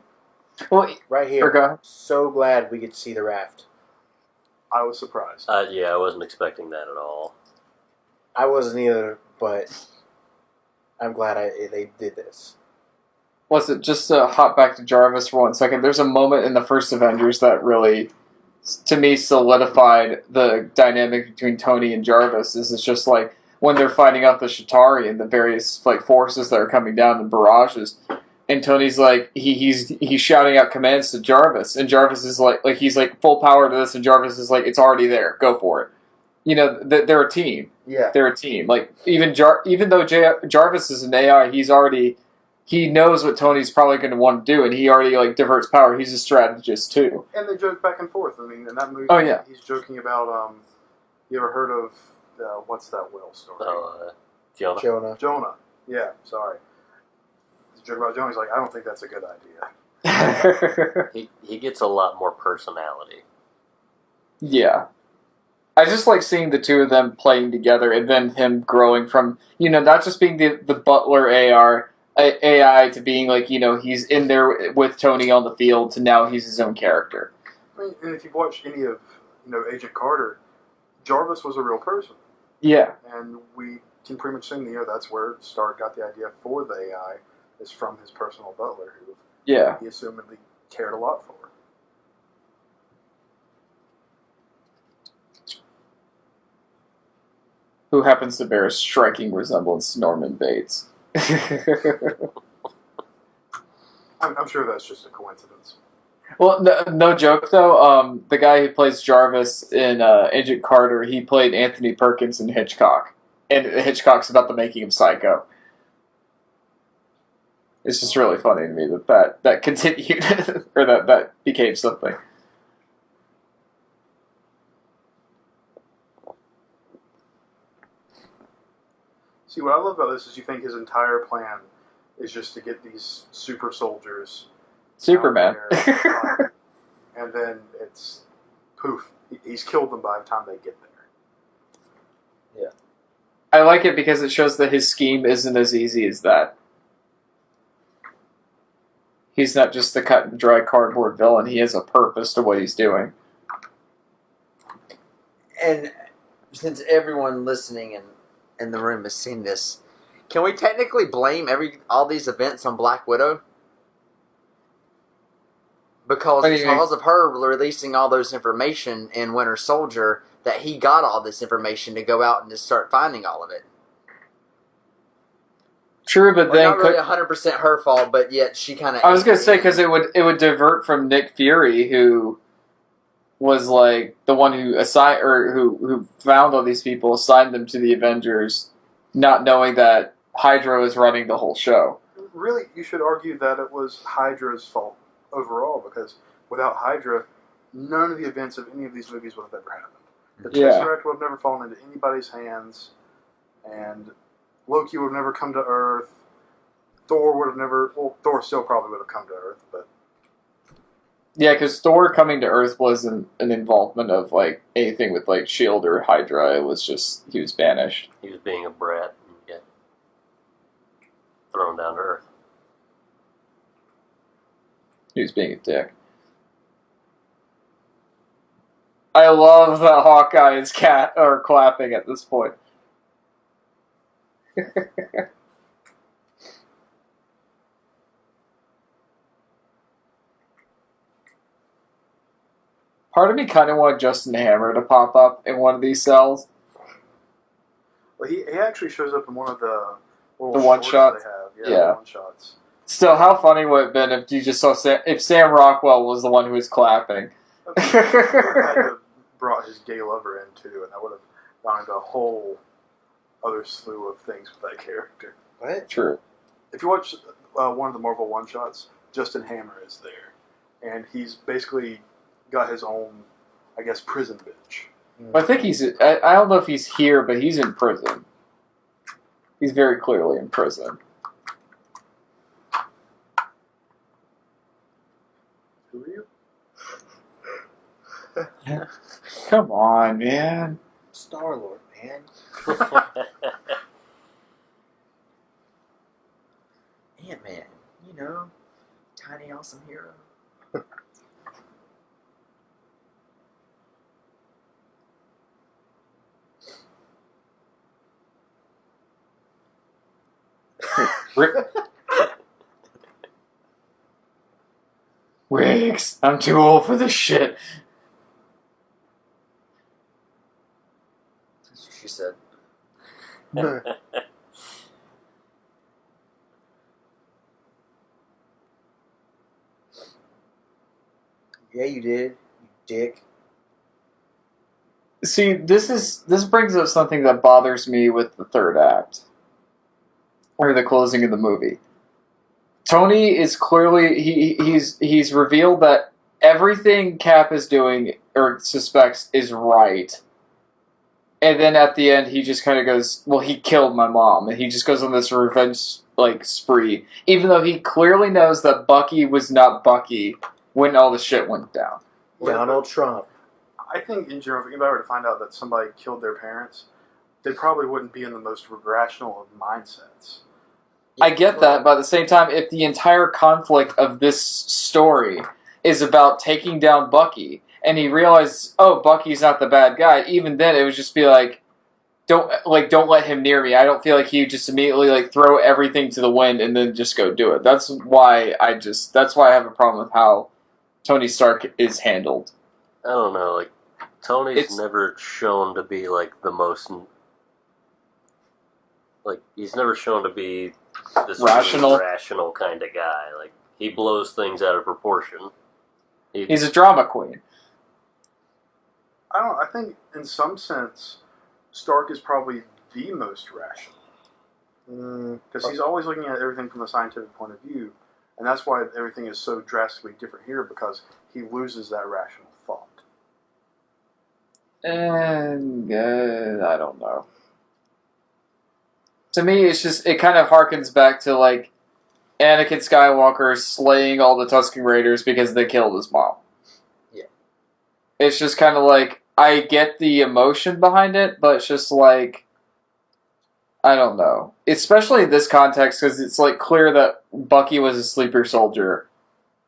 Well, Right here. okay. So glad we get to see the raft. I was surprised. Yeah, I wasn't expecting that at all. I wasn't either, but I'm glad they did this. Listen, just to hop back to Jarvis for 1 second, there's a moment in the first Avengers that really, to me, solidified the dynamic between Tony and Jarvis. This is just like when they're fighting out the Shatari and the various like forces that are coming down in barrages. And Tony's like he's shouting out commands to Jarvis, and Jarvis is like he's like full power to this, and Jarvis is like, it's already there, go for it. They're a team. Yeah. They're a team. Like even though Jarvis is an AI, he knows what Tony's probably going to want to do, and he already like diverts power. He's a strategist too. And they joke back and forth. I mean, in that movie, Oh, yeah. he's joking about. You ever heard of what's that whale story? Jonah. Jonah. Yeah, sorry. He's joking about Jonah. He's like, I don't think that's a good idea. He gets a lot more personality. Yeah. I just like seeing the two of them playing together, and then him growing from, not just being the butler AI to being like, he's in there with Tony on the field to now he's his own character. I mean, and if you've watched any of Agent Carter, Jarvis was a real person. Yeah. And we can pretty much say, that's where Stark got the idea for the AI, is from his personal butler, who he assumedly cared a lot for. Who happens to bear a striking resemblance to Norman Bates. I'm sure that's just a coincidence. Well, no joke though. The guy who plays Jarvis in Agent Carter, he played Anthony Perkins in Hitchcock, and Hitchcock's about the making of Psycho. It's just really funny to me that continued, or that became something. See, what I love about this is you think his entire plan is just to get these super soldiers, Superman, there, and then it's poof. He's killed them by the time they get there. Yeah, I like it because it shows that his scheme isn't as easy as that. He's not just the cut and dry cardboard villain. He has a purpose to what he's doing. and since everyone listening in the room has seen this, can we technically blame all these events on Black Widow? Because of her releasing all those information in Winter Soldier, that he got all this information to go out and just start finding all of it. True, but then not really 100% her fault, but yet she kind of. I was gonna say because it would divert from Nick Fury, who was like the one who assigned or who found all these people, assigned them to the Avengers, not knowing that Hydra was running the whole show. Really, you should argue that it was Hydra's fault overall, because without Hydra, none of the events of any of these movies would have ever happened. The Tesseract would have never fallen into anybody's hands, and Loki would have never come to Earth. Thor would have never... Well, Thor still probably would have come to Earth, but... Yeah, because Thor coming to Earth wasn't an involvement of, like, anything with, like, S.H.I.E.L.D. or Hydra. It was just, he was banished. He was being a brat and get thrown down to Earth. He was being a dick. I love that Hawkeye and Cat are clapping at this point. Part of me kind of wanted Justin Hammer to pop up in one of these cells. Well, he actually shows up in one of the one-shots? they have. Yeah, the one-shots. Still, how funny would it have been if you just saw if Sam Rockwell was the one who was clapping? I would have brought his gay lover in too, and that would have gone into a whole other slew of things with that character. What? True. If you watch one of the Marvel one-shots, Justin Hammer is there, and he's basically got his own, I guess, prison bench. I think I don't know if he's here, but he's in prison. He's very clearly in prison. Who are you? Come on, man. Star-Lord, man. Ant-Man, tiny awesome hero. Riggs, I'm too old for this shit. That's what she said. Yeah, you did, you dick. See, this brings up something that bothers me with the third act. Or the closing of the movie. Tony is clearly he's revealed that everything Cap is doing or suspects is right. And then at the end, he just kind of goes, "Well, he killed my mom," and he just goes on this revenge spree, even though he clearly knows that Bucky was not Bucky when all the shit went down. Donald Trump. I think in general, if anybody were to find out that somebody killed their parents, they probably wouldn't be in the most rational of mindsets. I get that, but at the same time, if the entire conflict of this story is about taking down Bucky, and he realizes, oh, Bucky's not the bad guy, even then it would just be like, don't let him near me. I don't feel like he would just immediately throw everything to the wind and then just go do it. That's why I have a problem with how Tony Stark is handled. I don't know, Tony's never shown to be the most he's never shown to be this rational kind of guy. He blows things out of proportion. He's a drama queen. I think in some sense, Stark is probably the most rational. Because he's always looking at everything from a scientific point of view. And that's why everything is so drastically different here, because he loses that rational thought. And I don't know. To me, it kind of harkens back to Anakin Skywalker slaying all the Tusken Raiders because they killed his mom. Yeah. It's just kind of I get the emotion behind it, but it's just I don't know. Especially in this context, because it's clear that Bucky was a sleeper soldier.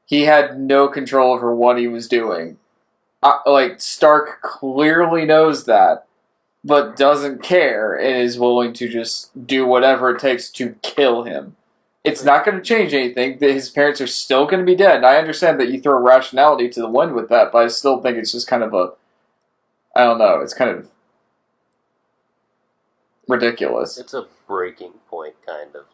He had no control over what he was doing. Stark clearly knows that, but doesn't care and is willing to just do whatever it takes to kill him. It's not going to change anything. His parents are still going to be dead. And I understand that you throw rationality to the wind with that, but I still think it's just kind of I don't know, it's kind of ridiculous. It's a breaking point, kind of.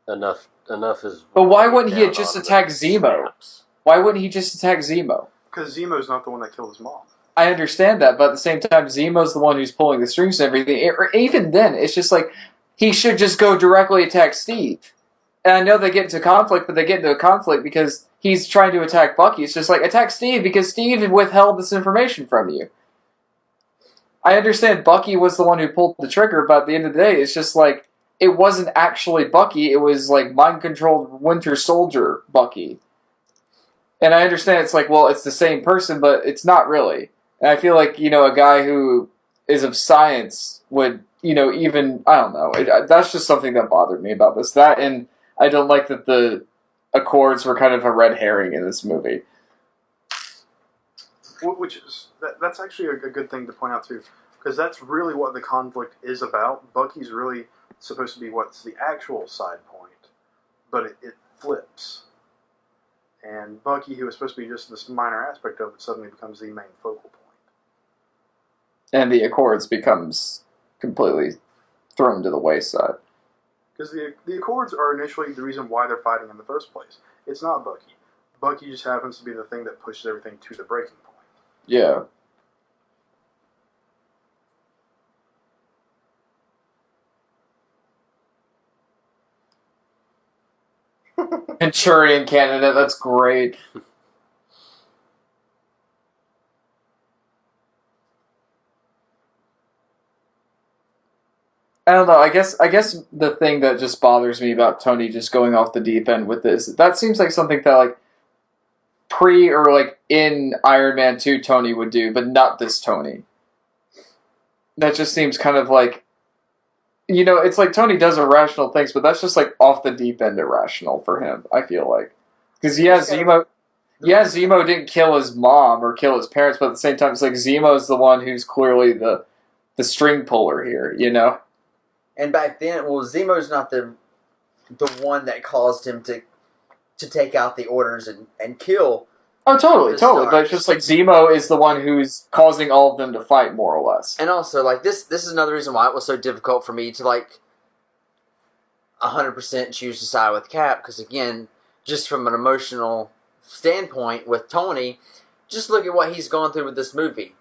Enough is... But why wouldn't he have just attacked Zemo? Snaps. Why wouldn't he just attack Zemo? Because Zemo's not the one that killed his mom. I understand that, but at the same time, Zemo's the one who's pulling the strings and everything. Even then, it's just he should just go directly attack Steve. And I know they get into conflict, but they get into a conflict because he's trying to attack Bucky. It's just attack Steve because Steve withheld this information from you. I understand Bucky was the one who pulled the trigger, but at the end of the day, it's just it wasn't actually Bucky. It was mind-controlled Winter Soldier Bucky. And I understand it's it's the same person, but it's not really. And I feel a guy who is of science would, even, I don't know. That's just something that bothered me about this. That, and I don't like that the Accords were kind of a red herring in this movie. Which is, that's actually a good thing to point out, too. Because that's really what the conflict is about. Bucky's really supposed to be what's the actual side point. But it flips. And Bucky, who was supposed to be just this minor aspect of it, suddenly becomes the main focal point. And the Accords becomes completely thrown to the wayside. Because the Accords are initially the reason why they're fighting in the first place. It's not Bucky. Bucky just happens to be the thing that pushes everything to the breaking point. Yeah. Manchurian candidate, that's great. I don't know, I guess the thing that just bothers me about Tony just going off the deep end with this, that seems like something that pre or in Iron Man 2 Tony would do, but not this Tony. That just seems kind of it's Tony does irrational things, but that's just off the deep end irrational for him, I feel like. Because Zemo didn't kill his mom or kill his parents, but at the same time, it's Zemo's the one who's clearly the string puller here, And back then, Zemo's not the one that caused him to take out the orders and kill. Oh, totally. But it's just Zemo is the one who's causing all of them to fight, more or less. And also, this is another reason why it was so difficult for me to 100% choose to side with Cap, because again, just from an emotional standpoint with Tony, just look at what he's gone through with this movie.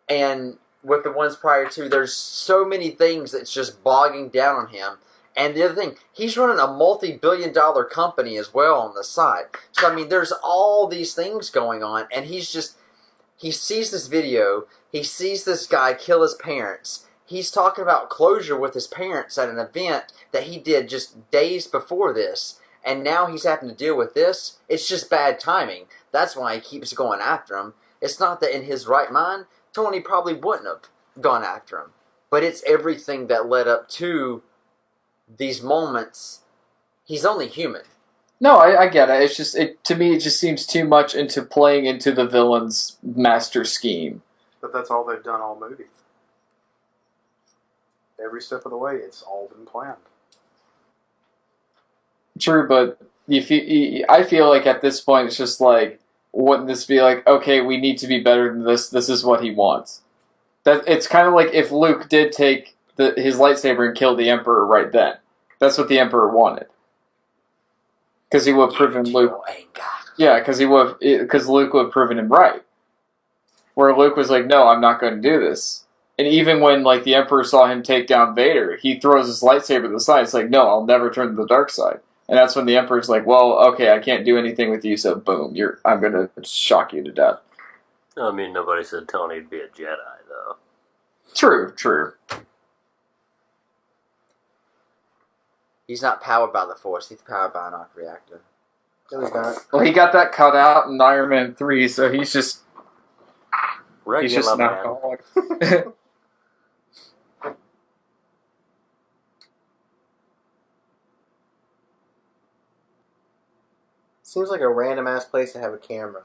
And with the ones prior to, there's so many things that's just bogging down on him. And the other thing, he's running a multi-billion-dollar company as well on the side. So, I mean, there's all these things going on, and he sees this video, he sees this guy kill his parents. He's talking about closure with his parents at an event that he did just days before this, and now he's having to deal with this. It's just bad timing. That's why he keeps going after him. It's not that in his right mind, Tony probably wouldn't have gone after him. But it's everything that led up to these moments. He's only human. No, I get it. It's just to me, it just seems too much into playing into the villain's master scheme. But that's all they've done all movie. Every step of the way, it's all been planned. True, but I feel like at this point, it's just like, wouldn't this be like, okay, we need to be better than this. This is what he wants. That it's kind of like if Luke did take his lightsaber and kill the Emperor right then. That's what the Emperor wanted. Because he would have proven Luke. Yeah, because Luke would have proven him right. Where Luke was like, "No, I'm not going to do this." And even when like the Emperor saw him take down Vader, he throws his lightsaber to the side. It's like, "No, I'll never turn to the dark side." And that's when the Emperor's like, "Well, okay, I can't do anything with you, so boom, I'm going to shock you to death." I mean, nobody said Tony'd be a Jedi, though. True. He's not powered by the Force. He's powered by an arc reactor. No, he's not. Well, he got that cut out in Iron Man 3, so he's just Regular an man. alcoholic. Seems like a random ass place to have a camera.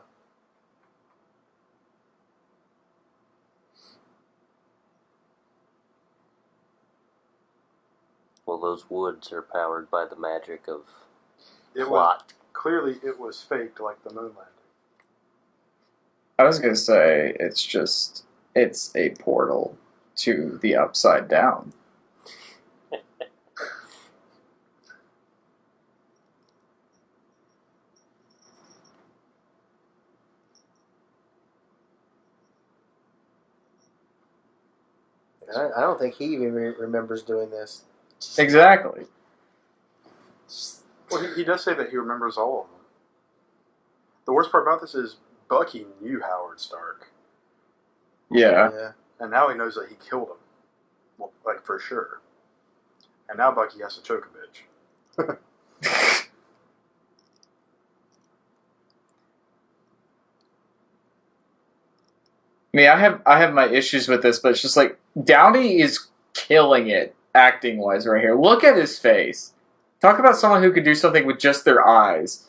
Well, those woods are powered by the magic of It was, plot. clearly, it was faked like the moon landing. I was going to say, it's a portal to the Upside Down. I don't think he even remembers doing this. Exactly. Well, he does say that he remembers all of them. The worst part about this is Bucky knew Howard Stark, Yeah. and now he knows that he killed him. Well, like, for sure. And now Bucky has to choke a bitch. I mean, I have my issues with this, but it's just like Downey is killing it acting wise right here. Look at his face. Talk about someone who could do something with just their eyes.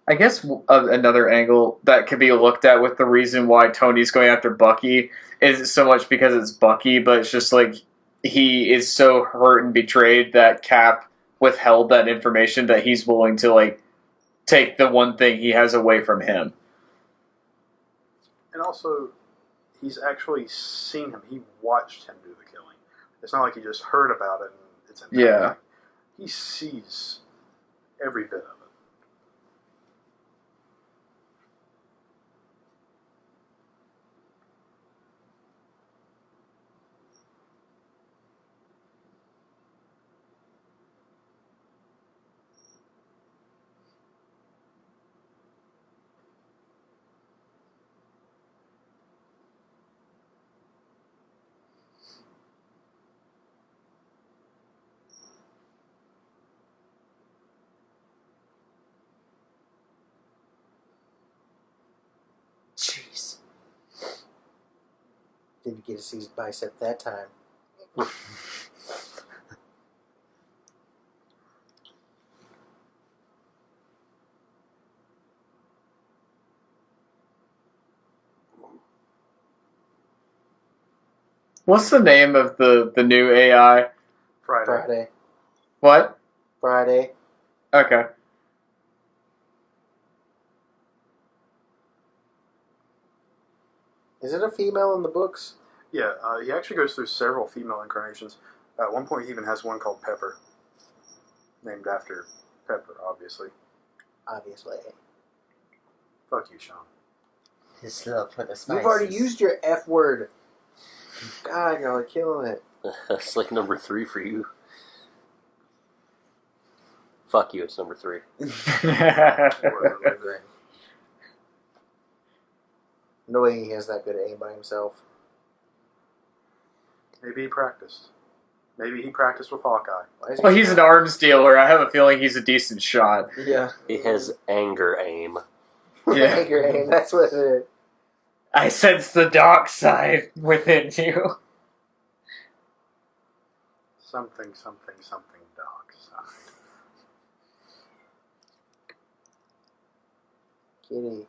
I guess another angle that could be looked at with the reason why Tony's going after Bucky isn't so much because it's Bucky, but it's just like he is so hurt and betrayed that Cap withheld that information that he's willing to like take the one thing he has away from him. And also, he's actually seen him. He watched him do the killing. It's not like he just heard about it and it's in Yeah. He sees every bit of it. Jeez. Didn't get to see his bicep that time. What's the name of the new AI? Friday. What? Friday. Okay. Is it a female in the books? Yeah, he actually goes through several female incarnations. At one point, he even has one called Pepper, named after Pepper, obviously. Obviously. Fuck you, Sean. His love for the spices. You've already used your F word. God, y'all are killing it. That's like number 3 for you. Fuck you, it's number 3. Great. No way he has that good aim by himself. Maybe he practiced. Maybe he practiced with Hawkeye. Why is he Well, he's an arms dealer. I have a feeling he's a decent shot. Yeah. He has anger aim. Yeah. Anger aim, that's what it is. I sense the dark side within you. Something, something, something dark side. Kitty.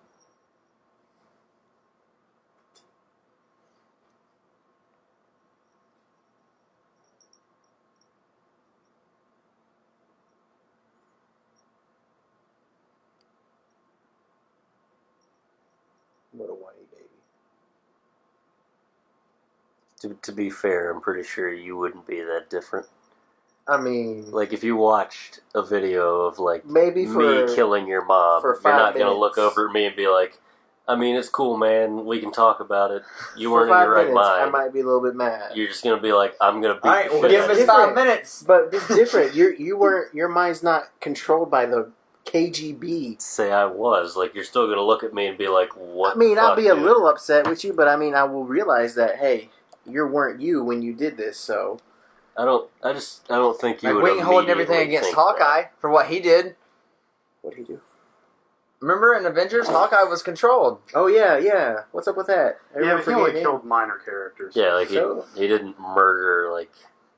What a whiny baby. To be fair, I'm pretty sure you wouldn't be that different. I mean, Like, if you watched a video of, like, maybe me for killing your mom, for you're 5 not going to minutes. look over at me and be like, I mean, it's cool, man. We can talk about it. You for weren't in 5 your right minutes, I mind. might be a little bit mad. You're just going to be like, I'm going to beat Alright, the well, shit give out us of you. 5 minutes. But it's different. You weren't. Your mind's not controlled by the KGB. Say I was. Like, you're still going to look at me and be like, what I mean, the I'll fuck, be a dude? little upset with you, but I mean, I will realize that hey, you weren't you when you did this. So I don't think you Like, would we ain't holding immediately everything against think Hawkeye that. for what he did. what did he do? Remember in Avengers, Hawkeye was controlled. Oh yeah. What's up with that? Yeah, Everyone but he only forget him. killed minor characters. Yeah, like, So- he didn't murder, like,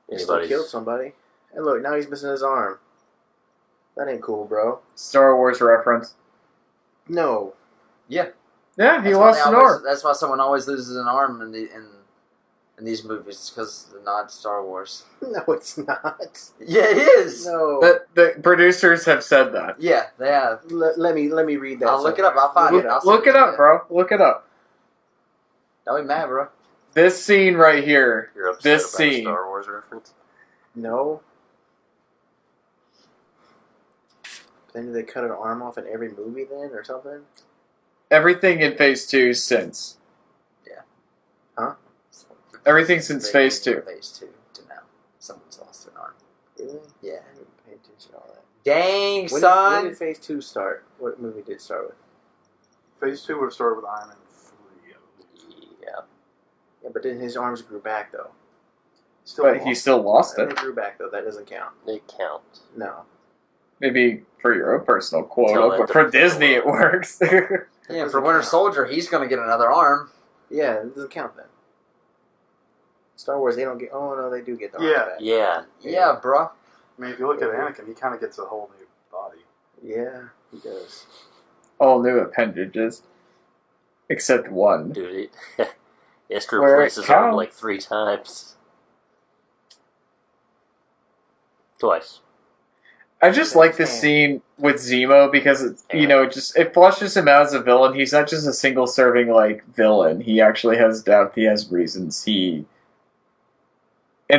He still anybody's... killed somebody. And look, now he's missing his arm. That ain't cool, bro. Star Wars reference. No. Yeah, he That's why lost they an always- arm. That's why someone always loses an arm in these movies, because the nod to Star Wars. No, it's not. Yeah, it is. No. The producers have said that. Yeah, they have. Let me read that. I'll look it up. I'll find Look it. I'll Look send it to up, you. bro. Look it up. Don't be mad, bro. This scene right here. You're upset This about scene. a Star Wars reference? No. Then did they cut an arm off in every movie then, or something? Everything in Phase 2 since. Everything since Phase 2. Phase 2 to now. Someone's lost an arm. Really? Yeah. I didn't pay attention to all that. Dang, When son. did Phase 2 start? What movie did it start with? Phase 2 would have started with Iron Man 3. Yeah. Yeah, but then his arms grew back though. Still But he still lost They it. grew back though. That doesn't count. They count. No. Maybe for your own personal quota, Tell that but to for the Disney it world. works. That Yeah, doesn't for Winter count. Soldier, he's going to get another arm. Yeah, it doesn't count then. Star Wars, they don't get. Oh no, they do get the arms Yeah. back. Yeah. Yeah, bro. I mean, if you look at Anakin, he kind of gets a whole new body. Yeah, he does. All new appendages. Except one. Dude, he has to Where it replace his arm counts. like 3 times. Twice. I just like this scene with Zemo because it flushes him out as a villain. He's not just a single serving like villain. He actually has depth. He has reasons. And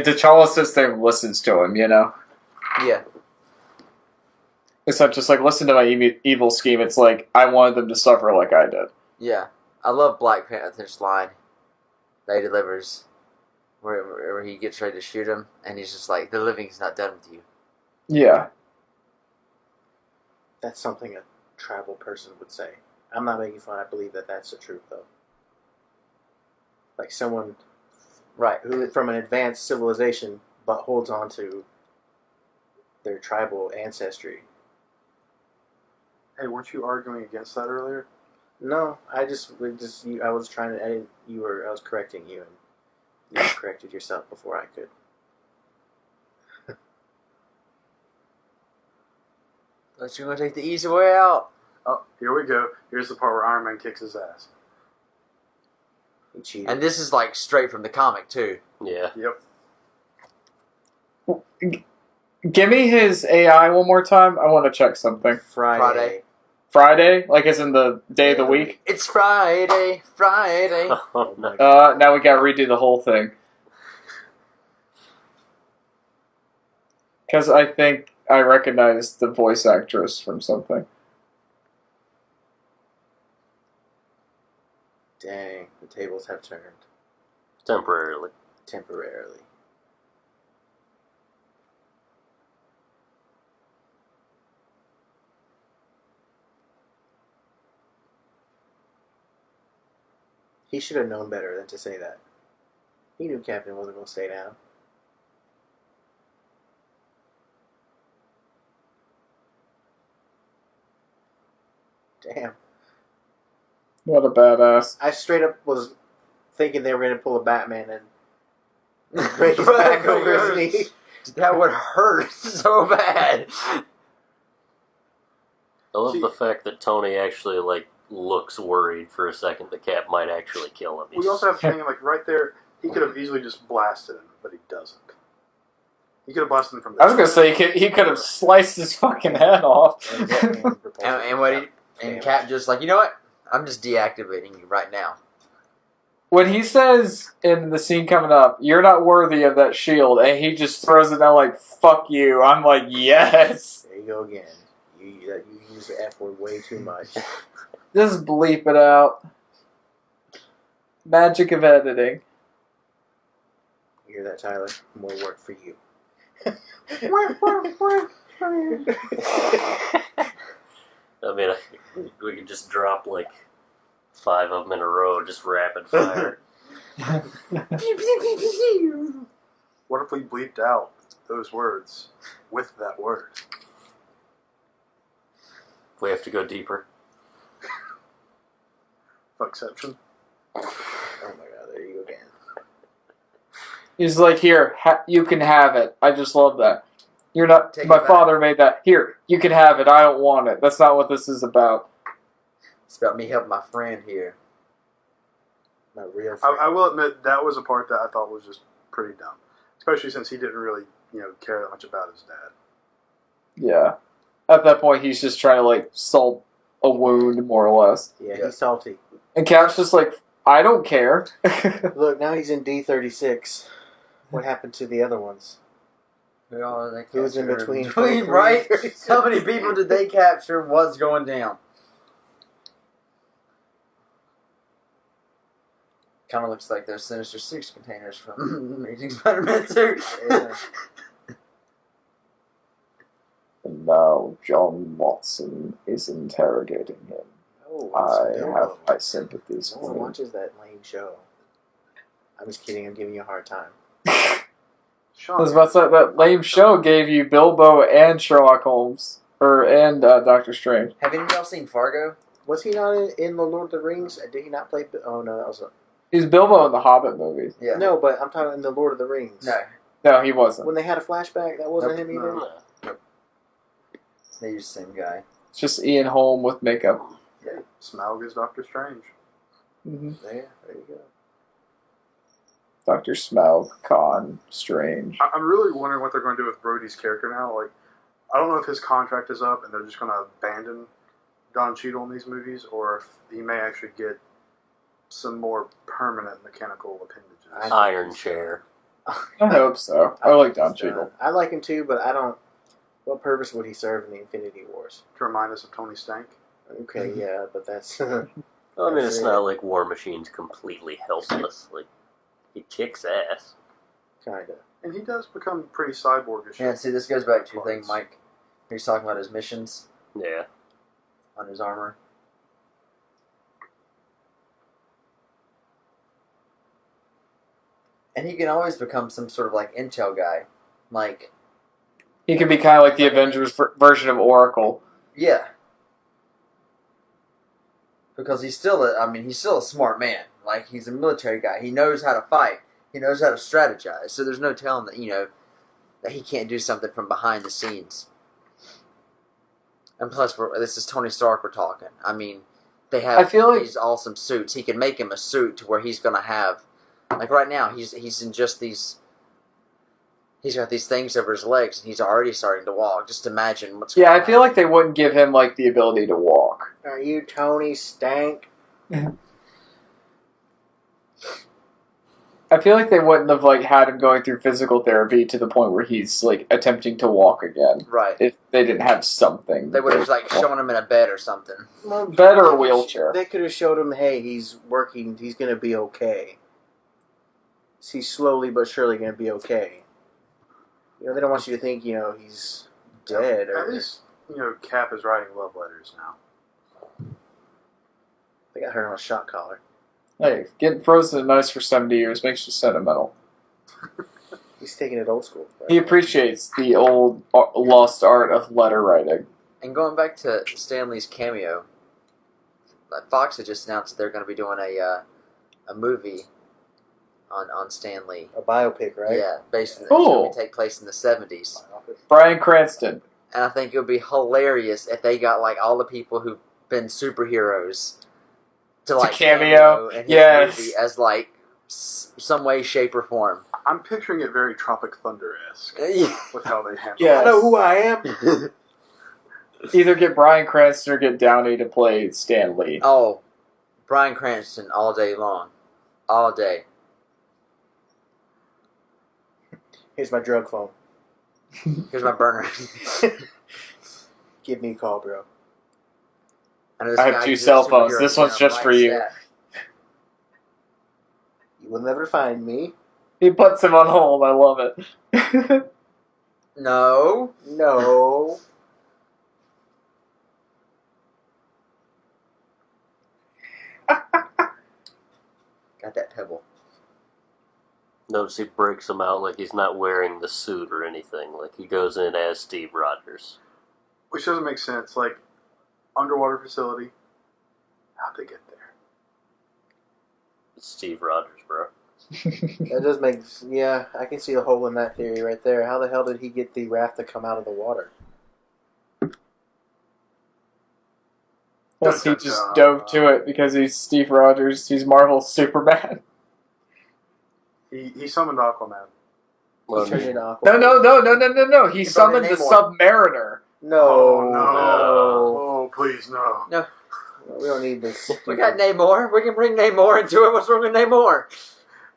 T'Challa sits there and listens to him. Yeah. It's not just like listen to my evil scheme. It's like I wanted them to suffer like I did. Yeah. I love Black Panther's line that he delivers where he gets ready to shoot him, and he's just like, the living's not done with you. Yeah. That's something a tribal person would say. I'm not making fun. I believe that that's the truth though. Like someone Right. who from an advanced civilization but holds on to their tribal ancestry. Hey, weren't you arguing against that earlier? No, I was trying to. I was correcting you, and you corrected yourself before I could. But you're going to take the easy way out. Oh, here we go. Here's the part where Iron Man kicks his ass. He cheated. And this is like straight from the comic too. Yeah. Yep. Give me his AI one more time. I want to check something. Friday. Friday? Like as in the day of the week? It's Friday. Oh, no. Now we gotta redo the whole thing. Because I think I recognize the voice actress from something. Dang, the tables have turned Temporarily. temporarily. He should have known better than to say that. He knew Captain wasn't going to stay down. Damn. What a badass. I straight up was thinking they were going to pull a Batman and break his back over his knee. That would hurt so bad. I love the fact that Tony actually looks worried for a second that Cap might actually kill him. We also have to think, right there, he could have easily just blasted him, but he doesn't. He could have blasted him from the I was gonna say he could have sliced his fucking head off. And Cap just like, you know what? I'm just deactivating you right now. When he says in the scene coming up, "You're not worthy of that shield," and he just throws it down like "fuck you," I'm like, yes. There you go again. You use the F word way too much. Just bleep it out. Magic of editing. You hear that, Tyler? More work for you. I mean, we could just drop 5 of them in a row, just rapid fire. What if we bleeped out those words with that word? We have to go deeper. Fuckception. Oh my god, there you go again. He's like, "Here, you can have it." I just love that. You're not. Take My it back. father made that. Here, you can have it. I don't want it. That's not what this is about. It's about me helping my friend here. My real friend. I will admit that was a part that I thought was just pretty dumb, especially since he didn't really, care that much about his dad. Yeah. At that point, he's just trying to salt a wound, more or less. Yeah, he's salty. And Cap's just like, "I don't care." Look, now he's in D36. What happened to the other ones? Who's in between? Right? How many people did they capture? What's going down? Kind of looks like those Sinister Six containers from Amazing Spider-Man 2. Yeah. And now John Watson is interrogating him. Oh, I Bilbo. have my sympathies No for one him. watches that lame show. I'm just kidding. I'm giving you a hard time. Sean, I was about to say, that lame show gave you Bilbo and Sherlock Holmes. And Doctor Strange. Have any of y'all seen Fargo? Was he not in the Lord of the Rings? Did he not play? Oh no, that was He's Bilbo in the Hobbit movies. Yeah. no. But I'm talking in the Lord of the Rings. No. No, he wasn't. When they had a flashback, that wasn't Nope. him either. No. They use the same guy. It's just Ian Holm with makeup. Smaug is Doctor Strange. Mm-hmm. There you go. Dr. Smaug, Khan, Strange. I'm really wondering what they're going to do with Brody's character now. I don't know if his contract is up and they're just going to abandon Don Cheadle in these movies, or if he may actually get some more permanent mechanical appendages. Iron Chair. I hope so. I like Don Cheadle. I like him too, but I don't. What purpose would he serve in the Infinity Wars? To remind us of Tony Stank. Okay, yeah, but that's Well, I mean, That's it's it. not like War Machine's completely helpless. He kicks ass. kinda. And he does become pretty cyborgish. Yeah, see, this goes back to your thing, Mike. He's talking about his missions Yeah. on his armor. And he can always become some sort of intel guy. He could be kind of like the Avengers version of Oracle. Yeah. Because he's still a smart man. He's a military guy. He knows how to fight. He knows how to strategize. So there's no telling that, that he can't do something from behind the scenes. And plus, this is Tony Stark we're talking. they have I feel like- these awesome suits. He can make him a suit to where he's gonna have, like right now, he's in just these. He's got these things over his legs, and he's already starting to walk. Just imagine what's. Yeah, going I feel like they wouldn't give him like the ability to walk. Are you Tony Stank? I feel like they wouldn't have like had him going through physical therapy to the point where he's like attempting to walk again. Right. If they didn't have something, They would have like shown him in a bed or something. Well, Bed or they a could- wheelchair. They could have showed him, hey, he's working. He's gonna be okay. He's slowly but surely gonna be okay. You know, they don't want you to think, you know, he's dead. At Or least, you know, Cap is writing love letters now. they got her on a shot collar. Hey, getting frozen in ice for 70 years makes you sentimental. He's taking it old school. Right? He appreciates the old lost art of letter writing. And going back to Stan Lee's cameo, Fox had just announced that they're going to be doing a movie on Stan Lee. A biopic, right? Yeah, based on Cool. it's going to take place in the 70s. Bryan Cranston. And I think it would be hilarious if they got like all the people who've been superheroes to like cameo. in his Yes. movie as like some way, shape, or form. I'm picturing it very Tropic Thunder-esque Yeah. with how they handle Yeah. I know who I am. Either get Bryan Cranston or get Downey to play Stan Lee. Oh, Bryan Cranston all day long, all day. Here's my drug phone. Here's my burner. Give me a call, bro. I know this I have guy 2 who's a cell phones. superhero This one's down just right for you. stat. You will never find me. He puts him on hold. I love it. No. No. Got that pebble. Notice he breaks him out like he's not wearing the suit or anything. Like he goes in as Steve Rogers. Which doesn't make sense. Like, underwater facility. How'd they get there? It's Steve Rogers, bro. That does make... Yeah, I can see a hole in that theory right there. How the hell did he get the raft to come out of the water? Plus, he just dove to it because he's Steve Rogers. He's Marvel's Superman. He summoned Aquaman. Well, He turned into Aquaman. No. He summoned the Namor. Submariner. No. Oh, no. No. Oh, please, no. We don't need this. We got Namor. We can bring Namor into it. What's wrong with Namor?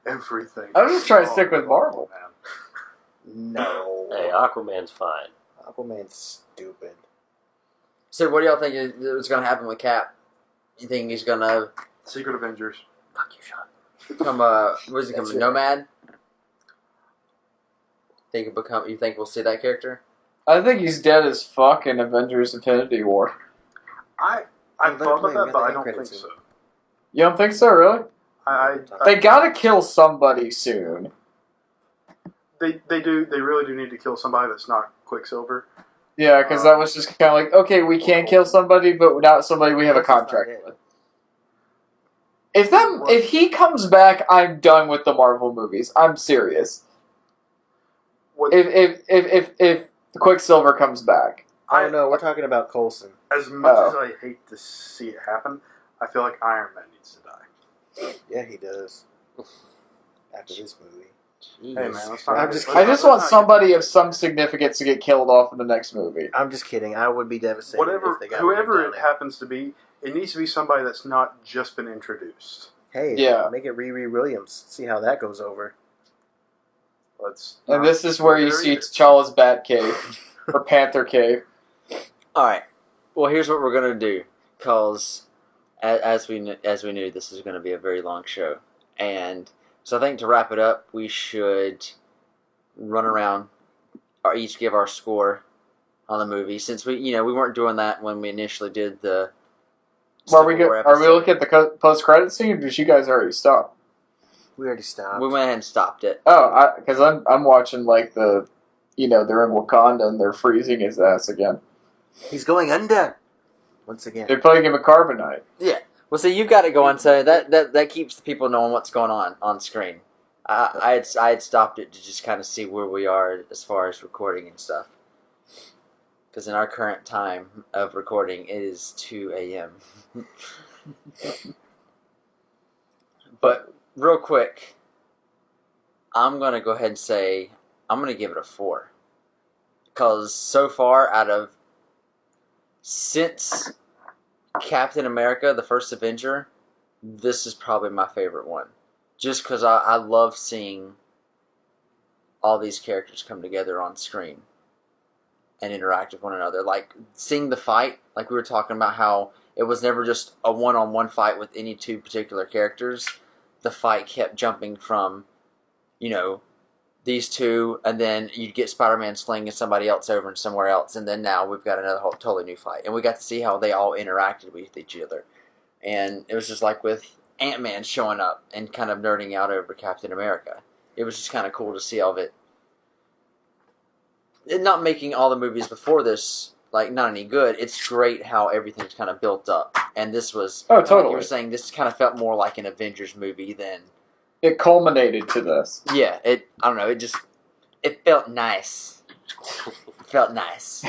Everything. I was just trying to stick with Marvel. Man. No. hey, Aquaman's fine. Aquaman's stupid. So, what do y'all think is going to happen with Cap? You think he's going to Secret Avengers. Fuck you, Sean. become a what is he That's become a right. nomad? Think it become? You think we'll see that character? I think he's dead as fuck in Avengers Infinity War. I Well, they're thought playing about that, but I the don't think credits so. You don't think so, really? They They gotta kill somebody soon. they really do need to kill somebody that's not Quicksilver. Yeah, because that was just kind of like, okay, we can kill somebody, but not somebody we have a contract with. If he comes back, I'm done with the Marvel movies. I'm serious. What, If the Quicksilver comes back, I don't know. We're talking about Coulson. as much Oh. as I hate to see it happen, I feel like Iron Man needs to die. Yeah, he does. After this movie. Hey man, let's not, I'm just let's I not- just let's want not somebody get- of some significance to get killed off in the next movie. I'm just kidding. I would be devastated whatever, if they got whoever rid of it Downey. happens to be. It needs to be somebody that's not just been introduced. Hey, Yeah. make it Riri Williams. See how that goes over. Let's And not this is where go you there see either. T'Challa's Batcave or Panther Cave. All right. Well, here's what we're gonna do, cause as we knew, this is gonna be a very long show, and so I think to wrap it up, we should run around, or each give our score on the movie, since we weren't doing that when we initially did the. Are we Civil War are we episode. looking at the post-credit scene, or did you guys already stop? We already stopped. We went ahead and stopped it. Oh, because I'm watching like they're in Wakanda and they're freezing his ass again. He's going under. Once again. They're putting him in carbonite. Well, see, you've got it going, so that keeps the people knowing what's going on screen. I had stopped it to just kind of see where we are as far as recording and stuff. Because in our current time of recording, it is 2 a.m. But real quick, I'm going to go ahead and say I'm going to give it a 4. Because so far, since Captain America, the first Avenger, this is probably my favorite one. Just because I love seeing all these characters come together on screen and interact with one another. Like, seeing the fight, like we were talking about how it was never just a one-on-one fight with any two particular characters. The fight kept jumping from, these two, and then you'd get Spider-Man slinging somebody else over and somewhere else, and then now we've got another totally new fight. And we got to see how they all interacted with each other. And it was just like with Ant-Man showing up and kind of nerding out over Captain America. It was just kind of cool to see all of it. And not making all the movies before this, like, not any good. It's great how everything's kind of built up. And this was... Oh, totally. Like you were saying, this kind of felt more like an Avengers movie than... It culminated to this. Yeah, I don't know, it felt nice. It felt nice.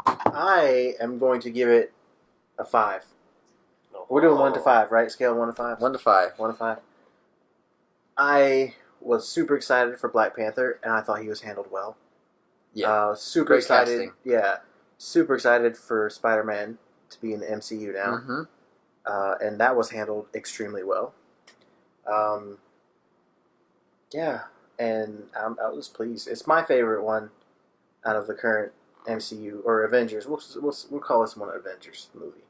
I am going to give it a 5. We're doing 1 to 5, right? Scale 1 to 5? 1 to 5. 1 to 5. I was super excited for Black Panther, and I thought he was handled well. Yeah. Super Great excited. casting. Yeah. Super excited for Spider-Man to be in the MCU now. Mm-hmm. And that was handled extremely well. Yeah. And I was pleased. It's my favorite one out of the current MCU, or Avengers. We'll call this one an Avengers movie.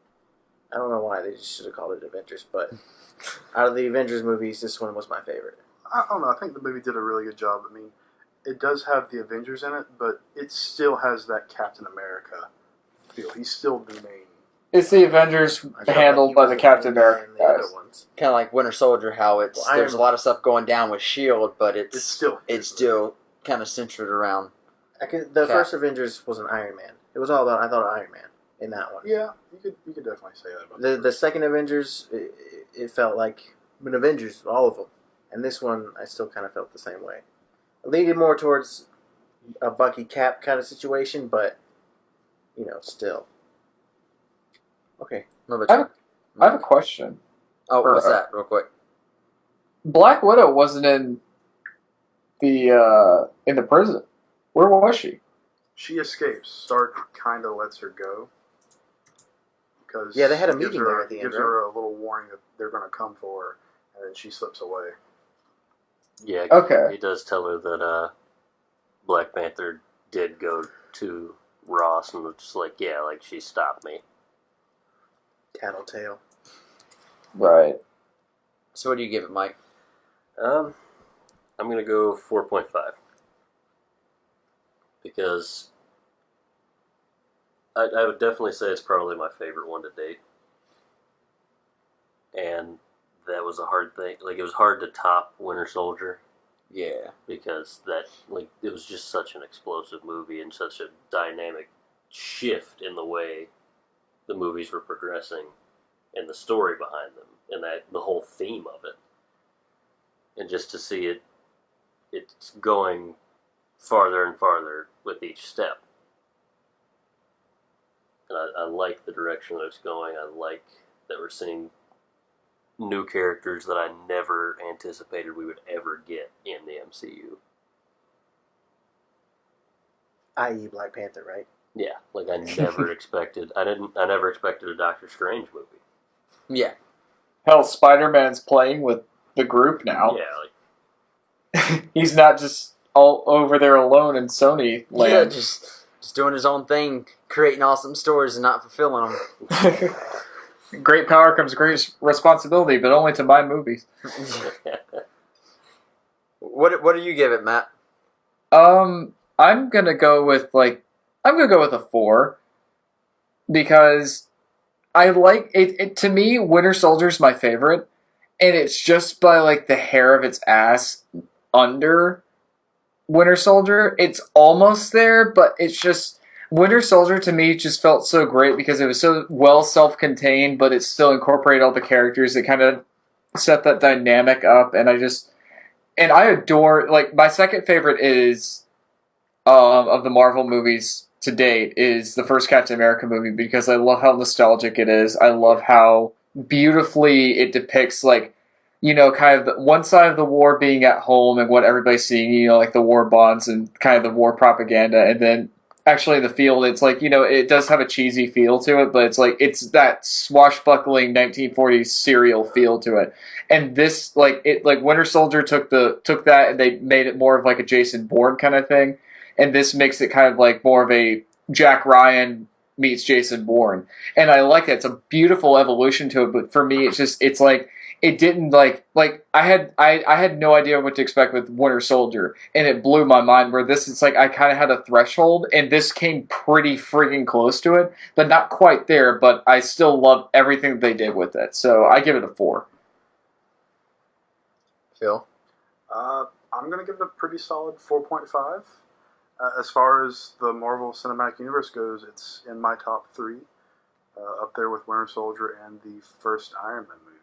I don't know why they just should have called it Avengers, but out of the Avengers movies, this one was my favorite. I don't know. I think the movie did a really good job. I mean, it does have the Avengers in it, but it still has that Captain America feel. He's still the main. It's the Avengers handled by the Captain America guys. Kind of like Winter Soldier, how there's a lot of stuff going down with S.H.I.E.L.D., but it's still kind of centered around... The first Avengers was an Iron Man. It was all about, I thought, Iron Man in that one. Yeah, you could definitely say that about the second Avengers, it felt like an Avengers, all of them. And this one, I still kind of felt the same way. I leaned more towards a Bucky Cap kind of situation, but, still. Okay. I have a question. Oh, what's that, real quick? Black Widow wasn't in the prison. Where was she? She escapes. Stark kind of lets her go. Because they had a meeting there at the end, gives her a little warning that they're going to come for her, and then she slips away. Yeah, okay. He does tell her that Black Panther did go to Ross and was just like, yeah, like, she stopped me. Tattletale. Right. So what do you give it, Mike? I'm going to go 4.5. Because I would definitely say it's probably my favorite one to date. And that was a hard thing. Like, it was hard to top Winter Soldier. Yeah. Because it was just such an explosive movie and such a dynamic shift in the way the movies were progressing and the story behind them and the whole theme of it. And just to see it's going farther and farther with each step. And I like the direction that it's going. I like that we're seeing new characters that I never anticipated we would ever get in the MCU. I.e. Black Panther, right? Yeah, like I never expected. I never expected a Doctor Strange movie. Yeah. Hell, Spider-Man's playing with the group now. Yeah, like He's not just all over there alone in Sony land. Yeah, just doing his own thing, creating awesome stories and not fulfilling them. Great power comes great responsibility, but only to my movies. What do you give it, Matt? I'm gonna go with a 4 because I like it. To me, Winter Soldier's my favorite, and it's just by like the hair of its ass under Winter Soldier. It's almost there, but it's just Winter Soldier to me just felt so great because it was so well self-contained, but it still incorporated all the characters. It kind of set that dynamic up, and I adore, like, my second favorite is of the Marvel movies to date is the first Captain America movie because I love how nostalgic it is. I love how beautifully it depicts, like, you know, kind of one side of the war being at home and what everybody's seeing, you know, like the war bonds and kind of the war propaganda, and then actually in the field, it's like, you know, it does have a cheesy feel to it, but it's like, it's that swashbuckling 1940s serial feel to it. And this, like, Winter Soldier took that and they made it more of like a Jason Bourne kind of thing, and this makes it kind of like more of a Jack Ryan meets Jason Bourne, and I like that. It's a beautiful evolution to it, but for me, it's like, it didn't like I had no idea what to expect with Winter Soldier, and it blew my mind. Where this, it's like I kind of had a threshold, and this came pretty freaking close to it, but not quite there. But I still love everything that they did with it, so I give it a 4. Phil? I'm going to give it a pretty solid 4.5. As far as the Marvel Cinematic Universe goes, it's in my top 3, up there with Winter Soldier and the first Iron Man movie.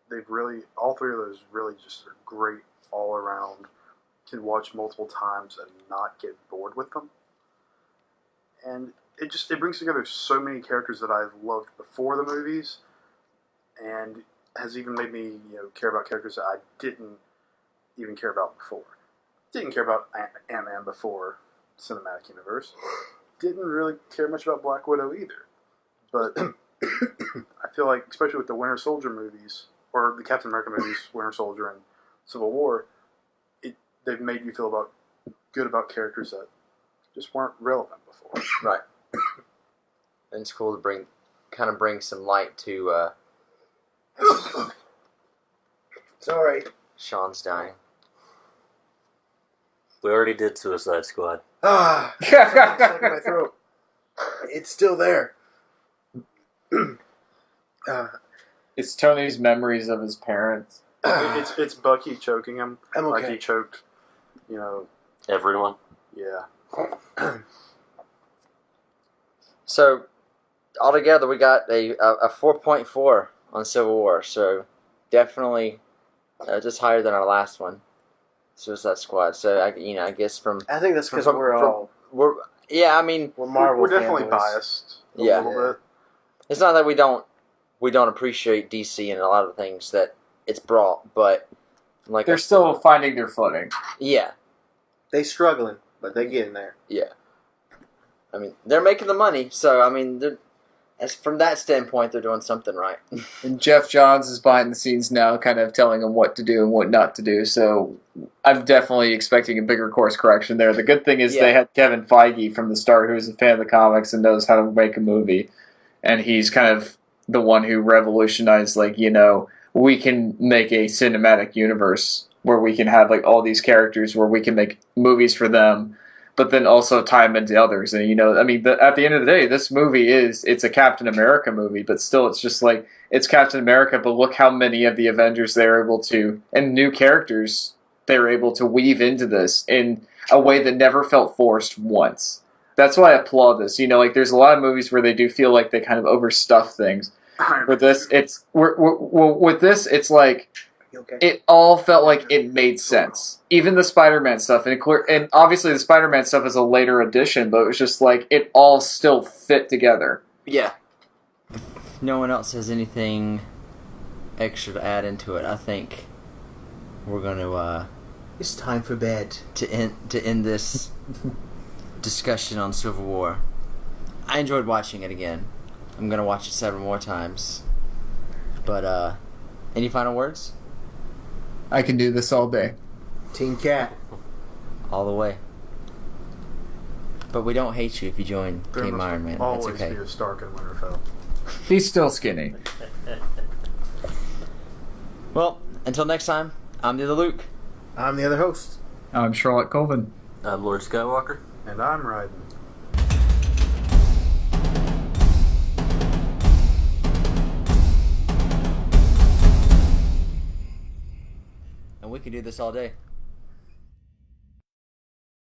They've really, all 3 of those really just are great all around. Can watch multiple times and not get bored with them. And it brings together so many characters that I loved before the movies, and has even made me, care about characters that I didn't even care about before. Didn't care about Ant-Man before Cinematic Universe. Didn't really care much about Black Widow either. But I feel like, especially with the Winter Soldier movies, or the Captain America movies, Winter Soldier and Civil War, they've made you feel good about characters that just weren't relevant before. Right. And it's cool to bring some light to Sorry. Sean's dying. We already did Suicide Squad. It's stuck in my throat. It's still there. It's Tony's memories of his parents. It's Bucky choking him. I'm okay. Like he choked, Everyone. yeah. So, altogether, we got a 4.4 on Civil War. So, definitely just higher than our last one, Suicide Squad. So, I guess I think that's because we're we're Marvel. We're definitely fanboys. biased a Yeah. little bit. It's not that we don't appreciate DC and a lot of the things that it's brought, but like They're still finding their footing. yeah. They struggling, but they getting there. Yeah. I mean, they're making the money, so I mean, as from that standpoint, they're doing something right. And Jeff Johns is behind the scenes now, kind of telling them what to do and what not to do. So I'm definitely expecting a bigger course correction there. The good thing is they had Kevin Feige from the start, who's a fan of the comics and knows how to make a movie. And he's kind of the one who revolutionized, we can make a cinematic universe where we can have all these characters, where we can make movies for them, but then also tie them into others. And at the end of the day, this movie it's a Captain America movie, but still, it's just it's Captain America. But look how many of the Avengers they're able to, and new characters they're able to weave into this in a way that never felt forced once. That's why I applaud this. There's a lot of movies where they do feel like they kind of overstuff things. With this, it's like it all felt like it made sense. Even the Spider-Man stuff, and obviously the Spider-Man stuff is a later addition, but it was just it all still fit together. Yeah. If no one else has anything extra to add into it, I think we're going to It's time for bed. to end this discussion on Civil War. I enjoyed watching it again. I'm going to watch it several more times. But any final words? I can do this all day. Team Cat. All the way. But we don't hate you if you join There Team must Iron Man. That's always okay. be a Stark in Winterfell. He's still skinny. Well, until next time, I'm the other Luke. I'm the other host. I'm Charlotte Colvin. I'm Lord Skywalker. And I'm riding. And we can do this all day.